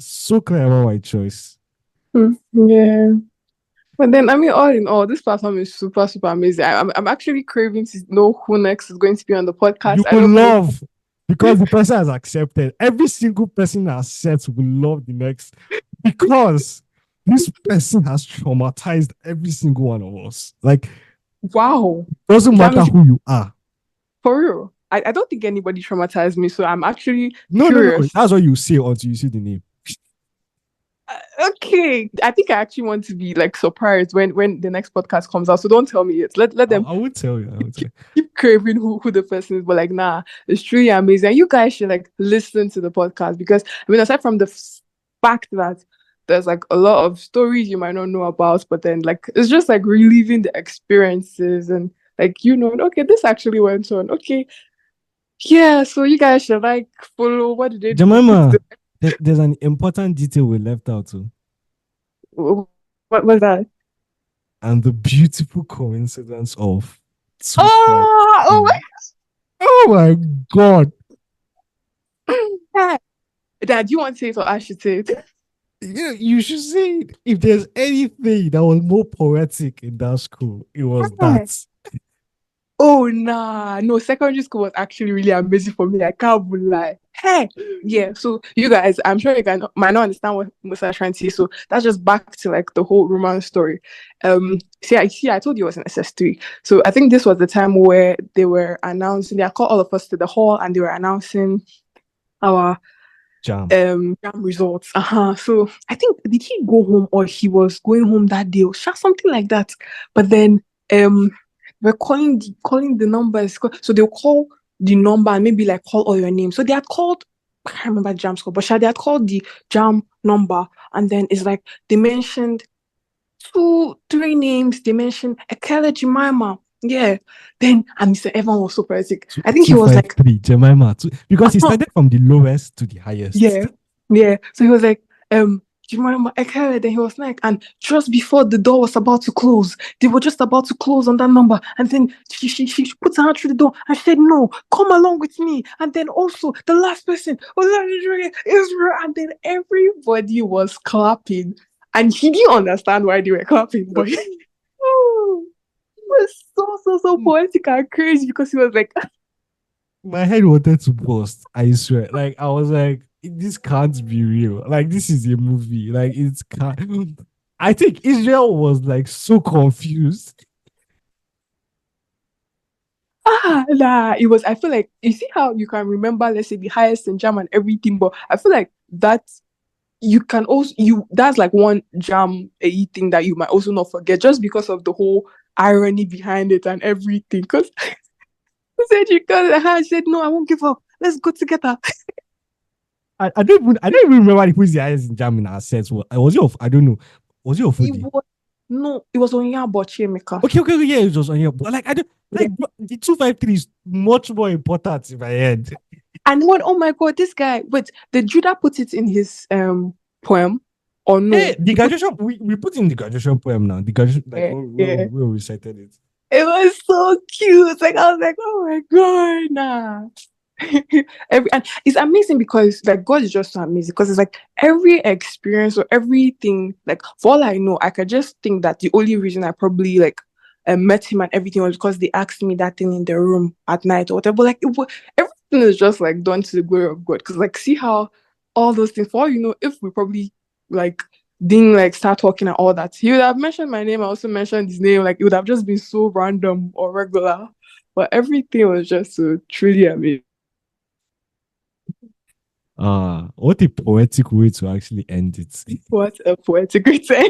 about my choice. Yeah. But then, I mean, all in all, this platform is super, super amazing. I'm actually craving to know who next is going to be on the podcast. You I will don't know. love because the person has accepted. Every single person that accepts will love the next because this person has traumatized every single one of us. Like, Wow. doesn't That matter means who you are. for real. I don't think anybody traumatized me, so I'm actually No, no, no. curious. That's what you say until you see the name. Okay, I think I actually want to be like surprised when the next podcast comes out. So don't tell me it. Let them I would tell you. I would tell keep craving who the person is. But like, nah, it's truly amazing. And you guys should like listen to the podcast because I mean, aside from the fact that there's like a lot of stories you might not know about, but then like it's just like reliving the experiences and like okay, this actually went on. Okay, yeah. So you guys should like follow. What did they you. do? Put Jemima, there's an important detail we left out too. what was that? And the beautiful coincidence of two flights. Oh Oh my God. my. Dad, you want to say it or I should say it? You should say it. If there's anything that was more poetic in that school, it was that. Oh nah, no, secondary school was actually really amazing for me. I can't lie. Hey, yeah. So you guys, I'm sure you guys might not understand what Musa is trying to say. So that's just back to like the whole romance story. I told you it was an SS3. So I think this was the time where they were announcing. They called all of us to the hall and they were announcing our JAMB. JAMB results. So I think did he go home or he was going home that day or something like that. But then we're calling the numbers. So they'll call the number and maybe like call all your names. So they had called, I can't remember JAM's call, but they had called the JAM number and then it's like they mentioned two, three names. They mentioned Ekele Jemimah. Yeah. Then and Mr. Evan was so poetic. Two, I think he two was five like, three, Jemima. Because he started from the lowest to the highest. yeah, yeah. So he was like, Jemima Ekele. Then he was like, and just before the door was about to close, they were just about to close on that number. And then she put her hand through the door and said, no, come along with me. And then also the last person was Israel. And then everybody was clapping. And he didn't understand why they were clapping, but oh, it was so poetic and crazy because he was like, My head wanted to burst. I swear. Like I was like, this can't be real. Like this is a movie. Like it's can't. I think Israel was like so confused. nah, it was. I feel like you see how you can remember, let's say, the highest in jam and everything, but I feel like that you can also that's like one jam a thing that you might also not forget just because of the whole irony behind it and everything. Because he said you got it, I said no, I won't give up. Let's go together. I don't even remember who's the highest in German assets. Was it of I don't know. Was it of It Fudi? was no, it was on Yabo Chemical. Okay, yeah, it was on here. But like I don't like the 253 is much more important in my head. And what? Oh my god, this guy. Wait, did Judah put it in his poem or Yeah, no? the graduation we put in the graduation poem now. The graduation like Yeah, yeah. where we recited it. It was so cute. Like I was like, oh my god, nah. And it's amazing because like God is just so amazing because it's like every experience or everything. Like for all I know, I could just think that the only reason I probably like met him and everything was because they asked me that thing in the room at night or whatever. Like everything is just like done to the glory of God. Because like see how all those things. For all you know, if we probably like didn't like start talking and all that, he would have mentioned my name. I also mentioned his name. Like it would have just been so random or regular. But everything was just so truly amazing. What a poetic way to actually end it. What a poetic return.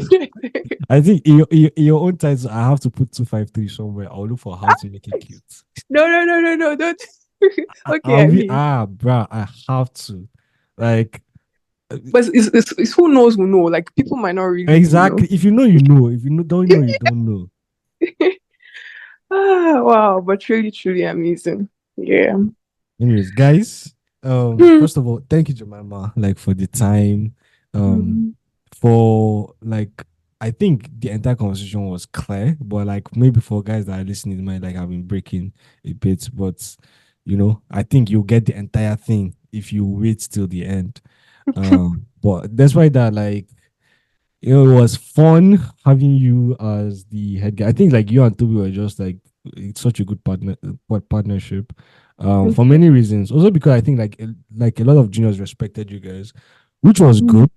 I think in your own title, I have to put 253 somewhere. I'll look for how to make it cute. No, don't. Okay, I'll I be mean, bruh, I have to. Like but it's who knows who know. Like people might not really. exactly. If you know, you know. If you know, don't know, you don't know. Wow, but truly amazing. Yeah. Anyways, guys, Hmm. first of all, thank you, Jemima, like for the time, um, Hmm. for like I think the entire conversation was clear, but like maybe for guys that are listening, it might like have been breaking a bit, but I think you'll get the entire thing if you wait till the end. But that's why that like it was fun having you as the head guy. I think like you and Toby were just like it's such a good partnership. For many reasons. Also because I think like a lot of juniors respected you guys, which was good.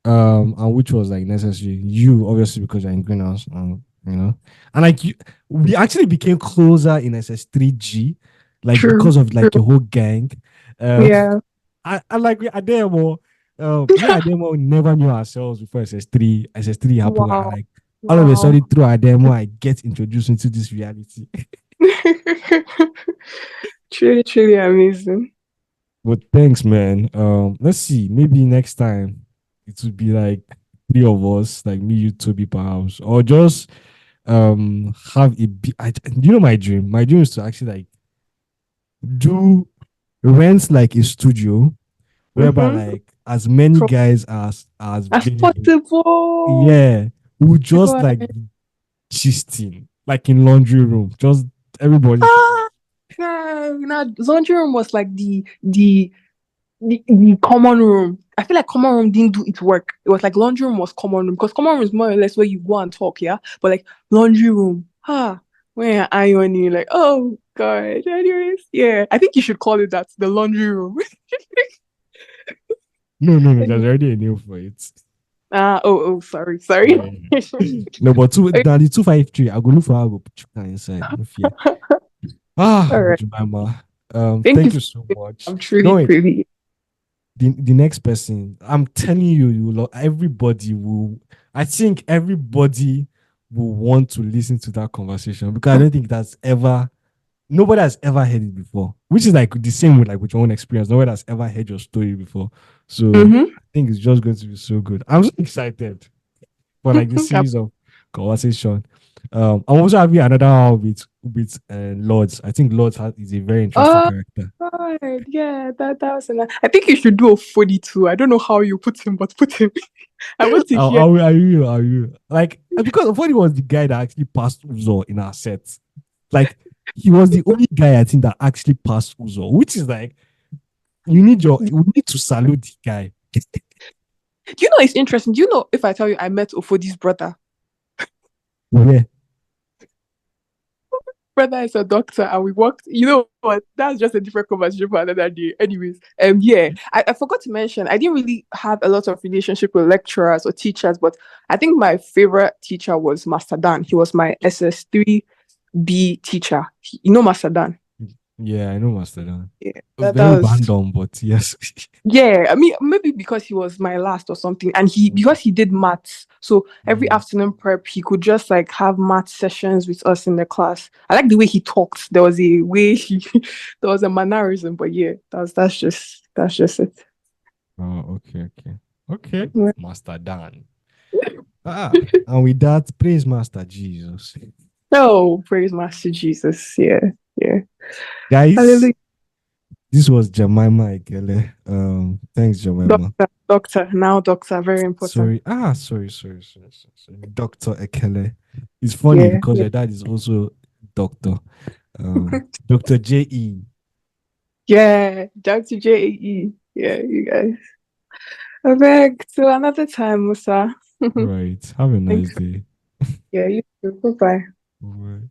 And which was like necessary. You obviously because you're in greenhouse, and like we actually became closer in SS3G, like True. because of True. like a whole gang. Um, Yeah. I like we are there more. Me and Ademo never knew ourselves before SS3 happened. And Wow. like all of a Wow. sudden through Ademo, I get introduced into this reality. Truly amazing. But thanks, man. Let's see. Maybe next time it would be like three of us, like me, you, Toby, perhaps, or just have a you know my dream. My dream is to actually like do rent like a studio whereby Mm-hmm. like as many guys as As available. possible. Yeah, we just like God. gisting, like in laundry room. Just everybody should. Ah, yeah. Now, laundry room was like the common room. I feel like common room didn't do its work. It was like laundry room was common room because common room is more or less where you go and talk, yeah. But like laundry room, when you're ironing, like oh god. Anyways, yeah, I think you should call it that, the laundry room. No. There's already a name for it. Sorry. Yeah. No, but now the 253, I go look for how I go put you inside. No fear. All right. Jemima. Thank you. Thank you so much. I'm No, truly, wait. truly. The next person, I'm telling you, everybody will. I think everybody will want to listen to that conversation because I don't think that's ever nobody has ever heard it before. Which is like the same with like with your own experience. Nobody has ever heard your story before. So Mm-hmm. I think it's just going to be so good. I'm so excited for like this series of conversation. I'm also having another one with Lords. I think is a very interesting Oh, character. God. Yeah, that was a nice. I think you should do a 42. I don't know how you put him, but put him. I want to hear. I will. Like because Funny was the guy that actually passed Uzo in our set. Like he was the only guy I think that actually passed Uzo, which is like you need to salute the guy. You know, it's interesting. Do you know if I tell you I met Ofodi's brother? Yeah. Brother is a doctor, and we worked. You know what? That's just a different conversation for another day. Anyways, yeah, I forgot to mention I didn't really have a lot of relationship with lecturers or teachers, but I think my favorite teacher was Master Dan. He was my SS3B teacher. You know Master Dan? Yeah, I know Mastodon. Yeah, that Very was. random, but yes. Yeah, I mean, maybe because he was my last or something, and he because he did maths, so every Mm. afternoon prep he could just like have math sessions with us in the class. I like the way he talked. There was a way he, there was a mannerism, but yeah, that's just it. Oh, okay, okay. Okay. Yeah. Master Dan. And with that, praise Master Jesus. Oh, praise Master Jesus. Yeah, yeah. Guys, Hallelujah. this was Jemima Ekele. Thanks, Jemima. Doctor, now doctor, very important. Sorry. Dr. Ekele. It's funny Yeah, because yeah, your dad is also doctor. Dr. J.E. yeah. Dr. JAE. Yeah, you guys. I beg till another time, Musa. Right. Have a nice Thanks. day. Yeah, you too. Bye bye. Right.